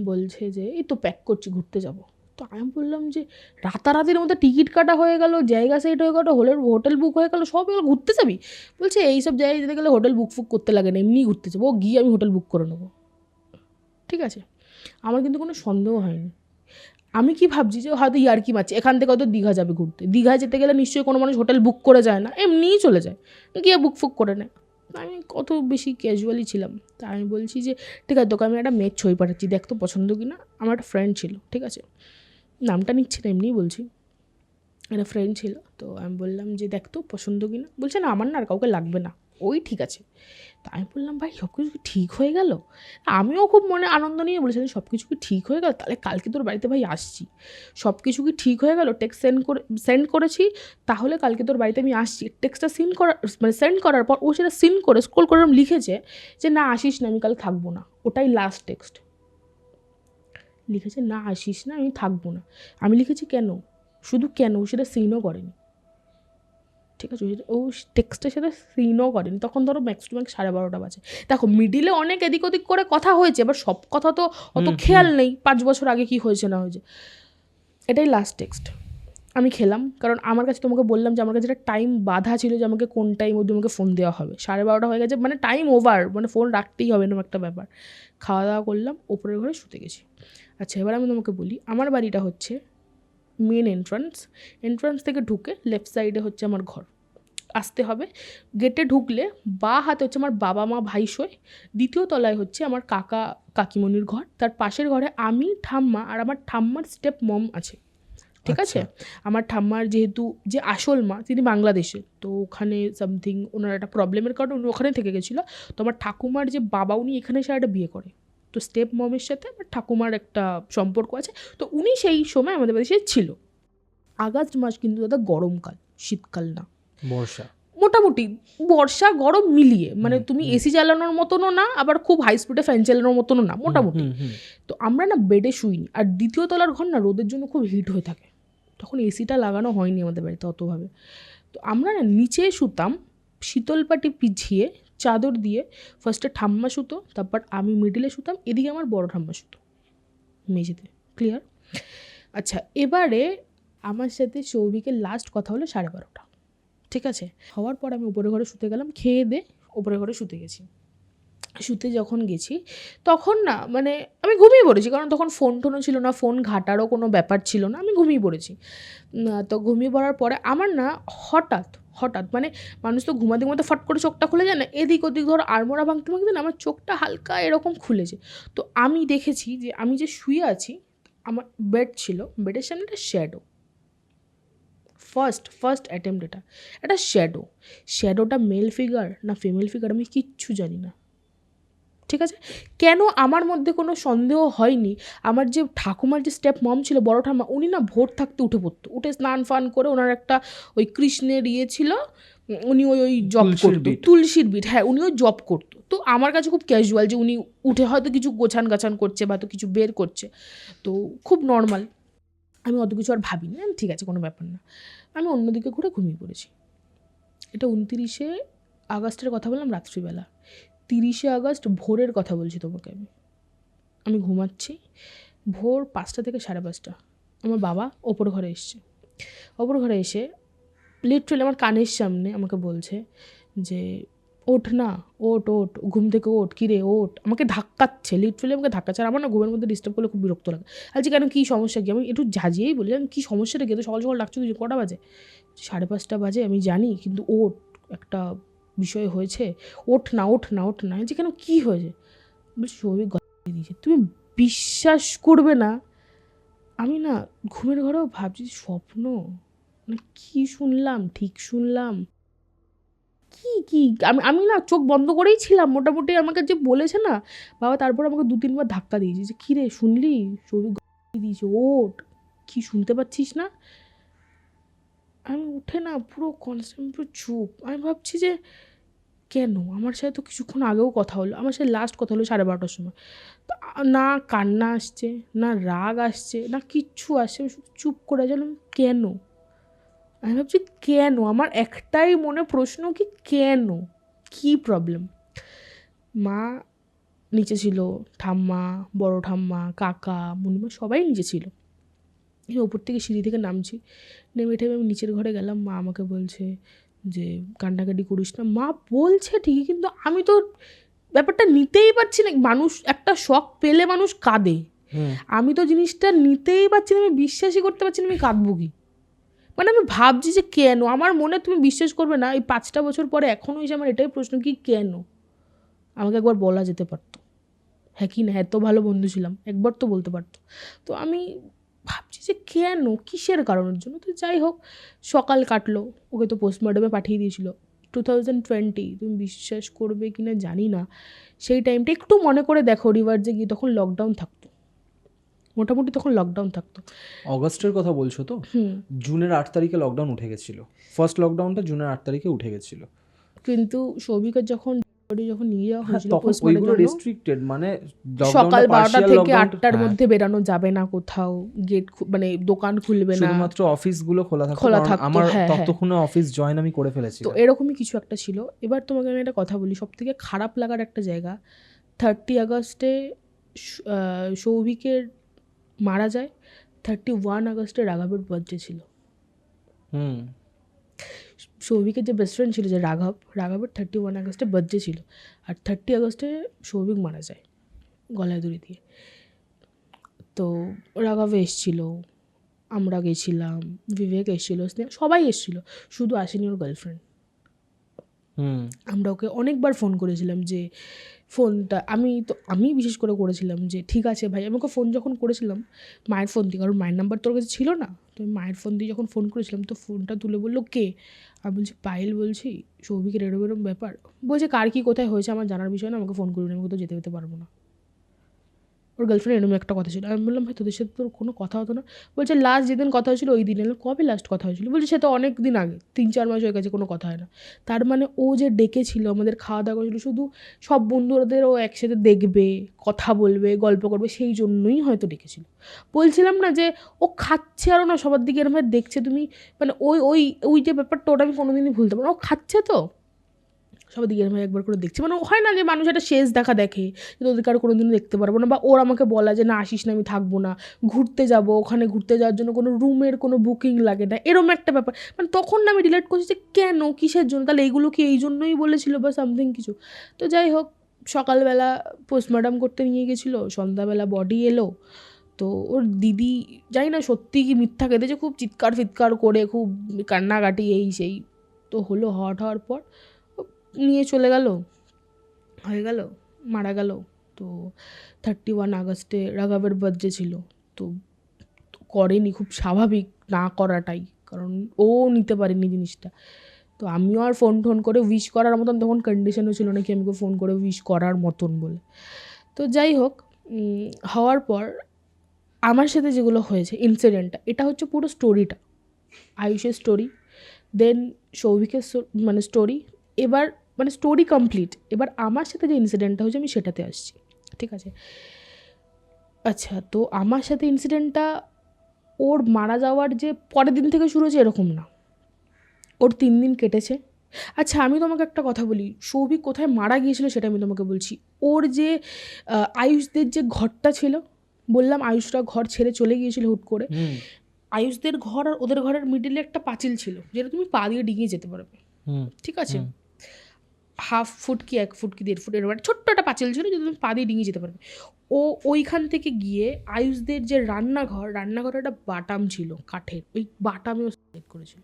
বলছে যে এই তো প্যাক করছি, ঘুরতে যাব। তো আমি বললাম যে রাতারাতির মধ্যে টিকিট কাটা হয়ে গেল, জায়গা সেট হয়ে গেলো, হোটেল বুক হয়ে গেল, সব এগুলো ঘুরতে যাবি? বলছে এইসব জায়গায় যেতে গেলে হোটেল বুক ফুক করতে লাগে না, এমনি ঘুরতে যাবো, গিয়ে আমি হোটেল বুক করে নেবো। ঠিক আছে, আমার কিন্তু কোনো সন্দেহ হয়নি। আমি কি ভাবছি যে হয়তো ইয়ার্কি মারছে, এখান থেকে হয়তো দীঘা যাবে ঘুরতে, দীঘায় যেতে গেলে নিশ্চয়ই কোনো মানুষ হোটেল বুক করে যায় না, এমনিই চলে যায়, গিয়ে বুক ফুক করে নেয়। আমি কত বেশি ক্যাজুয়ালি ছিলাম। তা আমি বলছি যে ঠিক আছে, তোকে আমি একটা মেয়ের ছবি পাঠাচ্ছি, দেখ তো পছন্দ কি না। আমার একটা ফ্রেন্ড ছিল, ঠিক আছে, নামটা নিচ্ছি না, এমনিই বলছি, একটা ফ্রেন্ড ছিল। তো আমি বললাম যে দেখ তো পছন্দ কি না। বলছে না আমার না আর কাউকে লাগবে না, ওই ঠিক আছে। তা আমি বললাম ভাই সব কিছু কি ঠিক হয়ে গেল? আমিও খুব মনে আনন্দ নিয়ে বলেছিলাম সব কিছু কি ঠিক হয়ে গেল, তাহলে কালকে তোর বাড়িতে ভাই আসছি। সব কিছু কি ঠিক হয়ে গেল? টেক্সট সেন্ড করেছি, তাহলে কালকে তোর বাড়িতে আমি আসছি। টেক্সটটা সেন্ড করার পর ও সেটা সিন করে স্ক্রল করে লিখেছে যে না আসিস না, আমি কাল থাকবো না। ওটাই লাস্ট টেক্সট লিখেছে, না আসিস না, আমি থাকবো না। আমি লিখেছি কেন, শুধু কেন, ও সেটা সিনও করেনি। ঠিক আছে, ও টেক্সটে সেটা সিনও করেনি। তখন ধরো ম্যাক্স টু ম্যাক্স 12:30 বাজে। দেখো মিডিলে অনেক এদিক ওদিক করে কথা হয়েছে, এবার সব কথা তো অত খেয়াল নেই 5 বছর আগে কি হয়েছে না হয়েছে। এটাই লাস্ট টেক্সট। আমি খেলাম, কারণ আমার কাছে তোমাকে বললাম যে আমার কাছে একটা টাইম বাধা ছিল যে আমাকে কোন টাইম অবধি আমাকে ফোন দেওয়া হবে। 12:30 হয়ে গেছে, মানে টাইম ওভার, মানে ফোন রাখতেই হবে এরকম একটা ব্যাপার। খাওয়া দাওয়া করলাম, ওপরের ঘরে শুতে গেছি। আচ্ছা এবার আমি তোমাকে বলি, আমার বাড়িটা হচ্ছে মেন এন্ট্রান্স থেকে ঢুকে লেফট সাইডে হচ্ছে আমার ঘর। আসতে হবে, গেটে ঢুকলে বা হাতে হচ্ছে আমার বাবা মা ভাই শোয়, দ্বিতীয় তলায় হচ্ছে আমার কাকা কাকিমণির ঘর, তার পাশের ঘরে আমি ঠাম্মা আর আমার ঠাম্মার স্টেপ মম আছে। ঠিক আছে, আমার ঠাম্মার যেহেতু যে আসল মা তিনি বাংলাদেশে, তো ওখানে সামথিং ওনার একটা প্রবলেমের কারণে উনি ওখানে থেকে গেছিলো। তো আমার ঠাকুমার যে বাবা উনি এখানে এসে একটা বিয়ে করে, তো স্টেপ মমের সাথে আমার ঠাকুমার একটা সম্পর্ক আছে। তো উনি সেই সময় আমাদের বাড়িতে ছিল। আগস্ট মাস কিন্তু দাদা গরমকাল, শীতকাল না, বর্ষা, মোটামুটি বর্ষা গরম মিলিয়ে, মানে তুমি এসি চালানোর মতনও না, আবার খুব হাই স্পিডে ফ্যান চালানোর মতনও না, মোটামুটি। তো আমরা না বেডে শুইনি, আর দ্বিতীয় তলার ঘর না রোদের জন্য খুব হিট হয়ে থাকে, তখন এসিটা লাগানো হয়নি আমাদের বাড়িতে অতভাবে। তো আমরা না নিচে শুতাম, শীতলপাটি পিছিয়ে চাদর দিয়ে। ফার্স্টে ঠাম্মা শুতো, তারপর আমি মিডিলে শুতাম, এদিকে আমার বড় ঠাম্মা শুতো মেঝেতে। ক্লিয়ার? আচ্ছা এবারে আমার সাথে সৌভিকের লাস্ট কথা হলো 12:30। ঠিক আছে, হওয়ার পর আমি উপরে ঘরে শুতে গেলাম, খেয়ে দে উপরে ঘরে শুতে গেছি। শুতে যখন গেছি তখন না মানে আমি ঘুমিয়ে পড়েছি, কারণ তখন ফোন টোনও ছিল না, ফোন ঘাটারও কোনো ব্যাপার ছিল না, আমি ঘুমিয়ে পড়েছি। তো ঘুমিয়ে পড়ার পরে আমার না হঠাৎ মানে মানুষ তো ঘুমাতে ফট করে চোখটা খুলে যায় না, এদিক ওদিক ধরো আড়মোড়া ভাঙতে না আমার চোখটা হালকা এরকম খুলেছে। তো আমি দেখেছি যে আমি যে শুয়ে আছি, আমার বেড ছিল, বেডের সামনে একটা শ্যাডো। ফার্স্ট অ্যাটেম্প্ট এটা, একটা শ্যাডোটা মেল ফিগার না ফিমেল ফিগার আমি কিচ্ছু জানি না। ঠিক আছে, কেন আমার মধ্যে কোনো সন্দেহ হয়নি। আমার যে ঠাকুমার যে স্টেপ মম ছিল, বড় ঠাম্মা, উনি না ভোর থাকতে উঠে পড়তো, উঠে স্নান ফান করে ওনার একটা ওই কৃষ্ণের ইয়ে ছিল, উনি ওই জব করতো, তুলসীর বিট, হ্যাঁ উনি ওই জব করতো। তো আমার কাছে খুব ক্যাজুয়াল যে উনি উঠে হয়তো কিছু গাছান করছে বা তো কিছু বের করছে, তো খুব নর্মাল। আমি অত কিছু আর ভাবিনি, আমি ঠিক আছে কোনো ব্যাপার না। আমি অন্যদিকে ঘুরে ঘুমিয়ে পড়েছি। এটা 29শে আগস্টের কথা বললাম, রাত্রিবেলা। 30শে আগস্ট ভোরের কথা বলছি তোমাকে আমি ঘুমাচ্ছি, ভোর 5টা থেকে 5:30 আমার বাবা ওপর ঘরে এসে লিটারালি আমার কানের সামনে আমাকে বলছে যে ওঠ না, ওঠ ঘুম থেকে ওঠ, কিরে ওঠ, আমাকে ধাক্কাচ্ছে, লিটারালি আমাকে ধাক্কাচ্ছে। আর আমার না ঘুমের মধ্যে ডিস্টার্ব করলে খুব বিরক্ত লাগে। আজকে কেন, কী সমস্যা কি, আমি একটু ঝাঁঝিয়েই বলি, আমি কী সমস্যাটা কি, তো সকাল সকাল ডাকছো কিছু, কটা বাজে? 5:30 বাজে, আমি জানি, কিন্তু ওঠ, একটা বিষয় হয়েছে, ওঠ না। যে কেন কী হয়েছে? বলছি সৌভিক দিয়েছে। তুমি বিশ্বাস করবে না, আমি না ঘুমের ঘরেও ভাবছি স্বপ্ন না কি শুনলাম, ঠিক শুনলাম কি আমি না চোখ বন্ধ করেই ছিলাম মোটামুটি। আমাকে যে বলেছে না বাবা, তারপর আমাকে 2-3 বার ধাক্কা দিয়েছে যে কী রে শুনলি, সৌভিক দিয়েছে, ওঠ, কি শুনতে পাচ্ছিস না? আমি উঠে না পুরো কনস্ট্যান্ট পুরো চুপ। আমি ভাবছি যে কেন, আমার সাথে তো কিছুক্ষণ আগেও কথা হলো, আমার সাথে লাস্ট কথা হলো 12:30টার সময়। না কান্না আসছে, না রাগ আসছে, না কিচ্ছু আসছে, আমি শুধু চুপ করে গেলাম। কেন, আমি ভাবছি কেন, আমার একটাই মনে প্রশ্ন, কি কেন, কি প্রবলেম? মা নিচে ছিল, ঠাম্মা, বড় ঠাম্মা, কাকা, মুনিমা সবাই নিচে ছিল। এই ওপর থেকে সিঁড়ি থেকে নামছি, নেমে ঠেমে আমি নিচের ঘরে গেলাম। মা আমাকে বলছে যে কান্নাকাটি করিস না। মা বলছে ঠিকই, কিন্তু আমি তো ব্যাপারটা নিতেই পারছি না। মানুষ একটা শখ পেলে মানুষ কাঁদে, আমি তো জিনিসটা নিতেই পারছি না, আমি বিশ্বাসই করতে পারছি না আমি কাঁদবো কি। মানে আমি ভাবছি যে কেন, আমার মনে, তুমি বিশ্বাস করবে না, এই 5টা বছর পরে এখনও এসে আমার এটাই প্রশ্ন, কি কেন? আমাকে একবার বলা যেতে পারতো, হ্যাঁ কি না, এত ভালো বন্ধু ছিলাম, একবার তো বলতে পারতো। তো আমি ভাবছি যে কেন, কিসের কারণের জন্য। তো যাই হোক, সকাল কাটলো, ওকে তো পোস্টমর্টমে পাঠিয়ে দিয়েছিল। 2020, তুমি বিশ্বাস করবে কি না জানি না, সেই টাইমটা একটু মনে করে দেখো রিভার্সে গিয়ে, তখন লকডাউন থাকতো, মোটামুটি তখন লকডাউন থাকতো। অগস্টের কথা বলছো তো? জুনের 8 তারিখে লকডাউন উঠে গেছিল, ফার্স্ট লকডাউনটা জুনের 8 তারিখে উঠে গেছিল। কিন্তু সৌভিকের যখন নিয়ে যাওয়া হয়েছিল তখন পোস্টমর্টেমের ওইগুলো জন্য, রেস্ট্রিক্টেড, মানে সকাল 12টা থেকে হ্যাঁ। 8টার মধ্যে বেরানো যাবে না কোথাও, গেট মানে দোকান খুলবে না, শুধুমাত্র অফিসগুলো খোলা থাকতো, খোলা কারণ থাকতো, আমার হ্যাঁ, হ্যাঁ। ততক্ষণে অফিস জয়েন আমি করে ফেলেছি। তো এরকমই কিছু একটা ছিল। এবার তোমাকে আমি একটা কথা বলি, সব থেকে খারাপ লাগার একটা জায়গা, 30 আগস্টে সৌভিকের মারা যায়, 31 আগস্টে রাঘবের বার্থডে ছিল। সৌভিকের যে বেস্ট ফ্রেন্ড ছিল যে রাঘবের 31 আগস্টে বার্থডে ছিল, আর 30 আগস্টে সৌভিক মারা যায় গলায় দড়ি দিয়ে। তো রাঘব এসেছিল, আমরা গেছিলাম, বিবেক এসেছিল, সবাই এসেছিল, শুধু আসেনি ওর গার্লফ্রেন্ড। আমরা ওকে অনেকবার ফোন করেছিলাম, যে ফোনটা আমি বিশেষ করে করেছিলাম যে ঠিক আছে ভাই, আমি ওকে ফোন যখন করেছিলাম মায়ের ফোন দিয়ে, কারণ মায়ের নাম্বার তোর কাছে ছিল না, তো মায়ের ফোন দিয়ে যখন ফোন করেছিলাম, তো ফোনটা তুলে বললো কে, আমি বলছি পায়েল বলছি, সৌভিকের এরকম ব্যাপার, বলছে কার কী কোথায় হয়েছে আমার জানার বিষয় না, আমাকে ফোন করুন, আমি কোথাও যেতে পারবো না। ওর গার্লফ্রেন্ড এরকম একটা কথা ছিল। আমি বললাম ভাই তোদের সাথে তোর কোনো কথা হতো না? বলছে লাস্ট যেদিন কথা হয়েছিল ওই দিন। এলো কবে লাস্ট কথা হয়েছিল? বলছে সে তো অনেক দিন আগে, 3-4 মাস হয়ে গেছে, কোনো কথা হয় না। তার মানে ও যে ডেকেছিল, আমাদের খাওয়া দাওয়া করেছিল, শুধু সব বন্ধুদের ও একসাথে দেখবে, কথা বলবে, গল্প করবে, সেই জন্যই হয়তো ডেকেছিল। বলছিলাম না যে ও খাচ্ছে আরও না সবার দিকে এরকম দেখছে, তুমি মানে ওই ওই ওই যে ব্যাপারটা, ওটা আমি কোনোদিনই ভুলতে পারবো না। ও খাচ্ছে তো সবাই দিকে এরকম একবার করে দেখছি, মানে হয় না যে মানুষ একটা শেষ দেখা দেখে, যে ওদেরকে আর কোনোদিনও দেখতে পারবো না, বা ওর আমাকে বলা যে না আসিস না, আমি থাকবো না, ঘুরতে যাব, ওখানে ঘুরতে যাওয়ার জন্য কোনো রুমের কোনো বুকিং লাগে না, এরকম একটা ব্যাপার। মানে তখন না আমি রিলেট করছি যে কেন, কিসের জন্য, তাহলে এইগুলো কি এই জন্যই বলেছিল বা সামথিং কিছু। তো যাই হোক, সকালবেলা পোস্টমর্টম করতে নিয়ে গেছিলো, সন্ধ্যাবেলা বডি এলো। তো ওর দিদি জানি না সত্যি কি মিথ্যা কেঁদেছে, খুব চিৎকার ফিৎকার করে, খুব কান্নাকাটি এই সেই। তো হওয়ার পর নিয়ে চলে গেল, হয়ে গেল, মারা গেল। তো 31 আগস্টে রাঘবের বার্থডে ছিল, তো করেনি, খুব স্বাভাবিক না করাটাই, কারণ ও নিতে পারেনি জিনিসটা। তো আমিও আর ফোন করে উইশ করার মতন তখন কন্ডিশনও ছিল না কি আমাকে ফোন করে উইশ করার মতন বলে। তো যাই হোক, হওয়ার পর আমার সাথে যেগুলো হয়েছে ইনসিডেন্টটা, এটা হচ্ছে পুরো স্টোরিটা, আয়ুষের স্টোরি, দেন সৌভিকের মানে স্টোরি, এবার মানে স্টোরি কমপ্লিট। এবার আমার সাথে যে ইনসিডেন্টটা হয়েছে আমি সেটাতে আসছি, ঠিক আছে? আচ্ছা, তো আমার সাথে ইনসিডেন্টটা ওর মারা যাওয়ার যে পরের দিন থেকে শুরু হয়েছে এরকম না, ওর 3 দিন কেটেছে। আচ্ছা, আমি তোমাকে একটা কথা বলি, সৌভিক কোথায় মারা গিয়েছিল সেটা আমি তোমাকে বলছি। ওর যে আয়ুষদের যে ঘরটা ছিল, বললাম আয়ুষরা ঘর ছেড়ে চলে গিয়েছিল হুট করে, আয়ুষদের ঘর আর ওদের ঘরের মিডিলে একটা পাঁচিল ছিল, যেটা তুমি পা দিয়ে ডিঙিয়ে যেতে পারবে, ঠিক আছে? 1/2 ফুট কি 1 ফুট কি 1.5 ফুট এরকম ছোট্ট একটা পাঁচিল ছিল, যেটা তুমি পা দিয়ে ডিঙিয়ে যেতে পারবে। ও ওইখান থেকে গিয়ে আয়ুষদের যে রান্নাঘরে একটা বাটাম ছিল কাঠের, ওই বাটামেও সুসাইড করেছিল,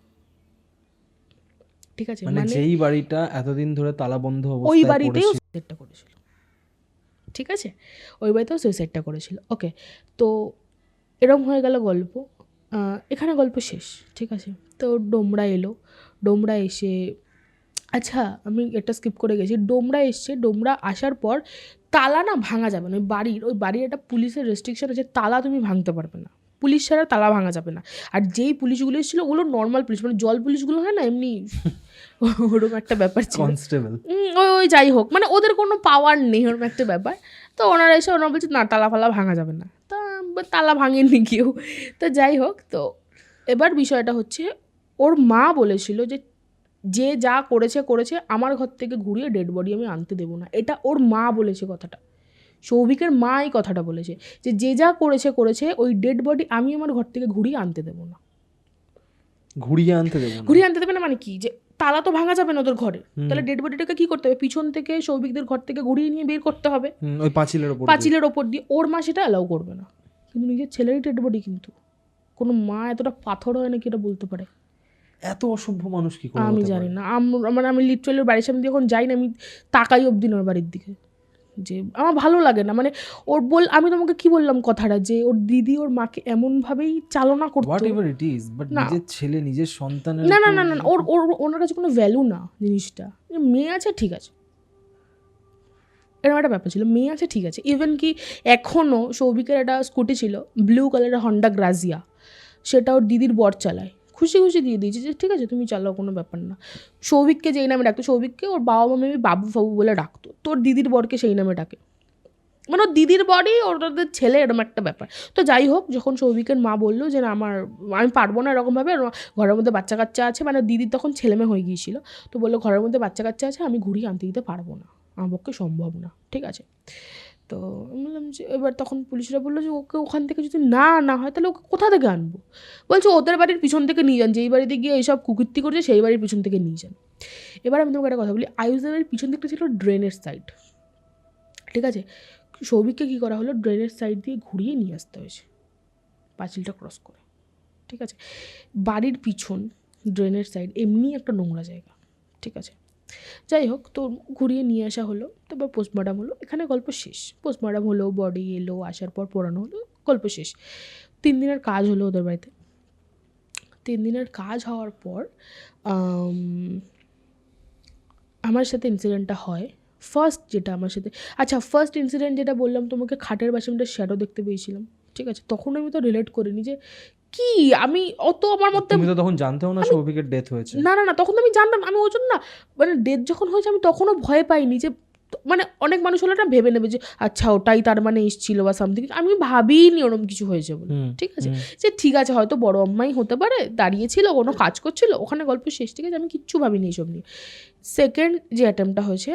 ঠিক আছে? মানে যেই বাড়িটা এতদিন ধরে তালাবন্ধ ওই অবস্থায় বাড়িতেও পড়েছিল, সুসাইডটা করেছিল, ঠিক আছে? ওই বাড়িতেও সুইসাইডটা করেছিল। ওকে, তো এরম হয়ে গেল গল্প, এখানে গল্প শেষ, ঠিক আছে? তো ডোমরা এলো, ডোমরা এসে, আচ্ছা আমি এটা স্কিপ করে গেছি, ডোমরা এসছে, ডোমরা আসার পর তালা না ভাঙা যাবে না, ওই বাড়ির একটা পুলিশের রেস্ট্রিকশন আছে, তালা তুমি ভাঙতে পারবে না, পুলিশ ছাড়া তালা ভাঙা যাবে না। আর যেই পুলিশগুলো এসেছিলো ওগুলো নর্মাল পুলিশ, মানে জল পুলিশগুলো হয় না এমনি, ওরকম একটা ব্যাপার ছিল, কনস্টেবল। ওই যাই হোক, মানে ওদের কোনো পাওয়ার নেই, ওরকম একটা ব্যাপার। তো ওনারা এসে ওনারা বলছে না তালা ফালা ভাঙা যাবে না, তা তালা ভাঙেনি কেউ। তো যাই হোক, তো এবার বিষয়টা হচ্ছে ওর মা বলেছিল যে যা করেছে, আমার ঘর থেকে ঘুরিয়ে ডেড বডি আমি আনতে দেবো না, এটা ওর মা বলেছে কথাটা, সৌভিকের মা এই কথাটা বলেছে, যে যা করেছে ওই ডেড বডি আমি আমার ঘর থেকে ঘুরিয়ে আনতে দেবো না। ঘুরিয়ে আনতে দেবে না মানে কি, যে তালা তো ভাঙা যাবে না ওদের ঘরে, তাহলে ডেড বডিটাকে কি করতে হবে, পিছন থেকে সৌভিকদের ঘর থেকে ঘুরিয়ে নিয়ে বের করতে হবে, ওই পাঁচিলের ওপর দিয়ে। ওর মা সেটা অ্যালাউ করবে না, কিন্তু নিজের ছেলেরই ডেড বডি, কিন্তু কোনো মা এতটা পাথর হয় নাকি এটা বলতে পারে? এত অসভ্য মানুষ কি করে আমি জানি না, মানে আমি লিটারালি বাড়ির সামনে দিয়ে যখন যাই না, আমি তাকাই অবধি না ওর বাড়ির দিকে, যে আমার ভালো লাগে না, মানে আমি তোমাকে কি বললাম কথাটা, যে ওর দিদি ওর মাকে এমনভাবেই চালনা করতো। What ever it is, but না। নিজের ছেলে নিজের সন্তানের না না উপর না না না, ওনার কাছে কোনো ভ্যালু না জিনিসটা। মেয়ে আছে ঠিক আছে, এরকম একটা ব্যাপার ছিল, মেয়ে আছে ঠিক আছে। ইভেন কি এখনও সৌভিকের একটা স্কুটি ছিল ব্লু কালারের হন্ডা গ্রাজিয়া, সেটা ওর দিদির বর চালায়, খুশি খুশি দিয়ে দিয়েছে যে ঠিক আছে তুমি চালাও, কোনো ব্যাপার না। সৌভিককে যেই নামে ডাকতো, সৌভিককে ওর বাবা মা মেবি বাবু ফাবু বলে ডাকতো, তোর দিদির বরকে সেই নামে ডাকে, মানে ওর দিদির বরই ওদের ছেলে, এরকম একটা ব্যাপার। তো যাই হোক, যখন সৌভিকের মা বললো যে না আমি পারবো না এরকমভাবে, ঘরের মধ্যে বাচ্চা কাচ্চা আছে, মানে দিদির তখন ছেলেমেয়ে হয়ে গিয়েছিল, তো বললো ঘরের মধ্যে বাচ্চা কাচ্চা আছে, আমি ঘুরিয়ে আনতে দিতে পারবো না, আমার পক্ষে সম্ভব না, ঠিক আছে। তো আমি বললাম যে এবার তখন পুলিশরা বললো যে ওকে ওখান থেকে যদি না হয় তাহলে ওকে কোথা থেকে আনবো, বলছে ওদের বাড়ির পিছন থেকে নিয়ে যান, যেই বাড়িতে গিয়ে এইসব কুকীর্তি করছে সেই বাড়ির পিছন থেকে নিয়ে যান। এবার আমি তোমাকে একটা কথা বলি, আয়ুষদের বাড়ির পিছন দিকটা ছিল ড্রেনের সাইড, ঠিক আছে। সৌভিককে কী করা হলো, ড্রেনের সাইড দিয়ে ঘুরিয়ে নিয়ে আসতে হয়েছে, পাঁচিলটা ক্রস করে, ঠিক আছে। বাড়ির পিছন ড্রেনের সাইড এমনি একটা নোংরা জায়গা, ঠিক আছে। যাই হোক, তো ঘুরিয়ে নিয়ে আসা হলো, তারপর পোস্টমর্টম হলো, এখানে গল্প শেষ। পোস্টমর্টম হলো, বডি এলো, আসার পর পোড়ানো হলো, গল্প শেষ। 3 দিনের কাজ হলো ওদের বাড়িতে। 3 দিনের কাজ হওয়ার পর আমার সাথে ইনসিডেন্টটা হয়। ফার্স্ট ইনসিডেন্ট যেটা বললাম তোমাকে, খাটের পাশে আমি একটা শ্যাডো দেখতে পেয়েছিলাম, ঠিক আছে। তখন আমি তো রিলেট করিনি যে কি, আমি অত আমার মধ্যে, তুমি তো তখন জানতেও না সৌভিকের ডেথ হয়েছে। না না না, তখন তো আমি জানতাম, আমি ওই জন্য না, মানে ডেথ যখন হয়েছে আমি তখনও ভয় পাইনি, যে মানে অনেক মানুষ হলো না ভেবে নেবে যে আচ্ছা ওটাই তার মানে এসেছিল বা সামথিং, আমি ভাবিনি ওরকম কিছু হয়েছে বলে, ঠিক আছে। যে ঠিক আছে হয়তো বড় আম্মাই হতে পারে, দাঁড়িয়েছিল কোনো কাজ করছিল, ওখানে গল্প শেষ, ঠিক আছে, আমি কিচ্ছু ভাবিনি এইসব নিয়ে। সেকেন্ড যে অ্যাটেম্পটা হয়েছে,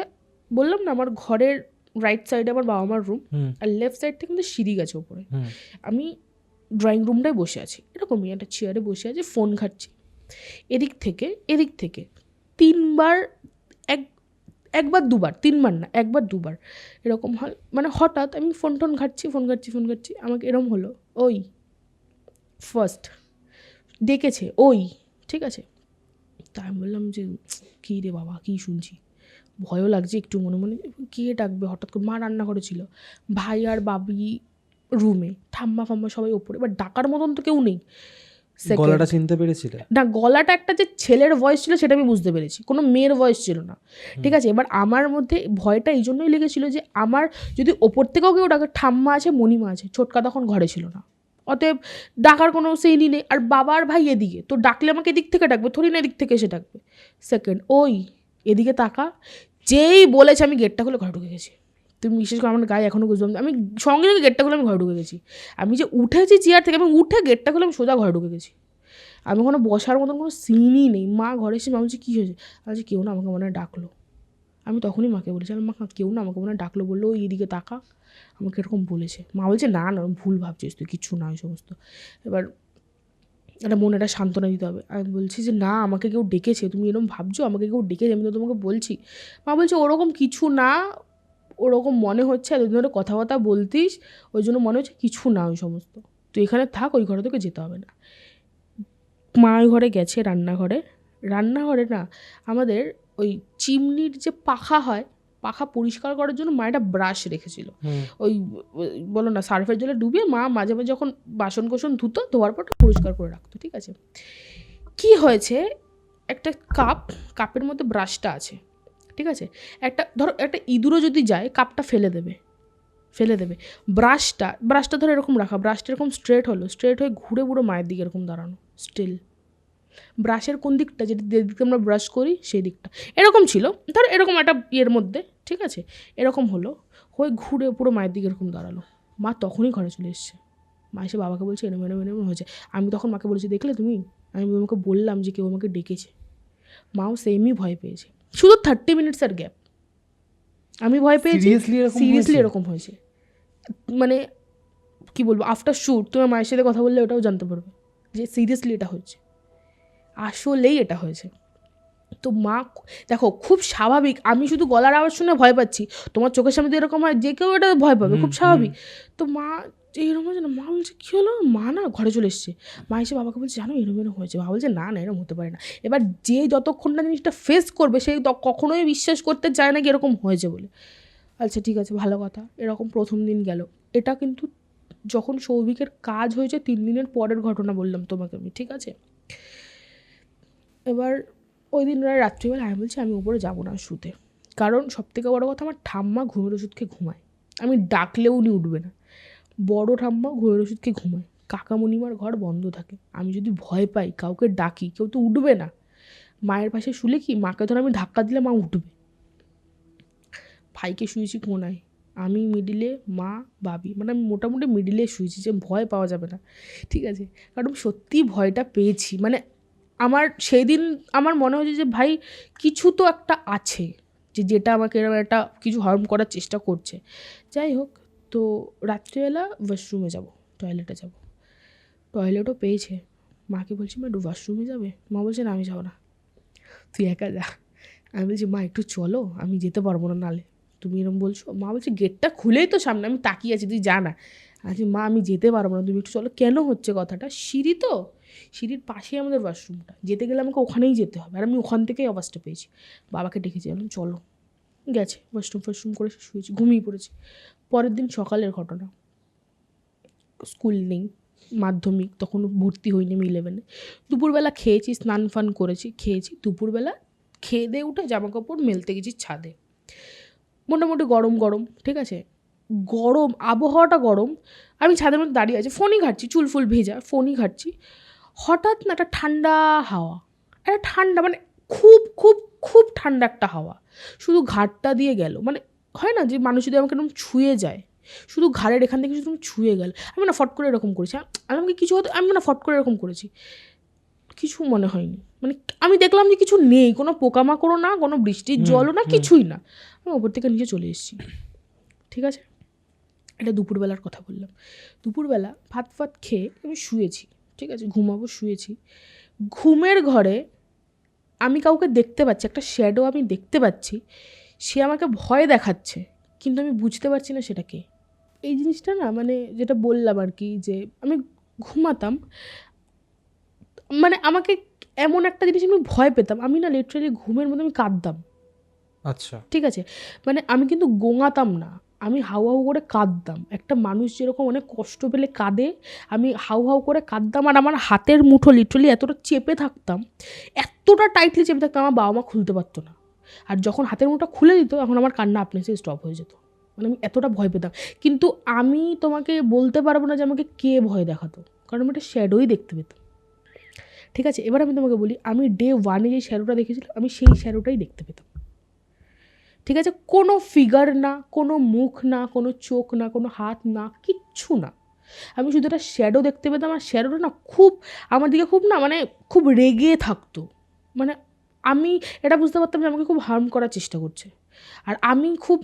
বললাম না আমার ঘরের রাইট সাইডে আমার বাবা মার রুম, আর লেফট সাইড থেকে কিন্তু সিঁড়ি গেছে ওপরে, আমি ড্রয়িং রুমটায় বসে আছি, এরকমই একটা চেয়ারে বসে আছি, ফোন ঘাটছি, এদিক থেকে 3বার, একবার দুবার, 3বার না, একবার দুবার এরকম হয়, মানে হঠাৎ আমি ফোন ঘাটছি, আমাকে এরকম হলো, ওই ফার্স্ট ডেকেছে, ওই, ঠিক আছে। তা আমি বললাম যে কী রে বাবা, কী শুনছি, ভয়ও লাগছে একটু মনে মনে, কে ডাকবে হঠাৎ করে। মা রান্নাঘরে ছিল, ভাই আর বাবি রুমে, ঠাম্মা ফাম্মা সবাই ওপরে, এবার ডাকার মতন তো কেউ নেই। গলাটা চিনতে পেরেছিলে? না, গলাটা একটা যে ছেলের ভয়েস ছিল সেটা আমি বুঝতে পেরেছি, কোনো মেয়ের ভয়েস ছিল না, ঠিক আছে। এবার আমার মধ্যে ভয়টা এই জন্যই লেগেছিল যে আমার যদি ওপর থেকেও কেউ ডাকে, ঠাম্মা আছে, মণিমা আছে, ছোটকা তখন ঘরে ছিল না, অতএব ডাকার কোনো সেইনি নেই, আর বাবা আর ভাই এদিকে, তো ডাকলে আমাকে এদিক থেকে ডাকবে, থোড়ি না এদিক থেকে এসে ডাকবে। সেকেন্ড, ওই এদিকে তাকা, যেই বলেছে আমি গেটটা খুলে ঘরে ঢুকে গেছি। তুমি বিশেষ করে আমার গায়ে এখনও বুঝলাম, আমি সঙ্গে সঙ্গে গেটটা খুলে আমি ঘরে ঢুকে গেছি। আমি যে উঠেছি চেয়ার থেকে, আমি উঠে গেটটা খুলে আমি সোজা ঘরে ঢুকে গেছি। আমি কোনো বসার মতন কোনো সিনই নেই। মা ঘরে এসে মা বলছে কী হয়েছে, আমি কেউ না আমাকে মনে হয় ডাকলো। আমি তখনই মাকে বলেছি, আমি মা কেউ না আমাকে মনে হয় ডাকলো, বললো ওই এদিকে তাকা, আমাকে এরকম বলেছে। মা বলছে না না ভুল ভাবছিস তুই, কিচ্ছু না ওই সমস্ত। এবার একটা মনে একটা সান্ত্বনা দিতে হবে। আমি বলছি যে না আমাকে কেউ ডেকেছে, তুমি এরকম ভাবছো আমাকে কেউ ডেকেছে, আমি তো তোমাকে বলছি। মা বলছে ওরকম কিছু না, ওরকম মনে হচ্ছে, এতদিন ধরে কথাবার্তা বলতিস ওই জন্য মনে হচ্ছে, কিছু না ওই সমস্ত, তুই এখানে থাক, ওই ঘরে তোকে যেতে হবে না। মা ওই ঘরে গেছে, রান্নাঘরে না আমাদের ওই চিমনির যে পাখা হয়, পাখা পরিষ্কার করার জন্য মা একটা ব্রাশ রেখেছিল, ওই বলো না সার্ফের জলে ডুবিয়ে মা মাঝে মাঝে যখন বাসন কোসন ধুতো, ধোয়ার পর পরিষ্কার করে রাখতো, ঠিক আছে। কি হয়েছে, একটা কাপের মধ্যে ব্রাশটা আছে, ঠিক আছে। ধরো একটা ইঁদুরও যদি যায় কাপটা ফেলে দেবে, ব্রাশটা ধরে এরকম রাখা, ব্রাশটা এরকম স্ট্রেট হয়ে ঘুরে পুরো মায়ের দিকে এরকম দাঁড়ানো, স্টিল ব্রাশের কোন দিকটা, যেদিকে আমরা ব্রাশ করি সেই দিকটা এরকম ছিল, ধরো এরকম একটা ইয়ের মধ্যে, ঠিক আছে, এরকম হয়ে ঘুরে পুরো মায়ের দিকে এরকম দাঁড়ালো। মা তখনই ঘরে চলে এসছে, মা এসে বাবাকে বলছে এরম হয়েছে। আমি তখন মাকে বলেছি দেখলে তুমি, আমি তোমাকে বললাম যে কেউ আমাকে ডেকেছে। মাও সেমই ভয় পেয়েছে, শুধু 30 মিনিটসের গ্যাপ। আমি ভয় পেয়েছি, সিরিয়াসলি এরকম হয়েছে, মানে কি বলবো, আফটার শ্যুট তোমার মায়ের সাথে কথা বললে ওটাও জানতে পারবে যে সিরিয়াসলি এটা হচ্ছে, আসলেই এটা হয়েছে। তো মা দেখো খুব স্বাভাবিক, আমি শুধু গলার আওয়াজ শুনে ভয় পাচ্ছি, তোমার চোখের সামনে তো এরকম হয় যে কেউ এটা ভয় পাবে, খুব স্বাভাবিক। তো মা এরকম হয়েছে না, মা বলছে কী হলো, মা না ঘরে চলে এসছে, মা এসে বাবাকে বলছে জানো এরম হয়েছে, বাবা বলছে না না এরকম হতে পারে না। এবার যে যতক্ষণ না জিনিসটা ফেস করবে সেই কখনোই বিশ্বাস করতে চায় না কি এরকম হয়েছে বলে। আচ্ছা ঠিক আছে, ভালো কথা। এরকম প্রথম দিন গেল। এটা কিন্তু যখন সৌভিকের কাজ হয়েছে 3 দিনের পরের ঘটনা বললাম তোমাকে আমি, ঠিক আছে? এবার ওই দিন রাত্রিবেলা আমি বলছি আমি উপরে যাবো না শুতে, কারণ সবথেকে বড় কথা আমার ঠাম্মা ঘুমের ওষুধ খেয়ে ঘুমায়। আমি ডাকলেও উনি উঠবে না। বড় ঠাম্মা ঘুমের ওষুধ খেয়ে ঘুমায়, কাকামণিমার ঘর বন্ধ থাকে। আমি যদি ভয় পাই, কাউকে ডাকি, কেউ তো উঠবে না। মায়ের পাশে শুলে কি, মাকে ধর আমি ধাক্কা দিলে মা উঠবে। ভাইকে শুয়েছি কোনায়, আমি মিডিলে, মা বাবি, মানে আমি মোটামুটি মিডিলে শুয়েছি, যে ভয় পাওয়া যাবে না, ঠিক আছে? কারণ সত্যিই ভয়টা পেয়েছি। মানে আমার সেই দিন আমার মনে হয়েছে যে ভাই কিছু তো একটা আছে, যেটা আমাকে এরকম একটা কিছু হার্ম করার চেষ্টা করছে। যাই হোক, তো রাত্রিবেলা ওয়াশরুমে যাব, টয়লেটে যাব। টয়লেটও পেয়েছে। মাকে বলছি মা একটু ওয়াশরুমে যাবে? মা বলছে না আমি যাবো না, তুই একা যা। আমি বলছি মা একটু চলো, আমি যেতে পারবো না নালে, তুমি এরকম বলছো। মা বলছে গেটটা খুলেই তো সামনে, আমি তাকিয়ে আছি, তুই যা না। আচ্ছা মা আমি যেতে পারবো না, তুমি একটু চলো। কেন হচ্ছে কথাটা? সিঁড়ি তো, সিঁড়ির পাশেই আমাদের ওয়াশরুমটা, যেতে গেলে আমাকে ওখানেই যেতে হবে, আর আমি ওখান থেকেই আওয়াজটা পেয়েছি। বাবাকে ডেকেছি, বললাম চলো। গেছে, ওয়াশরুম করে শুয়েছি, ঘুমিয়ে পড়েছি। পরের দিন সকালের ঘটনা, স্কুল নেই, মাধ্যমিক, তখন ভর্তি হইনি আমি 11-এ। দুপুরবেলা খেয়েছি, স্নান ফান করেছি, খেয়েছি। দুপুরবেলা খেয়ে দিয়ে উঠে জামা কাপড় মেলতে গেছি ছাদে। মোটামুটি গরম গরম, ঠিক আছে? গরম, আবহাওয়াটা গরম। আমি ছাদের মধ্যে দাঁড়িয়ে আছি, ফোনই ঘাটছি, চুল ফুল ভেজা, ফোনই ঘাটছি। হঠাৎ না একটা ঠান্ডা হাওয়া, একটা ঠান্ডা, মানে খুব খুব খুব ঠান্ডা একটা হাওয়া শুধু ঘাটটা দিয়ে গেল। মানে হয় না যে মানুষ যদি আমাকে এরকম ছুঁয়ে যায়, শুধু ঘাড়ের এখান থেকে শুধু ছুঁয়ে গেল, আমি না ফট করে এরকম করেছি। আমাকে কিছু হতো, আমি না ফট করে এরকম করেছি, কিছু মনে হয়নি। মানে আমি দেখলাম যে কিছু নেই, কোনো পোকামাকড়ও না, কোনো বৃষ্টির জলও না, কিছুই না। আমি ওপর থেকে নিচে চলে এসেছি, ঠিক আছে? এটা দুপুরবেলার কথা বললাম। দুপুরবেলা ভাত ফাত খেয়ে আমি শুয়েছি, ঠিক আছে? ঘুমাবো, শুয়েছি। ঘুমের ঘরে আমি কাউকে দেখতে পাচ্ছি, একটা শ্যাডো আমি দেখতে পাচ্ছি, সে আমাকে ভয় দেখাচ্ছে, কিন্তু আমি বুঝতে পারছি না সেটা কে। এই জিনিসটা না, মানে যেটা বললাম আর কি, যে আমি ঘুমাতাম, মানে আমাকে এমন একটা জিনিস আমি ভয় পেতাম, আমি না লিটারালি ঘুমের মধ্যে আমি কাঁদতাম, আচ্ছা। ঠিক আছে? মানে আমি কিন্তু গোঙাতাম না, আমি হাউ হাউ করে কাঁদতাম। একটা মানুষ যেরকম অনেক কষ্ট পেলে কাঁদে, আমি হাউ হাউ করে কাঁদতাম। আর আমার হাতের মুঠো লিটারালি এতটা চেপে থাকতাম, এতটা টাইটলি চেপে থাকতাম, আমার বাবা মা খুলতে পারতো না। আর যখন হাতের মুঠোটা খুলে দিত, এখন আমার কান্না আপনি সে স্টপ হয়ে যেত। মানে আমি এতটা ভয় পেতাম। কিন্তু আমি তোমাকে বলতে পারবো না যে আমাকে কে ভয় দেখাতো, কারণ আমি একটা শ্যাডোই দেখতে পেতাম, ঠিক আছে? এবার আমি তোমাকে বলি, আমি ডে 1-এ যে শ্যাডোটা দেখেছিলাম, আমি সেই শ্যাডোটাই দেখতে পেতাম, ঠিক আছে? কোনো ফিগার না, কোনো মুখ না, কোনো চোখ না, কোনো হাত না, কিচ্ছু না। আমি শুধু একটা শ্যাডো দেখতে পেতাম, আর শ্যাডোটা না খুব আমার দিকে খুব না, মানে খুব রেগে থাকতো। মানে আমি এটা বুঝতে পারতাম যে আমাকে খুব হার্ম করার চেষ্টা করছে। আর আমি খুব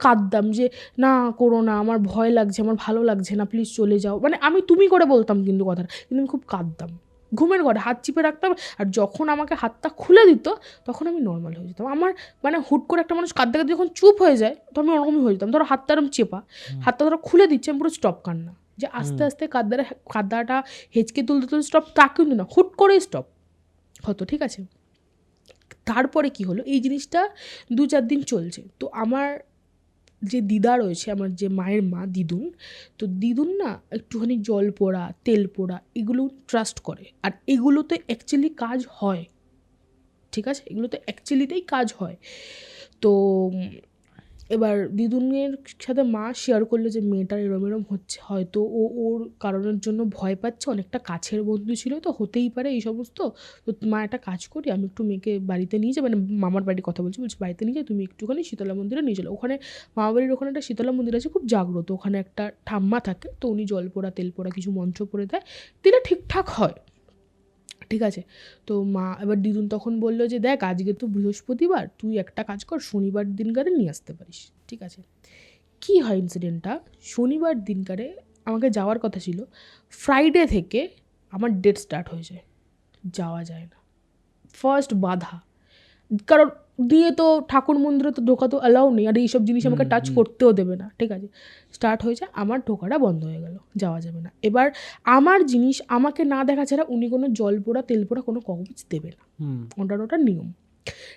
কাঁদতাম যে না করো না, আমার ভয় লাগছে, আমার ভালো লাগছে না, প্লিজ চলে যাও। মানে আমি তুমি করে বলতাম কিন্তু কথাটা, কিন্তু আমি খুব কাঁদতাম। ঘুমের ঘরে হাত চিপে রাখতাম, আর যখন আমাকে হাতটা খুলে দিত তখন আমি নর্মাল হয়ে যেতাম। আমার মানে হুট করে একটা মানুষ কাঁদতে কাঁদতে যখন চুপ হয়ে যায়, তো আমি ওরকমই হয়ে যেতাম। ধরো হাতটা এরকম চেপা, হাতটা ধরো খুলে দিচ্ছে, আমি পুরো স্টপ কান্না, যে আস্তে আস্তে কাঁদাটা হেঁচকে তুলতে তুলতে স্টপ, তা কিন্তু না, হুট করেই স্টপ হতো, ঠিক আছে? তারপরে কি হলো, এই জিনিসটা 2-4 দিন চলছে। তো আমার যে দিদা রয়েছে, আমার যে মায়ের মা দিদুন, তো দিদুন না একটুখানি জল পোড়া, তেল পোড়া এগুলো ট্রাস্ট করে, আর এগুলোতে অ্যাকচুয়ালি কাজ হয়, ঠিক আছে? এগুলোতে অ্যাকচুয়ালিতেই কাজ হয়। তো এবার দিদুনের সাথে মা শেয়ার করলো যে মেয়েটার এরম এরম হচ্ছে, হয়তো ও ওর কারণের জন্য ভয় পাচ্ছে, অনেকটা কাছের বন্ধু ছিল, তো হতেই পারে এই সমস্ত। তো মা একটা কাজ করি, আমি একটু মেয়েকে বাড়িতে নিয়ে যাই, মানে মামার বাড়ির কথা বলছি, বাড়িতে নিয়ে যাই, তুমি একটুখানি শীতলা মন্দিরে নিয়ে চলো। ওখানে মামা বাড়ির ওখানে একটা শীতলা মন্দির আছে, খুব জাগ্রত, ওখানে একটা ঠাম্মা থাকে, তো উনি জল পোড়া তেল পোড়া কিছু মন্ত্র পড়ে দেয়, দিলে ঠিকঠাক হয়, ঠিক আছে? তো মা এবার দিদুন তখন বললো যে দেখ আজকে তো বৃহস্পতিবার, তুই একটা কাজ কর, শনিবার দিনকারে নিয়ে আসতে পারিস, ঠিক আছে? কী হয় ইনসিডেন্টটা, শনিবার দিনকারে আমাকে যাওয়ার কথা ছিল, ফ্রাইডে থেকে আমার ডেট স্টার্ট হয়ে যায়, যাওয়া যায় না। ফার্স্ট বাধা, কারণ দিয়ে তো ঠাকুর মন্দিরে তো ঢোকা তো অ্যালাউ নেই, আর এইসব জিনিস আমাকে টাচ করতেও দেবে না, ঠিক আছে? স্টার্ট হয়েছে, আমার ঢোকাটা বন্ধ হয়ে গেল, যাওয়া যাবে না। এবার আমার জিনিস আমাকে না দেখা ছাড়া উনি কোনো জল পোড়া তেল পোড়া কোনো কবচ দেবে না, ওটার নিয়ম,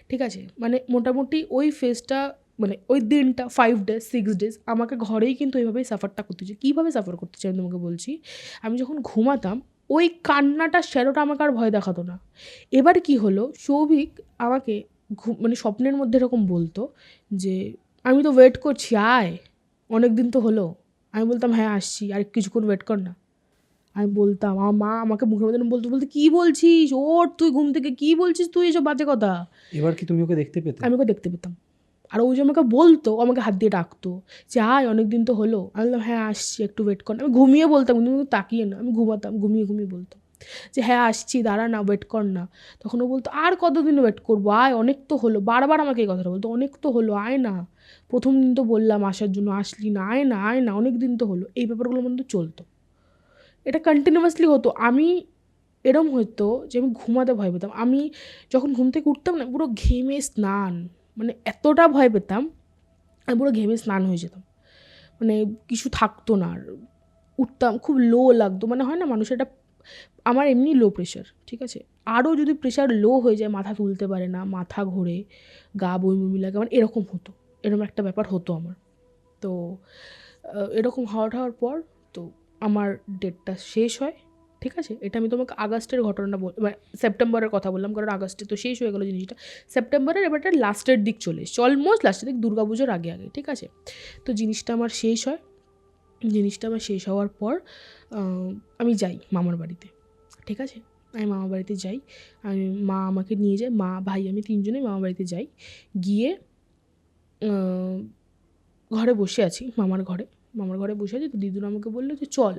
ঠিক আছে? মানে মোটামুটি ওই ফেজটা মানে ওই দিনটা 5 days 6 days আমাকে ঘরেই কিন্তু ওইভাবেই সাফারটা করতে হচ্ছে। কীভাবে সাফার করতে চাই আমি তোমাকে বলছি, আমি যখন ঘুমাতাম ওই কান্নাটা শ্যাডোটা আমাকে আর ভয় দেখাতো না। এবার কি হলো, সৌভিক আমাকে মানে স্বপ্নের মধ্যে এরকম বলতো যে আমি তো ওয়েট করছি, আয়, অনেক দিন তো হলো। আমি বলতাম হ্যাঁ আসছি, আর কিছুক্ষণ ওয়েট কর না। আমি বলতাম, আমার মা আমাকে মুখের মধ্যে বলতে বলতে কী বলছিস, ওর তুই ঘুম থেকে কী বলছিস তুই, এসব বাজে কথা। এবার কি তুমি ওকে দেখতে পেতে? আমি ওকে দেখতে পেতাম। আর ও যে আমাকে বলতো, আমাকে হাত দিয়ে ডাকতো যে আয়, অনেক দিন তো হলো। আমি বললাম হ্যাঁ আসছি, একটু ওয়েট কর না। আমি ঘুমিয়ে বলতাম, কিন্তু তাকিয়ে না, আমি ঘুমাতাম, ঘুমিয়ে বলতাম যে হ্যাঁ আসছি, দাঁড়া না, ওয়েট কর না। তখন ও বলতো আর কতদিন ওয়েট করবো, আয়, অনেক তো হলো। বারবার আমাকে এই কথাটা বলতো, অনেক তো হলো, আয় না, প্রথম দিন তো বললাম আসার জন্য, আসলি না, আয় না, আয় না, অনেক দিন তো হলো। এই ব্যাপারগুলো মধ্যে চলতো, এটা কন্টিনিউয়াসলি হতো। আমি এরম হতো যে আমি ঘুমাতে ভয় পেতাম। আমি যখন ঘুম থেকে উঠতাম না, পুরো ঘেমে স্নান, মানে এতটা ভয় পেতাম, আমি পুরো ঘেমে স্নান হয়ে যেতাম, মানে কিছু থাকতো না। আর উঠতাম, খুব লো লাগতো, মানে হয় না মানুষের একটা, আমার এমনি লো প্রেশার, ঠিক আছে, আরও যদি প্রেশার লো হয়ে যায়, মাথা তুলতে পারে না, মাথা ঘোরে, গা বমি লাগে, মানে এরকম হতো, এরকম একটা ব্যাপার হতো আমার। তো এরকম হওয়ার পর তো আমার ডেটটা শেষ হয়, ঠিক আছে। এটা আমি তোমাকে আগস্টের ঘটনাটা মানে সেপ্টেম্বরের কথা বললাম, কারণ আগস্টে তো শেষ হয়ে গেলো জিনিসটা। সেপ্টেম্বরের এবারটা লাস্টের দিক চলে এসছে, অলমোস্ট লাস্টের দিক, দুর্গাপুজোর আগে, ঠিক আছে। তো জিনিসটা আমার শেষ হয়, জিনিসটা আমার শেষ হওয়ার পর আমি যাই মামার বাড়িতে, ঠিক আছে। আমি মামার বাড়িতে যাই, মা আমাকে নিয়ে যায়, মা ভাই আমি তিনজনেই মামার বাড়িতে যাই। গিয়ে ঘরে বসে আছি, মামার ঘরে বসে আছি। তো দিদুন আমাকে বললো যে চল,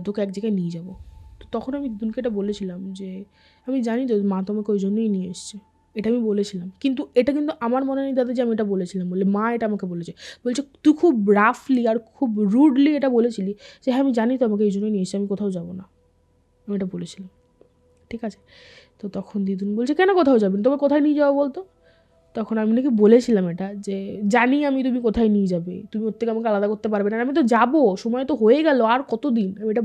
তোকে এক জায়গায় নিয়ে যাবো। তো তখন আমি দিদুনকে এটা বলেছিলাম যে আমি জানি তো মা তোমাকে ওই জন্যই নিয়ে এসছে, এটা আমি বলেছিলাম। কিন্তু এটা কিন্তু আমার মনে নেই দাদা যে আমি এটা বলেছিলাম বলে, মা এটা আমাকে বলছে তুই খুব রাফলি আর খুব রুডলি এটা বলেছিলি যে হ্যাঁ আমি জানি তো আমাকে এই জন্যই নিয়ে এসছে, আমি কোথাও যাবো না, আমি এটা বলেছিলাম, ঠিক আছে। তো তখন দিদুন বলছে কেন কোথাও যাবেন, তোকে কোথায় নিয়ে যাবো বলতো। তখন আমি নাকি বলেছিলাম এটা যে জানি আমি তুমি কোথায় নিয়ে যাবে, তুমি ওর থেকে আমাকে আলাদা করতে পারবে না, আমি তো যাবো, সময় তো হয়ে গেল, আর কতদিন, আমি এটা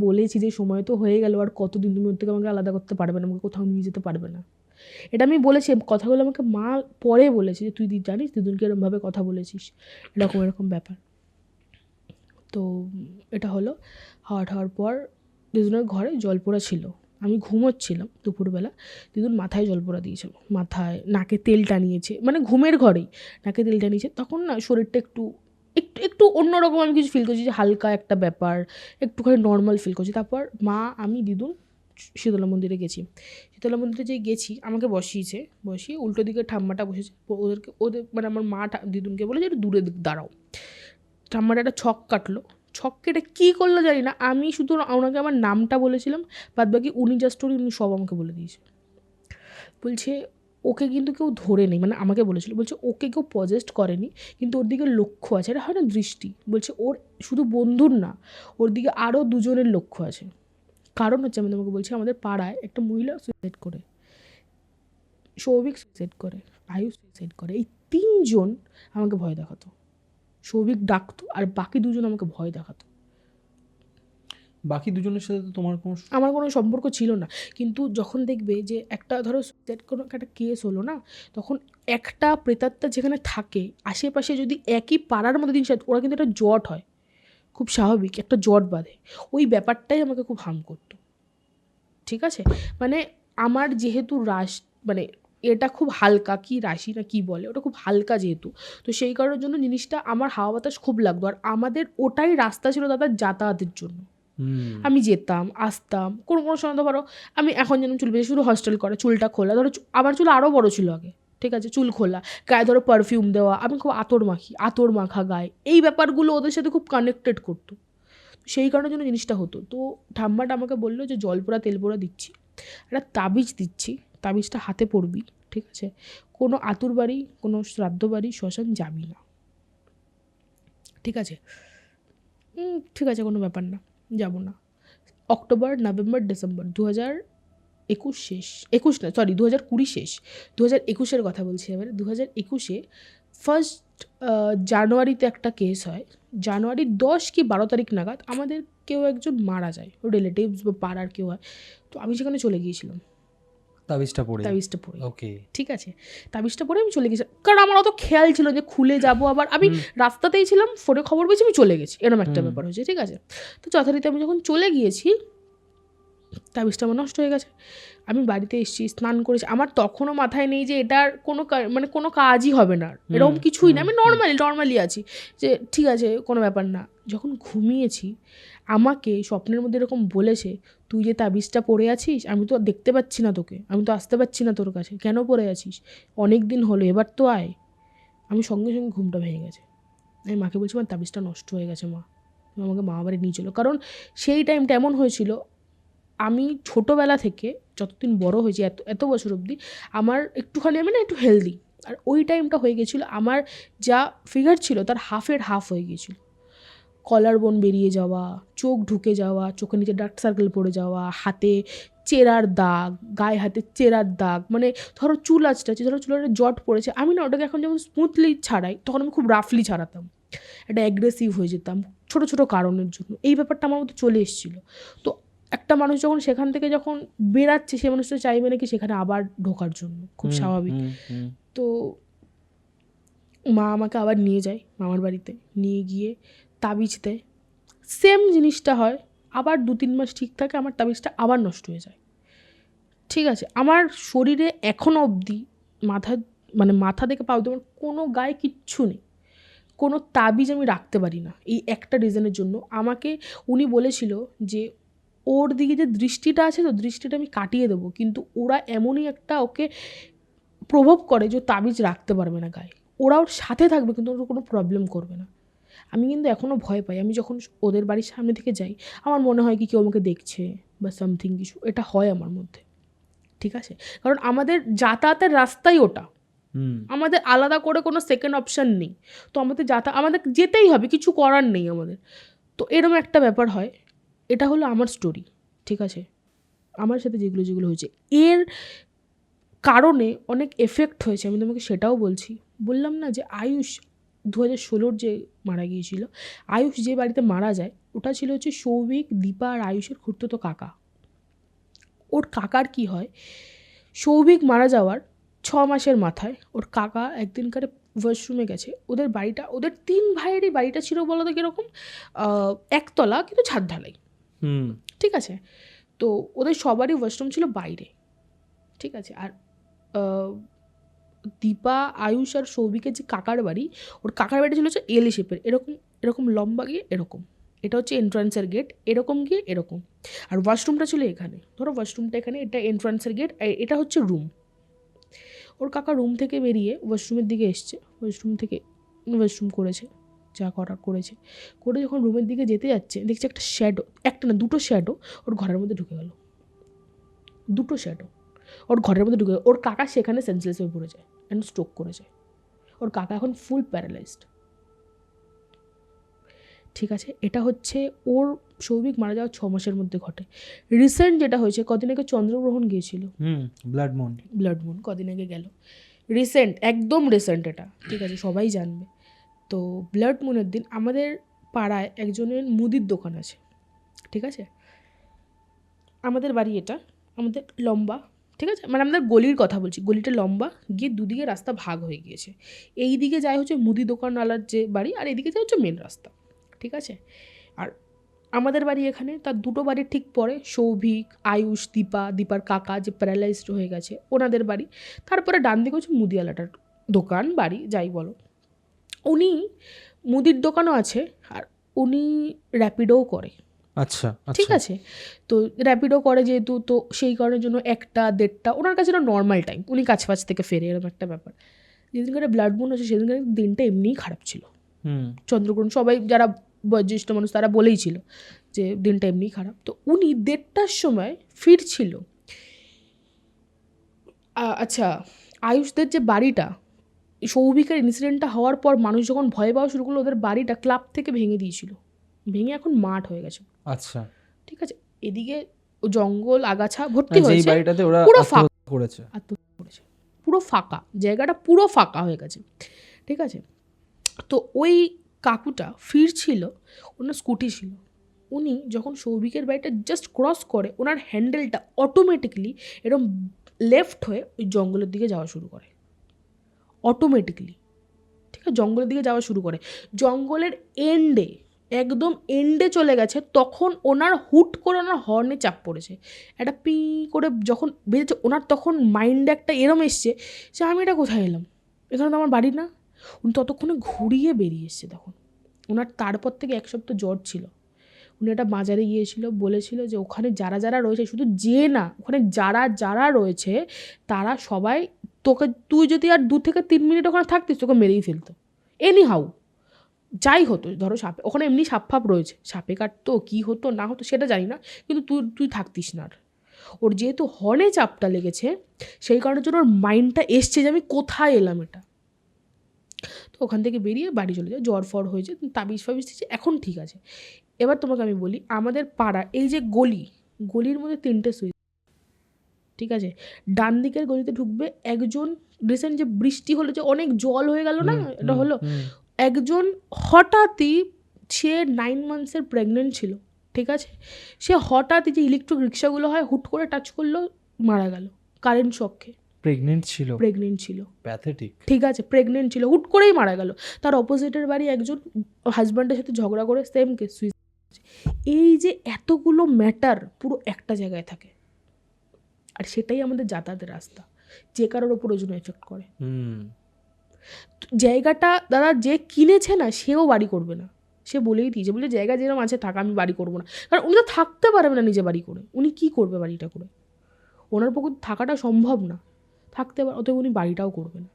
বলেছি যে সময় তো হয়ে গেল, আর কতদিন তুমি ওর থেকে আমাকে আলাদা করতে পারবে না, আমাকে কোথাও নিয়ে যেতে পারবে না। এটা আমি বলেছি, কথাগুলো আমাকে মা পরে বলেছে যে তুই জানিস দিদুনকে এরকমভাবে কথা বলেছিস, এরকম ব্যাপার। তো এটা হলো, হওয়ার পর দিদুনের ঘরে জলপোড়া ছিল, আমি ঘুমোচ্ছিলাম দুপুরবেলা, দিদুন মাথায় জলপোড়া দিয়েছে, মাথায় নাকে তেল টানিয়েছে, মানে ঘুমের ঘরেই নাকে তেল টানিয়েছে। তখন না শরীরটা একটু একটু অন্যরকম আমি কিছু ফিল করছি, যে হালকা একটা ব্যাপার, একটুখানি নর্মাল ফিল করছি। তারপর মা, আমি, দিদুন শীতলা মন্দিরে গেছি। শীতলা মন্দিরে যে গেছি, আমাকে বসিয়ে উল্টো দিকে ঠাম্মাটা বসেছে, ওদের মানে আমার মা দিদুনকে বলে যে একটু দূরে দাঁড়াও। ঠাম্মাটা একটা ছক কাটলো, ছক কেটে কী করলো জানি না, আমি শুধু ওনাকে আমার নামটা বলেছিলাম, বাদ বাকি উনি যা স্টোরি উনি সব আমাকে বলে দিয়েছে। বলছে ওকে কিন্তু কেউ ধরে নেই, মানে আমাকে বলেছিল, বলছে ওকে কেউ পজেস্ট করেনি, কিন্তু ওর দিকে লক্ষ্য আছে, এটা হয় না দৃষ্টি, বলছে ওর শুধু বন্ধুর না, ওর দিকে আরও দুজনের লক্ষ্য আছে। কারণ হচ্ছে আমি তোমাকে বলছি, আমাদের পাড়ায় একটা মহিলা সুইসাইড করে, সৌভিক সুইসাইড করে, আয়ুষ সুইসাইড করে, এই তিনজন আমাকে ভয় দেখাতো। সৌভিক ডাকতো আর বাকি দুজন আমাকে ভয় দেখাতো। বাকি দুজনের সাথে তো তোমার আমার কোনো সম্পর্ক ছিল না, কিন্তু যখন দেখবে যে একটা ধরো সুইসাইড কোনো একটা কেস হলো না, তখন একটা প্রেতাত্মা যেখানে থাকে আশেপাশে যদি একই পাড়ার মধ্যে জিনিস, ওরা কিন্তু একটা জট হয়, খুব স্বাভাবিক, একটা জট বাঁধে, ওই ব্যাপারটাই আমাকে খুব হার্ম করতো, ঠিক আছে। মানে আমার যেহেতু মানে এটা খুব হালকা, কি রাশি না কি বলে, ওটা খুব হালকা যেহেতু, তো সেই কারণের জন্য জিনিসটা আমার হাওয়া বাতাস খুব লাগতো। আর আমাদের ওটাই রাস্তা ছিল দাদা যাতায়াতের জন্য, আমি যেতাম আসতাম, কোনো সময় তো ধরো আমি এখন যেন চুল বেঁধে শুধু হস্টেল করে চুলটা খোলা, ধরো আমার চুল আরও বড়ো ছিল আগে, ঠিক আছে, চুল খোলা, গায়ে ধরো পারফিউম দেওয়া, আমি খুব আতর মাখা গায়ে, এই ব্যাপারগুলো ওদের সাথে খুব কানেক্টেড করতো, সেই কারণের জন্য জিনিসটা হতো। তো ঠাম্মাটা আমাকে বললো যে জল পোড়া তেল পোড়া দিচ্ছি, একটা তাবিজ দিচ্ছি, তাবিজটা হাতে পড়বি, ঠিক আছে, কোনো আতুর বাড়ি, কোনো শ্রাদ্ধ বাড়ি, শ্মশান যাবি না, ঠিক আছে। ঠিক আছে, কোনো ব্যাপার না, যাব না। অক্টোবর, নভেম্বর, ডিসেম্বর 2021 শেষ, 2020 শেষ, 2021 কথা বলছি এবারে। 2021 ফার্স্ট জানুয়ারিতে একটা কেস হয়, জানুয়ারি 10 কি 12 তারিখ নাগাদ আমাদের কেউ একজন মারা যায়, ও রিলেটিভস বা পাড়ার কেউ হয়, তো আমি সেখানে চলে গিয়েছিলাম। তাবিজটা পড়ে তাবিজটা পরে, ওকে ঠিক আছে, তাবিজটা পরে আমি চলে গেছি, কারণ আমার অত খেয়াল ছিল যে খুলে যাব, আবার আমি রাস্তাতেই ছিলাম, ফোনে খবর পেয়েছি আমি চলে গেছি, এরকম একটা ব্যাপার হয়েছে, ঠিক আছে। তো যথারীতি আমি যখন চলে গিয়েছি তাবিজটা আমার নষ্ট হয়ে গেছে। আমি বাড়িতে এসেছি, স্নান করেছি, আমার তখনও মাথায় নেই যে এটার মানে কোনো কাজই হবে না, এরকম কিছুই না, আমি নর্মালি আছি যে ঠিক আছে কোনো ব্যাপার না। যখন ঘুমিয়েছি আমাকে স্বপ্নের মধ্যে এরকম বলেছে, তুই যে তাবিজটা পরে আছিস আমি তো দেখতে পাচ্ছি না তোকে, আমি তো আসতে পারছি না তোর কাছে, কেন পরে আছিস, অনেক দিন হলো এবার তো আয়। আমি সঙ্গে সঙ্গে ঘুমটা ভেঙে গেছে। আমি মাকে বলছি আমার তাবিজটা নষ্ট হয়ে গেছে মা, তুমি আমাকে মামা বাড়ি নিয়ে চলো। কারণ সেই টাইমটা এমন হয়েছিল, আমি ছোটোবেলা থেকে যতদিন বড় হয়েছি এত বছর অবধি আমার একটুখানি আমি না একটু হেলদি, আর ওই টাইমটা হয়ে গেছিলো আমার যা ফিগার ছিল তার হাফের হাফ হয়ে গিয়েছিল, কলার বোন বেরিয়ে যাওয়া, চোখ ঢুকে যাওয়া, চোখের নিচে ডার্ক সার্কেল পড়ে যাওয়া, হাতে চেরার দাগ, গায়ে হাতে চেরার দাগ, মানে ধরো চুল আছে, ধরো চুলের জট পড়েছে, আমি না ওটাকে এখন যেমন স্মুথলি ছাড়াই তখন আমি খুব রাফলি ছাড়াতাম, একটা অ্যাগ্রেসিভ হয়ে যেতাম ছোটো ছোটো কারণের জন্য, এই ব্যাপারটা আমার মধ্যে চলে এসেছিলো। তো একটা মানুষ যখন সেখান থেকে যখন বেরাচ্ছে সে মানুষটা চাইবে নাকি সেখানে আবার ঢোকার জন্য, খুব স্বাভাবিক। তো মা আমাকে আবার নিয়ে যায় মামার বাড়িতে, নিয়ে গিয়ে তাবিজ দেয়, সেম জিনিসটা হয়, আবার 2-3 মাস ঠিক থাকে, আমার তাবিজটা আবার নষ্ট হয়ে যায়, ঠিক আছে। আমার শরীরে এখনও অবধি মাথা থেকে পাও আমার কোনো গায়ে কিচ্ছু নেই, কোনো তাবিজ আমি রাখতে পারি না, এই একটা রিজনের জন্য। আমাকে উনি বলেছিল যে ওর দিকে যে দৃষ্টিটা আছে তো দৃষ্টিটা আমি কাটিয়ে দেবো, কিন্তু ওরা এমনই একটা ওকে প্রভাব করে যে তাবিজ রাখতে পারবে না গায়ে, ওরা ওর সাথে থাকবে কিন্তু ওর কোনো প্রবলেম করবে না। আমি কিন্তু এখনও ভয় পাই, আমি যখন ওদের বাড়ির সামনে থেকে যাই আমার মনে হয় কি কেউ আমাকে দেখছে বা সামথিং কিছু, এটা হয় আমার মধ্যে, ঠিক আছে। কারণ আমাদের যাতায়াতের রাস্তাই ওটা, আমাদের আলাদা করে কোনো সেকেন্ড অপশান নেই, তো আমাদের আমাদের যেতেই হবে, কিছু করার নেই আমাদের। তো এরকম একটা ব্যাপার হয়, এটা হলো আমার স্টোরি, ঠিক আছে। আমার সাথে যেগুলো হয়েছে এর কারণে অনেক এফেক্ট হয়েছে, আমি তোমাকে সেটাও বলছি। বললাম না যে আয়ুষ 2016 যে মারা গিয়েছিল, আয়ুষ যে বাড়িতে মারা যায় ওটা ছিল হচ্ছে সৌভিক, দীপা আর আয়ুষের খুড়তুতো কাকা। ওর কাকার কি হয়, সৌভিক মারা যাওয়ার 6 মাসের মাথায় ওর কাকা একদিনকারে ওয়াশরুমে গেছে, ওদের বাড়িটা, ওদের 3 ভাইয়েরই বাড়িটা ছিল বলো তো কীরকম, একতলা কিন্তু ছাদ ঢালাই, ঠিক আছে। তো ওদের সবারই ওয়াশরুম ছিল বাইরে, ঠিক আছে। আর দীপা, আয়ুষ আর সৌভিকের যে কাকার বাড়ি, ওর কাকার বাড়ি ছিল হচ্ছে এল শেপের, এরকম লম্বা গিয়ে এরকম, এটা হচ্ছে এন্ট্রান্সের গেট, এরকম গিয়ে এরকম, আর ওয়াশরুমটা ছিল এখানে, ধরো ওয়াশরুমটা এখানে, এটা এন্ট্রান্সের গেট, এটা হচ্ছে রুম। ওর কাকা রুম থেকে বেরিয়ে ওয়াশরুমের দিকে এসছে, ওয়াশরুম করেছে, যা করেছে, করে যখন রুমের দিকে যেতে যাচ্ছে দেখছে একটা শ্যাডো, একটা না দুটো শ্যাডো ওর ঘরের মধ্যে ঢুকে গেল, দুটো শ্যাডো ওর ঘরের মধ্যে ঢুকে, ওর কাকা সেখানে সেন্সলেস হয়ে পড়ে যায় অ্যান্ড স্ট্রোক করে যায়, ওর কাকা এখন ফুল প্যারালাইজড, ঠিক আছে। এটা হচ্ছে ওর সৌভিক মারা যাওয়ার 6 মাসের মধ্যে ঘটে। রিসেন্ট যেটা হয়েছে, কদিন আগে চন্দ্রগ্রহণ গিয়েছিল, ব্লাড মুন কদিন আগে গেল, রিসেন্ট, একদম রিসেন্ট এটা, ঠিক আছে, সবাই জানবে। তো ব্লাড মুনের দিন আমাদের পাড়ায় একজনের মুদির দোকান আছে, ঠিক আছে, আমাদের বাড়ি এটা, আমাদের লম্বা, ঠিক আছে, মানে আমাদের গলির কথা বলছি, গলিটা লম্বা গিয়ে দুদিকে রাস্তা ভাগ হয়ে গিয়েছে, এই দিকে যায় হচ্ছে মুদি দোকানওয়ালার যে বাড়ি, আর এইদিকে যায় হচ্ছে মেন রাস্তা, ঠিক আছে। আর আমাদের বাড়ি এখানে, তার দুটো বাড়ির ঠিক পরে সৌভিক, আয়ুষ, দীপার কাকা যে প্যারালাইজড হয়ে গেছে ওনাদের বাড়ি, তারপরে ডান দিকে হচ্ছে মুদিওয়ালাটার দোকান বাড়ি যাই বলো, উনি মুদির দোকানও আছে আর উনি র্যাপিডোও করে, আচ্ছা, ঠিক আছে। তো র্যাপিডো করে যেহেতু, তো সেই কারণের জন্য 1টা-1.5টা ওনার কাছে নর্মাল টাইম, উনি কাজ থেকে ফেরে, এরকম একটা ব্যাপার। যেদিনকার ব্লাড মুন হচ্ছে সেদিনকার দিনটা এমনিই খারাপ ছিল, চন্দ্রগ্রহণ, সবাই যারা বয়োজ্যেষ্ঠ মানুষ তারা বলেই ছিল যে দিনটা এমনিই খারাপ। তো উনি 1:30টার সময় ফিরছিল, আচ্ছা, আয়ুষদের যে বাড়িটা, সৌভিকের ইনসিডেন্টটা হওয়ার পর মানুষ যখন ভয় পাওয়া শুরু করলো, ওদের বাড়িটা ক্লাব থেকে ভেঙে দিয়েছিল, ভেঙে এখন মাঠ হয়ে গেছে, আচ্ছা, ঠিক আছে। এদিকে জঙ্গল আগাছা ভর্তি হয়েছে, পুরো ফাঁকা করেছে, পুরো ফাঁকা জায়গাটা, পুরো ফাঁকা হয়ে গেছে, ঠিক আছে। তো ওই কাকুটা ফিরছিল, ওনার স্কুটি ছিল, উনি যখন সৌভিকের বাড়িটা জাস্ট ক্রস করে ওনার হ্যান্ডেলটা অটোমেটিকলি এরকম লেফট হয়ে ওই জঙ্গলের দিকে যাওয়া শুরু করে, অটোমেটিকলি। ঠিক আছে, জঙ্গলের দিকে যাওয়া শুরু করে, জঙ্গলের এন্ডে, একদম এন্ডে চলে গেছে, তখন ওনার হুট করে ওনার হর্নে চাপ পড়েছে, একটা পি করে যখন বেজেছে, ওনার তখন মাইন্ডে একটা এরম এসছে যে আমি এটা কোথায় এলাম, এখানে তো আমার বাড়ি না। উনি ততক্ষণে ঘুরিয়ে বেরিয়ে এসছে তখন। ওনার তারপর থেকে 1 সপ্তাহ জ্বর ছিল। উনি একটা বাজারে গিয়েছিল, বলেছিল যে ওখানে যারা যারা রয়েছে, শুধু যে না, ওখানে যারা যারা রয়েছে তারা সবাই তোকে, তুই যদি আর 2 থেকে 3 মিনিট ওখানে থাকতিস তোকে মেরেই ফেলতো, এনি হাউ যাই হতো। ধরো সাপে, ওখানে এমনি সাপ ফাপ রয়েছে, সাপে কাটতো, কী হতো না হতো সেটা জানি না, কিন্তু তুই থাকতিস না আর। ওর যেহেতু হর্নে চাপটা লেগেছে, সেই কারণের জন্য ওর মাইন্ডটা এসছে যে আমি কোথায় এলাম এটা। তো ওখান থেকে বেরিয়ে বাড়ি চলে যায়, জ্বর ফর হয়েছে, তাবিজ ফাবিজ দিচ্ছে, এখন ঠিক আছে। এবার তোমাকে আমি বলি, আমাদের পাড়া এই যে গলির মধ্যে 3টে সুইচ, ঠিক আছে, ডান দিকের গলিতে ঢুকবে একজন, রিসেন্ট যে বৃষ্টি হলো, যে অনেক জল হয়ে গেল না, এটা হলো, একজন হঠাৎই, সে 9 মান্থসের প্রেগনেন্ট ছিল, ঠিক আছে, সে হঠাৎই যে ইলেকট্রিক রিক্সাগুলো হয়, হুট করে টাচ করলো, মারা গেল কারেন্ট শককে। প্রেগনেন্ট ছিল, প্যাথেটিক। ঠিক আছে, প্রেগনেন্ট ছিল, হুট করেই মারা গেল। তার অপোজিটের বাড়ি একজন হাজব্যান্ডের সাথে ঝগড়া করে সেম কেস, সুইসাইড। এই যে এতগুলো ম্যাটার পুরো একটা জায়গায় থাকে, আর সেটাই আমাদের যাতায়াতের রাস্তা, যে কারোর ওপর ওই জন্য এফেক্ট করে। জায়গাটা দাদা যে কিনেছে না, সেও বাড়ি করবে না, সে বলেই দিয়েছে, বলে জায়গা যেরকম আছে থাক, আমি বাড়ি করবো না। কারণ উনি তো থাকতে পারবে না নিজে বাড়ি করে, উনি কি করবে বাড়িটা করে, ওনার পক্ষে থাকাটা সম্ভব না, থাকতে পারে, অতএব উনি বাড়িটাও করবে না।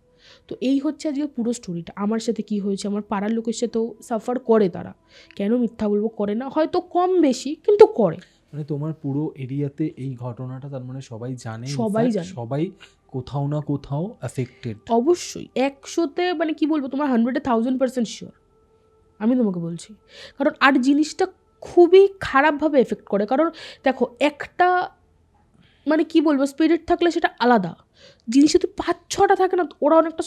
তো এই হচ্ছে আজকে পুরো স্টোরিটা। আমার সাথে কি হয়েছে, আমার পাড়ার লোকের সাথেও সাফার করে তারা, কেন মিথ্যা বলবো, করে না, হয়তো কম বেশি, কিন্তু করে। মানে তোমার পুরো এরিয়াতে এই ঘটনাটা, তার মানে সবাই জানে, সবাই জানে, সবাই কোথাও না কোথাও অ্যাফেক্টেড। অবশ্যই 100তে মানে কি বলবো, তোমার 100,000% শিওর, আমি তোমাকে বলছি। কারণ আর জিনিসটা খুবই খারাপভাবে এফেক্ট করে। কারণ দেখো, একটা মানে কি বলবো, স্পিরিট থাকলে সেটা আলাদা জিনিস, যদি 5-6টা থাকে না, ওরা অনেকটা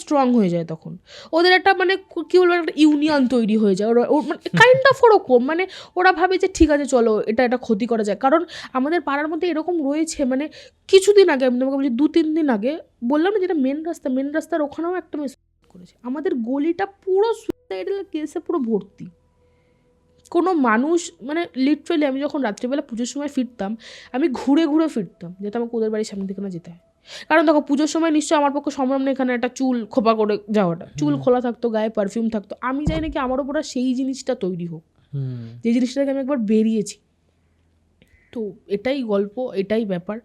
স্ট্রং হয়ে যায় তখন, ওদের একটা মানে কি বলবো, একটা ইউনিয়ন তৈরি হয়ে যায়, ওরা মানে কাইন্ড অফ ওরকম, মানে ওরা ভাবে যে ঠিক আছে চলো এটা ক্ষতি করা যায়। কারণ আমাদের পাড়ার মধ্যে এরকম রয়েছে, মানে কিছুদিন আগে, আমি তোমাকে বলছি 2-3 দিন আগে বললাম না, যেটা মেন রাস্তার ওখানেও একটা মেয়ে করেছে। আমাদের গলিটা পুরো সুইসাইডাল কেসে পুরো ভর্তি। কোনো মানুষ মানে লিটারেলি, আমি যখন রাত্রিবেলা পুজোর সময় ফিরতাম, আমি ঘুরে ঘুরে ফিরতাম, যাতে আমাকে ওদের বাড়ির সামনে থেকে না যেতে হয়। কারণ দেখো, পুজোর সময় নিশ্চয়ই আমার পক্ষে সম্ভব নেই এখানে একটা চুল খোপা করে যাওয়াটা, চুল খোলা থাকতো, গায়ে পারফিউম থাকতো, আমি চাই নাকি আমার ওপর সেই জিনিসটা তৈরি হোক, যে জিনিসটা থেকে আমি একবার বেরিয়েছি। তো এটাই গল্প, এটাই ব্যাপার।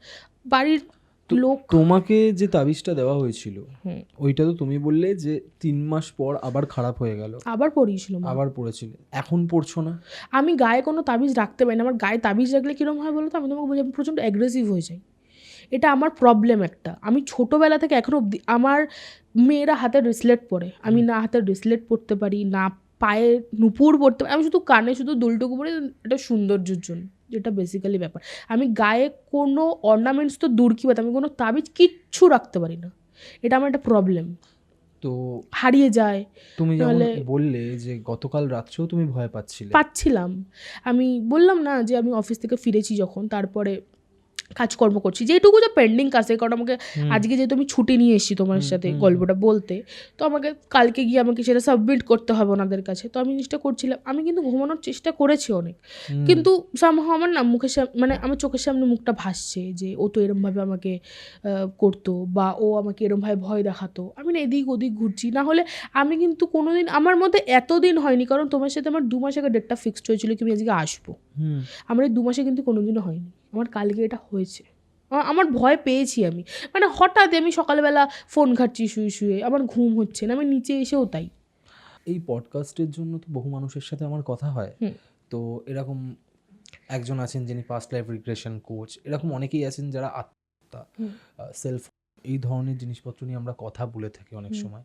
বাড়ির লোক, তোমাকে যে তাবিজটা দেওয়া হয়েছিল, ওইটা তো তুমি বললে যে 3 মাস পর আবার খারাপ হয়ে গেল, আবার পড়িয়েছিল, আবার পড়েছিলে, এখন পড়ছো না? আমি গায়ে কোনো তাবিজ রাখতে পারি না। আমার গায়ে তাবিজ রাখলে কীরকম হয় বলো তো, আমি তোমাকে বলি, আমি প্রচণ্ড অ্যাগ্রেসিভ হয়ে যাই, এটা আমার প্রবলেম একটা। আমি ছোটোবেলা থেকে এখনও অবধি, আমার মেয়েরা হাতের ব্রেসলেট পরে, আমি না হাতের ব্রেসলেট পরতে পারি, না পায়ে নুপুর পরতে পারি, আমি শুধু কানে শুধু দুলটুকু পরে, এটা সৌন্দর্যের জন্য, যেটা বেসিক্যালি ব্যাপার। আমি গায়ে কোনো অর্নামেন্টস তো দূর কি বাত, আমি কোনো তাবিজ কিচ্ছু রাখতে পারি না, এটা আমার একটা প্রবলেম। তো হারিয়ে যায়। তুমি যেমন বললে যে গতকাল রাত্রেও তুমি ভয় পাচ্ছিলাম, আমি বললাম না যে আমি অফিস থেকে ফিরেছি যখন, তারপরে কাজকর্ম করছি, যেটুকু যে পেন্ডিং কাজ, কারণ আমাকে আজকে যেহেতু আমি ছুটি নিয়ে এসেছি তোমার সাথে গল্পটা বলতে, তো আমাকে কালকে গিয়ে আমাকে সেটা সাবমিট করতে হবে ওনাদের কাছে, তো আমি জিনিসটা করছিলাম। আমি কিন্তু ঘুমানোর চেষ্টা করেছি অনেক, কিন্তু সামহাও আমার না মুখের সামনে, মানে আমার চোখের সামনে মুখটা ভাসছে যে ও তো এরমভাবে আমাকে করতো, বা ও আমাকে এরমভাবে ভয় দেখাতো। আমি না এদিক ওদিক ঘুরছি, না হলে আমি কিন্তু কোনোদিন আমার মধ্যে এতদিন হয়নি, কারণ তোমার সাথে আমার 2 মাস আগে ডেটটা ফিক্সড হয়েছিল কি আমি আজকে আসবো, আমার এই 2 মাসে কিন্তু কোনোদিনও হয়নি, আমার কালকে এটা হয়েছে। আমার ভয় পেয়েছি আমি, মানে হঠাৎ আমি সকালবেলা ফোন ঘাটছি শুয়ে, আমার ঘুম হচ্ছে না, আমি নিচে এসেও তাই। এই পডকাস্টের জন্য তো বহু মানুষের সাথে আমার কথা হয়, তো এরকম একজন আছেন যিনি পাস্ট লাইফ রিগ্রেশন কোচ, এরকম অনেকেই আছেন যারা আত্মা, সেলফ, এই ধরনের জিনিসপত্র নিয়ে আমরা কথা বলে থাকি অনেক সময়।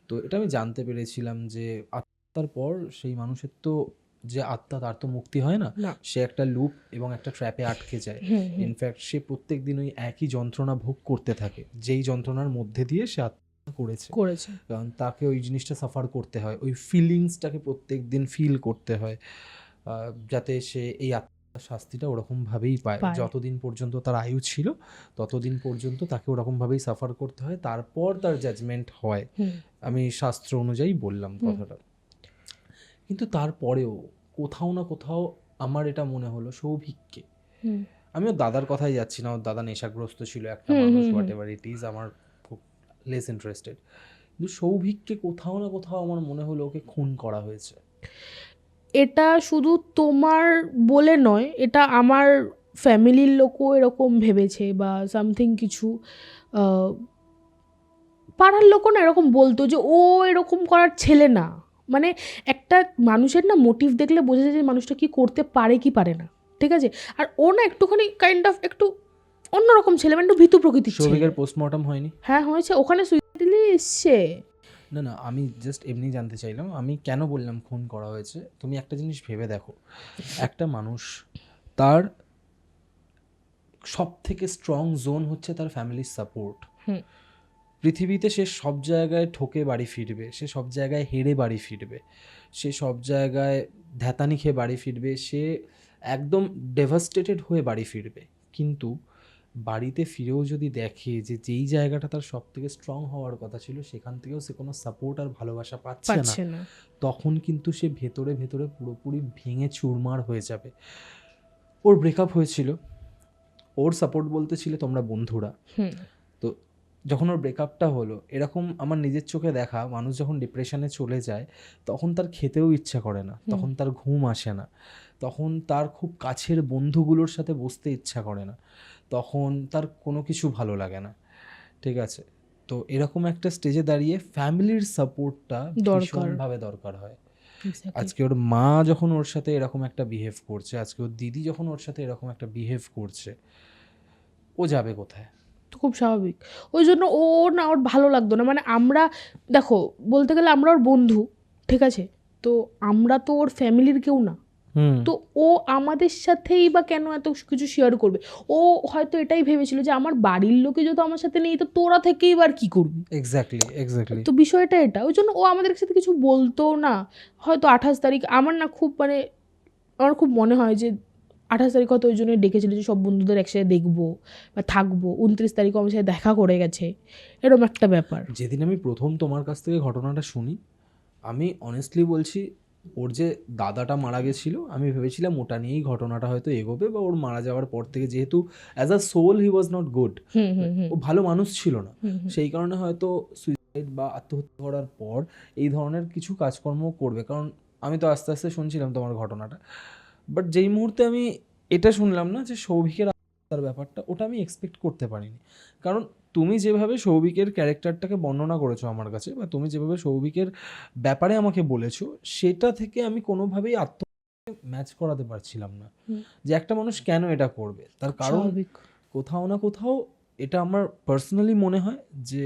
তো এটা আমি জানতে পেরেছিলাম যে আত্মার পর সেই মানুষের তো যে আত্মা, তার তো মুক্তি হয় না, সে একটা লুপ এবং একটা ট্র্যাপে আটকে যায়। ইনফ্যাক্ট সে প্রত্যেক দিন ওই একই যন্ত্রণা ভোগ করতে থাকে, যেই যন্ত্রণার মধ্যে দিয়ে সে করেছে, করেছে। কারণ তাকে ওই জিনিসটা সাফার করতে হয়, ওই ফিলিংসটাকে প্রত্যেক দিন ফিল করতে হয়, যাতে সে এই শাস্তিটা ওরকমভাবেই পায়। পায়। যতদিন পর্যন্ত তার আয়ু ছিল ততদিন পর্যন্ত তাকে ওরকমভাবেই সাফার করতে হয়, তারপর তার জাজমেন্ট হয়। আমি শাস্ত্র অনুযায়ী বললাম কথাটা। কিন্তু তারপরেও কোথাও না কোথাও আমার এটা মনে হলো সৌভিককে, আমি ওর দাদার কথাই যাচ্ছি না, ওর দাদা নেশাগ্রস্ত ছিল, একটা মানুষ, হোয়াট এভার ইট ইজ, আমার খুব লেস ইন্টারেস্টেড, কিন্তু সৌভিককে কোথাও না কোথাও আমার মনে হলো ওকে খুন করা হয়েছে। এটা শুধু তোমার বলে নয়, এটা আমার ফ্যামিলির লোকও এরকম ভেবেছে বা সামথিং কিছু, পাড়ার লোকও না এরকম বলতো যে ও এরকম করার ছেলে না। মানে একটা মানুষের না মোটিভ দেখলে বোঝা যায় যে মানুষটা কি করতে পারে কি পারে না, ঠিক আছে। আর ও না একটুখানি কাইন্ড অফ একটু অন্যরকম ছেলে, মানে একটু ভীতু প্রকৃতির ছেলে। সৌভিকের পোস্টমর্টম হয়নি? হ্যাঁ হয়েছে, ওখানে সুইসাইডলি এসছে। না না, আমি জাস্ট এমনি জানতে চাইলাম, আমি কেন বললাম খুন করা হয়েছে। তুমি একটা জিনিস ভেবে দেখো, একটা মানুষ, তার সব থেকে স্ট্রং জোন হচ্ছে তার ফ্যামিলির সাপোর্ট। পৃথিবীতে সে সব জায়গায় ঠকে বাড়ি ফিরবে, সে সব জায়গায় হেরে বাড়ি ফিরবে, সে সব জায়গায় ধ্যাতানি খেয়ে বাড়ি ফিরবে, সে একদম ডেভাস্টেটেড হয়ে বাড়ি ফিরবে। কিন্তু বাড়িতে ফিরেও যদি দেখে যে যেই জায়গাটা তার সব থেকে স্ট্রং হওয়ার কথা ছিল সেখান থেকেও সে কোনো সাপোর্ট আর ভালোবাসা পাচ্ছে না, তখন কিন্তু সে ভেতরে ভেতরে পুরোপুরি ভেঙে চুরমার হয়ে যাবে। ওর ব্রেকআপ হয়েছিল, ওর সাপোর্ট বলতে ছিল তোমরা বন্ধুরা। তো যখন ওর ব্রেকআপটা হলো, এরকম আমার নিজের চোখে দেখা, মানুষ যখন ডিপ্রেশনে চলে যায় তখন তার খেতেও ইচ্ছা করে না, তখন তার ঘুম আসে না, তখন তার খুব কাছের বন্ধুগুলোর সাথে বসতে ইচ্ছা করে না, তখন তার কোনো কিছু ভালো লাগে না, ঠিক আছে। তো এরকম একটা স্টেজে দাঁড়িয়ে ফ্যামিলির সাপোর্টটা ভীষণভাবে দরকার হয়। আজকে ওর মা যখন ওর সাথে এরকম একটা বিহেভ করছে, আজকে ওর দিদি যখন ওর সাথে এরকম একটা বিহেভ করছে, ও যাবে কোথায়? তো খুব স্বাভাবিক। ওই জন্য ও না, ওর ভালো লাগতো না। মানে আমরা দেখো, বলতে গেলে আমরা ওর বন্ধু, ঠিক আছে, তো আমরা তো ওর ফ্যামিলির কেউ না। তো ও আমাদের সাথেই বা কেন এত কিছু শেয়ার করবে? ও হয়তো এটাই ভেবেছিল যে আমার বাড়ির লোকে যদি আমার সাথে নেই তো তোরা থেকেই বা কি করবি। এক্স্যাক্টলি। তো বিষয়টা এটা, ওই জন্য ও আমাদের সাথে কিছু বলতো না। হয়তো 28 তারিখ আমার না খুব মানে আমার খুব মনে হয় যে 28 তারিখ হয়তো ওই জন্য ডেকেছিল যে সব বন্ধুদের একসাথে দেখবো বা থাকবো। 29 তারিখও আমার সাথে দেখা করে গেছে, এরকম একটা ব্যাপার। যেদিন আমি প্রথম তোমার কাছ থেকে ঘটনাটা শুনি, আমি অনেস্টলি বলছি, ওর যে দাদাটা মারা গেছিলো, আমি ভেবেছিলাম ওটা নিয়েই ঘটনাটা হয়তো এগোবে, বা ওর মারা যাওয়ার পর থেকে, যেহেতু as a soul he was not good, ও ভালো মানুষ ছিল না, সেই কারণে হয়তো সুইসাইড বা আত্মহত্যা করার পর এই ধরনের কিছু কাজকর্ম করবে। কারণ আমি তো আস্তে আস্তে শুনছিলাম তোমার ঘটনাটা, বাট যেই মুহূর্তে আমি এটা শুনলাম না যে সৌভিকের আত্মহত্যার ব্যাপারটা, ওটা আমি এক্সপেক্ট করতে পারিনি। কারণ তুমি যেভাবে সৌভিকের ক্যারেক্টারটাকে বর্ণনা করেছো আমার কাছে, বা তুমি যেভাবে সৌভিকের ব্যাপারে আমাকে বলেছো, সেটা থেকে আমি কোনোভাবেই ম্যাচ করাতে পারছিলাম না যে একটা মানুষ কেন এটা করবে। তার কারণ কোথাও না কোথাও এটা আমার পার্সোনালি মনে হয় যে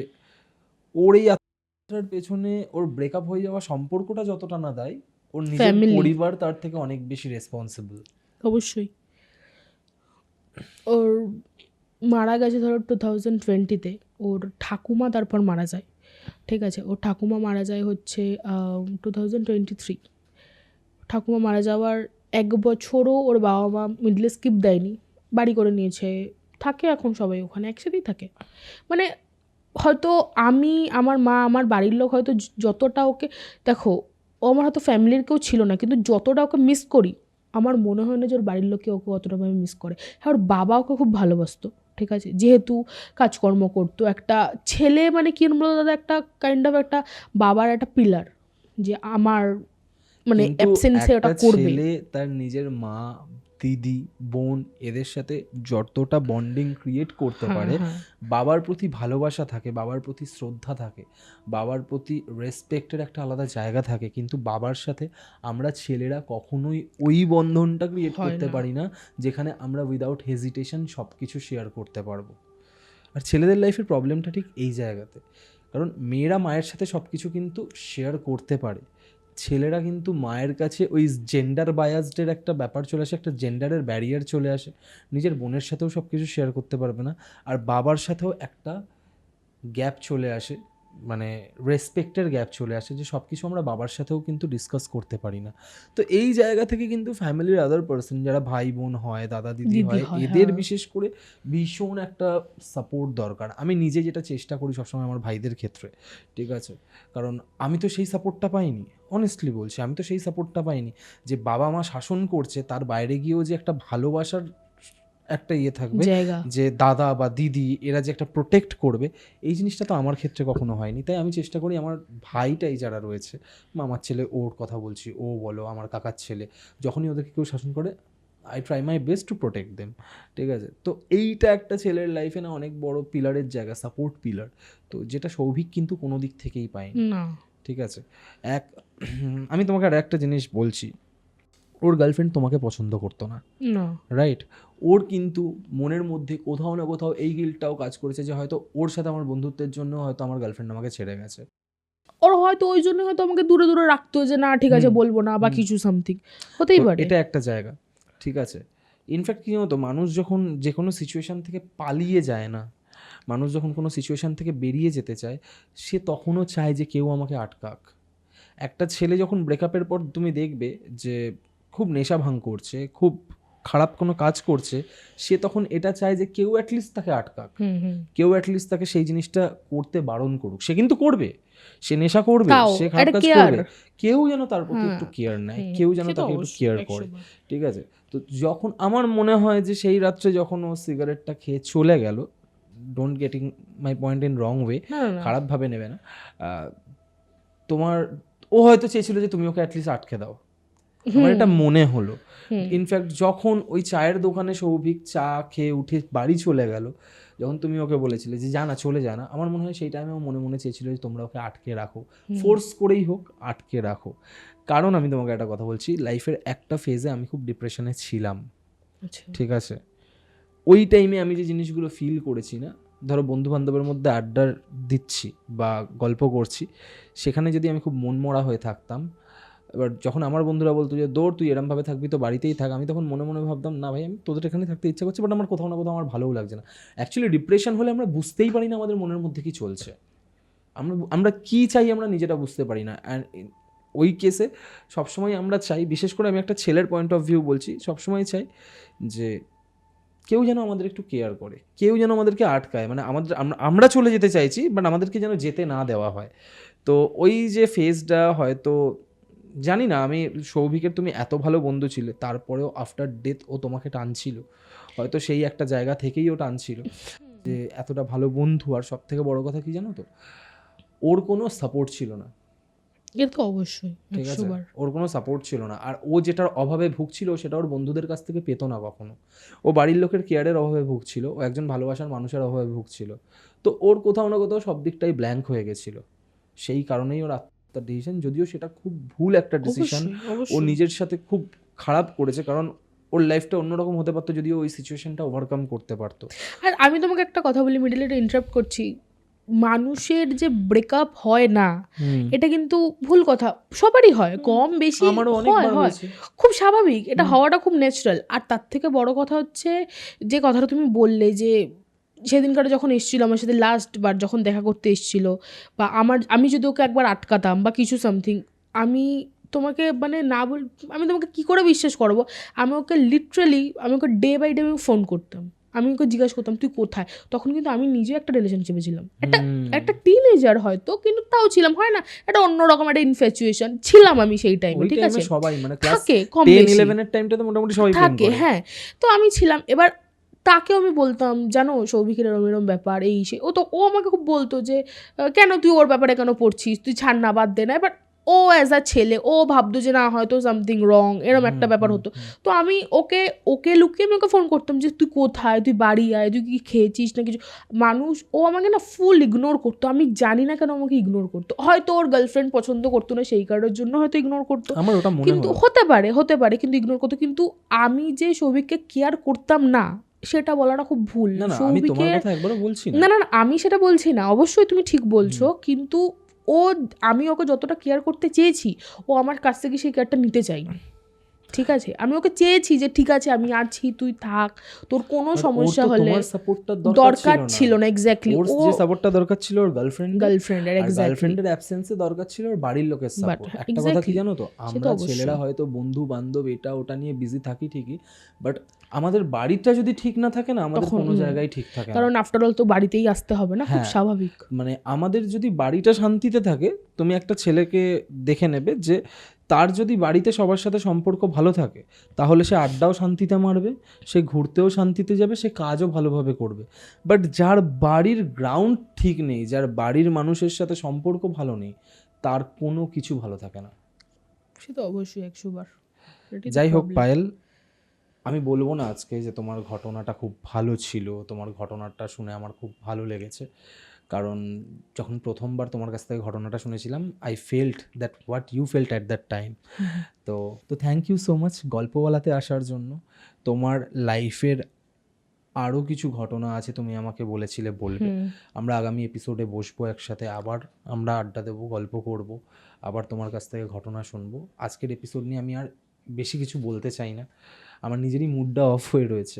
ওর এই আত্মহত্যার পেছনে ওর ব্রেকআপ হয়ে যাওয়া সম্পর্কটা যতটা না দায়ী, ওর নিজের পরিবার তার থেকে অনেক বেশি রেসপন্সিবল। অবশ্যই। ওর মারা গেছে ধরো 2020-তে, ওর ঠাকুমা তারপর মারা যায়, ঠিক আছে। ওর ঠাকুমা মারা যায় হচ্ছে 2023। ঠাকুমা মারা যাওয়ার 1 বছরও ওর বাবা মা মিডলে স্কিপ দেয়নি, বাড়ি করে নিয়েছে, থাকে এখন সবাই ওখানে একসাথেই থাকে। মানে হয়তো আমি, আমার মা, আমার বাড়ির লোক হয়তো যতটা ওকে, দেখো ও আমার হয়তো ফ্যামিলির কেউ ছিল না, কিন্তু যতটা ওকে মিস করি আমার মনে হয় না যে ওর বাড়ির লোককে ওকে অতটাভাবে মিস করে। হ্যাঁ, ওর বাবা ওকে খুব ভালোবাসতো, ঠিক আছে, যেহেতু কাজকর্ম করতো। একটা ছেলে মানে কি বলতো দাদা, একটা কাইন্ড অফ একটা বাবার একটা পিলার, যে আমার মানে অ্যাবসেন্সে ওটা করবে। ছেলে তার নিজের মা, দিদি, বোন এদের সাথে যতটা বন্ডিং ক্রিয়েট করতে পারে, বাবার প্রতি ভালোবাসা থাকে, বাবার প্রতি শ্রদ্ধা থাকে, বাবার প্রতি রেসপেক্টের একটা আলাদা জায়গা থাকে, কিন্তু বাবার সাথে আমরা ছেলেরা কখনোই ওই বন্ধনটা ক্রিয়েট করতে পারি না যেখানে আমরা উইদাউট হেজিটেশন সব কিছু শেয়ার করতে পারবো। আর ছেলেদের লাইফের প্রবলেমটা ঠিক এই জায়গাতে, কারণ মেয়েরা মায়ের সাথে সব কিছু কিন্তু শেয়ার করতে পারে, ছেলেরা কিন্তু মায়ের কাছে ওই জেন্ডার বায়াসডের একটা ব্যাপার চলে আসে, একটা জেন্ডারের ব্যারিয়ার চলে আসে, নিজের বোনের সাথেও সব কিছু শেয়ার করতে পারবে না, আর বাবার সাথেও একটা গ্যাপ চলে আসে মানে রেসপেক্টের গ্যাপ চলে আসে, যে সব কিছু আমরা বাবার সাথেও কিন্তু ডিসকাস করতে পারি না। তো এই জায়গা থেকে কিন্তু ফ্যামিলির আদার পার্সন যারা ভাই বোন হয়, দাদা দিদি দিদি হয়, হয়, এদের হ্যাঁ। বিশেষ করে ভীষণ একটা সাপোর্ট দরকার। আমি নিজে যেটা চেষ্টা করি সবসময় আমার ভাইদের ক্ষেত্রে, ঠিক আছে, কারণ আমি তো সেই সাপোর্টটা পাইনি, অনেস্টলি বলছি, আমি তো সেই সাপোর্টটা পাইনি যে বাবা মা শাসন করছে তার বাইরে গিয়েও যে একটা ভালোবাসার একটা ইয়ে থাকবে, জায়গা। যে দাদা বা দিদি এরা যে একটা প্রোটেক্ট করবে, এই জিনিসটা তো আমার ক্ষেত্রে কখনো হয়নি। তাই আমি চেষ্টা করি আমার ভাইটাই যারা রয়েছে, মামার ছেলে ওর কথা বলছি, ও বলো আমার কাকার ছেলে, যখনই ওদেরকে কেউ শাসন করে I try my best to protect them, ঠিক আছে। তো এইটা একটা ছেলের লাইফে না অনেক বড় পিলারের জায়গা, সাপোর্ট পিলার, তো যেটা সৌভিক কিন্তু কোনো দিক থেকেই পায়নি, না, ঠিক আছে। আমি তোমাকে আর একটা জিনিস বলছি, ওর গার্লফ্রেন্ড তোমাকে পছন্দ করতো না, না, রাইট? ওর কিন্তু মনের মধ্যে কোথাও না কোথাও এই গিল্টটাও কাজ করেছে যে হয়তো ওর সাথে আমার বন্ধুত্বের জন্য হয়তো আমার গার্লফ্রেন্ড আমাকে ছেড়ে গেছে। ওর হয়তো ওই জন্য হয়তো আমাকে দূরে দূরে রাখতো, যে না ঠিক আছে বলবো না, বা কিছু সামথিং হতেই তো পারে। এটা একটা জায়গা, ঠিক আছে। ইনফ্যাক্ট কী হতো, মানুষ যখন যে কোনো সিচুয়েশান থেকে পালিয়ে যায় না, মানুষ যখন কোনো সিচুয়েশান থেকে বেরিয়ে যেতে চায়, সে তখনও চায় যে কেউ আমাকে আটকাক। একটা ছেলে যখন ব্রেকআপের পর তুমি দেখবে যে খুব নেশা ভাঙ করছে, খুব খারাপ কোনো কাজ করছে, সে তখন এটা চায় যে কেউ অ্যাটলিস্ট তাকে আটকাক, কেউ অ্যাটলিস্ট তাকে সেই জিনিসটা করতে বারণ করুক। সে কিন্তু করবে, সে নেশা করবে, তাও সে খারাপ একটা কাজ care। করবে, কেউ যেন তার প্রতি একটু কেয়ার নেয়, কেউ যেন তাকে একটু কেয়ার করে, ঠিক আছে। তো যখন আমার মনে হয় যে সেই রাত্রে যখন ও সিগারেটটা খেয়ে চলে গেল, don't getting my point in wrong way, খারাপভাবে নেবে না, তোমার ও হয়তো চেয়েছিল যে তুমি ওকে অ্যাটলিস্ট আটকে দাও, আমার এটা মনে হলো। ইনফ্যাক্ট যখন ওই চায়ের দোকানে সৌভিক চা খেয়ে উঠে বাড়ি চলে গেল, যখন তুমি ওকে বলেছিলে যে জানা চলে যা না, আমার মনে হয় সেই টাইমে ও মনে মনে চেয়েছিল যে তোমরা ওকে আটকে রাখো, ফোর্স করেই হোক আটকে রাখো। কারণ আমি তোমাকে একটা কথা বলছি, লাইফের একটা ফেজে আমি খুব ডিপ্রেশনে ছিলাম, ঠিক আছে। ওই টাইমে আমি যে জিনিসগুলো ফিল করেছি না, ধরো বন্ধু বান্ধবের মধ্যে আড্ডা দিচ্ছি বা গল্প করছি, সেখানে যদি আমি খুব মনমরা হয়ে থাকতাম, এবার যখন আমার বন্ধুরা বলতো যে দৌড় তুই এরমভাবে থাকবি তো বাড়িতেই থাক, আমি তখন মনে মনে ভাবতাম না ভাই, আমি তোদের এখানে থাকতে ইচ্ছা করছে, বাট আমার কোথাও না কোথাও আমার ভালোও লাগছে না। অ্যাকচুয়ালি ডিপ্রেশন হলে আমরা বুঝতেই পারি না আমাদের মনের মধ্যে কী চলছে, আমরা কী চাই আমরা নিজেরা বুঝতে পারি না। অ্যান্ড ওই কেসে সবসময় আমরা চাই, বিশেষ করে আমি একটা ছেলের পয়েন্ট অফ ভিউ বলছি, সবসময় চাই যে কেউ যেন আমাদের একটু কেয়ার করে, কেউ যেন আমাদেরকে আটকায়, মানে আমরা চলে যেতে চাইছি বাট আমাদেরকে যেন যেতে না দেওয়া হয়। তো ওই যে ফেজটা হয়তো জানি না, আমি সৌভিকের তুমি এত ভালো বন্ধু ছিলে, তারপরেও আফটার ডেথ ও তোমাকে টানছিল, হয়তো সেই একটা জায়গা থেকেই ও টানছিল যে এতটা ভালো বন্ধু। আর সব থেকে বড় কথা কি জানো তো, ওর কোনো সাপোর্ট ছিল না, এটা তো অবশ্যই, ঠিক আছে, ওর কোনো সাপোর্ট ছিল না। আর ও যেটার অভাবে ভুগছিল সেটা ওর বন্ধুদের কাছ থেকে পেতো না কখনো, ও বাড়ির লোকের কেয়ারের অভাবে ভুগছিল, ও একজন ভালোবাসার মানুষের অভাবে ভুগছিল। তো ওর কোথাও না কোথাও সব দিকটাই ব্ল্যাঙ্ক হয়ে গেছিল, সেই কারণেই ওর আত্মার ডিসিশন, যদিও সেটা খুব ভুল একটা ডিসিশন, ও নিজের সাথে খুব খারাপ করেছে, কারণ ওর লাইফটা অন্যরকম হতে পারতো যদিও ওই সিচুয়েশনটা ওভারকাম করতে পারতো। আর আমি তোমাকে একটা কথা বলি, মিডলে এটা ইন্টারাপ্ট করছি, মানুষের যে ব্রেকআপ হয় না এটা কিন্তু ভুল কথা, সবারই হয়, কম বেশি হয়, খুব স্বাভাবিক, এটা হওয়াটা খুব ন্যাচারাল। আর তার থেকে বড় কথা হচ্ছে যে কথাটা তুমি বললে যে সেদিনকার যখন এসেছিলো আমার সাথে লাস্ট বার যখন দেখা করতে এসেছিলো, বা আমি যদি ওকে একবার আটকাতাম বা কিছু সামথিং, আমি তোমাকে মানে না বল, আমি তোমাকে কী করে বিশ্বাস করবো? আমি ওকে লিটারালি আমি ওকে ডে বাই ডে আমি ফোন করতাম, আমি ওকে জিজ্ঞাসা করতাম তুই কোথায়। তখন কিন্তু আমি নিজে একটা রিলেশনশিপে ছিলাম, একটা টিনেজার হয়তো, কিন্তু তাও ছিলাম, হয় না একটা অন্যরকম একটা ইনফ্যাচুয়েশন ছিলাম আমি সেই টাইমে, ঠিক আছে, সবাই মানে থাকে কম বেশি 10-11 এর টাইমটাতে মোটামুটি সবাই থাকে, হ্যাঁ। তো আমি ছিলাম, এবার তাকেও আমি বলতাম জানো সৌভিকের এরম এরম ব্যাপার এই সে, ও আমাকে খুব বলতো যে কেন তুই ওর ব্যাপারে কেন পড়ছিস, তুই ছাড় না, বাদ দে না। এবার ও অ্যাজ আ ছেলে ও ভাবতো যে না হয়তো সামথিং রং, এরম একটা ব্যাপার হতো। তো আমি ওকে লুকিয়ে আমি ওকে ফোন করতাম যে তুই কোথায়, তুই বাড়ি আয়, তুই কি খেয়েছিস না কিছু। মানুষ ও আমাকে না ফুল ইগনোর করতো, আমি জানি না কেন আমাকে ইগনোর করতো, হয়তো ওর গার্লফ্রেন্ড পছন্দ করতো না সেই কারণের জন্য হয়তো ইগনোর করতো, কিন্তু হতে পারে কিন্তু ইগনোর করতো। কিন্তু আমি যে সৌভিককে কেয়ার করতাম না সেটা বলাটা খুব ভুল। না আমি সেটা বলছি না, অবশ্যই তুমি ঠিক বলছো, কিন্তু আমি ওকে যতটা কেয়ার করতে চেয়েছি ও আমার কাছ থেকে সেই কেয়ারটা নিতে চাইনি। ঠিক আছে, আমি ওকে চেয়েছি যে ঠিক আছে আমি আছি, তুই থাক, তোর কোনো সমস্যা হলে তোমার সাপোর্টটা দরকার ছিল না। এক্স্যাক্টলি, ওর ও যে সাপোর্টটা দরকার ছিল ওর গার্লফ্রেন্ডের এক্স্যাক্টলি গার্লফ্রেন্ডের অ্যাবসেন্সে দরকার ছিল ওর বাড়ির লোকের সাপোর্ট। একটা কথা কি জানো তো, আমরা অবশ্যই। ছেলেরা হয়তো বন্ধু বান্ধব এটা ওটা নিয়ে বিজি থাকি ঠিকই, বাট আমাদের বাড়িটা যদি ঠিক না থাকে না, আমাদের কোনো জায়গায় ঠিক থাকে না। কারণ আফটার অল তো বাড়িতেই আসতে হবে না, খুব স্বাভাবিক। মানে আমাদের যদি বাড়িটা শান্তিতে থাকে, তুমি একটা ছেলেকে দেখে নেবে যে তার যদি বাড়িতে সবার সাথে সম্পর্ক ভালো থাকে, তাহলে সে আড্ডাও শান্তিতে মারবে, সে ঘুরতেও শান্তিতে যাবে, সে কাজও ভালোভাবে করবে। বাট যার বাড়ির গ্রাউন্ড ঠিক নেই, যার বাড়ির মানুষের সাথে সম্পর্ক ভালো নেই, তার কোনো কিছু ভালো থাকে না। সে তো অবশ্যই 100 বার। যাই হোক পায়েল, আমি বলবো না আজকে যে তোমার ঘটনাটা খুব ভালো ছিল, তোমার ঘটনাটা শুনে আমার খুব ভালো লেগেছে, কারণ যখন প্রথমবার তোমার কাছ থেকে ঘটনাটা শুনেছিলাম, I felt that what you felt at that time. তো থ্যাংক ইউ সো মাচ গল্পওয়ালাতে আসার জন্য। তোমার লাইফের আরও কিছু ঘটনা আছে, তুমি আমাকে বলেছিলে বলবে। আমরা আগামী এপিসোডে বসবো একসাথে, আবার আমরা আড্ডা দেবো, গল্প করব, আবার তোমার কাছ থেকে ঘটনা শুনবো। আজকের এপিসোড নিয়ে আমি আর বেশি কিছু বলতে চাই না, আমার নিজেরই মুডটা অফ হয়ে রয়েছে।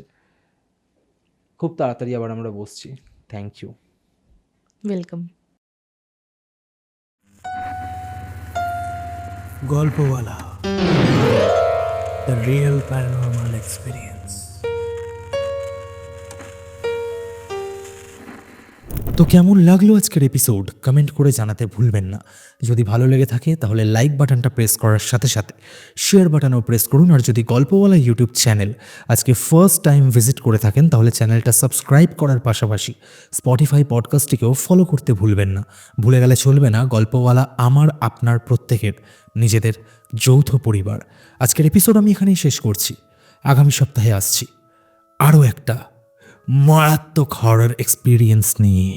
খুব তাড়াতাড়ি আবার আমরা বসছি। Thank you. Welcome. Golpowala, the real paranormal experience. তো কেমন লাগলো আজকের এপিসোড কমেন্ট করে জানাতে ভুলবেন না। যদি ভালো লেগে থাকে তাহলে লাইক বাটনটা প্রেস করার সাথে সাথে শেয়ার বাটনও প্রেস করুন। আর যদি গল্পওয়ালা ইউটিউব চ্যানেল আজকে ফার্স্ট টাইম ভিজিট করে থাকেন, তাহলে চ্যানেলটা সাবস্ক্রাইব করার পাশাপাশি স্পটিফাই পডকাস্টটিকেও ফলো করতে ভুলবেন না। ভুলে গেলে চলবে না, গল্পওয়ালা আমার আপনার প্রত্যেকের নিজেদের যৌথ পরিবার। আজকের এপিসোড আমি এখানেই শেষ করছি। আগামী সপ্তাহে আসছি আরও একটা মারাত্মক হরর এক্সপিরিয়েন্স নিয়ে।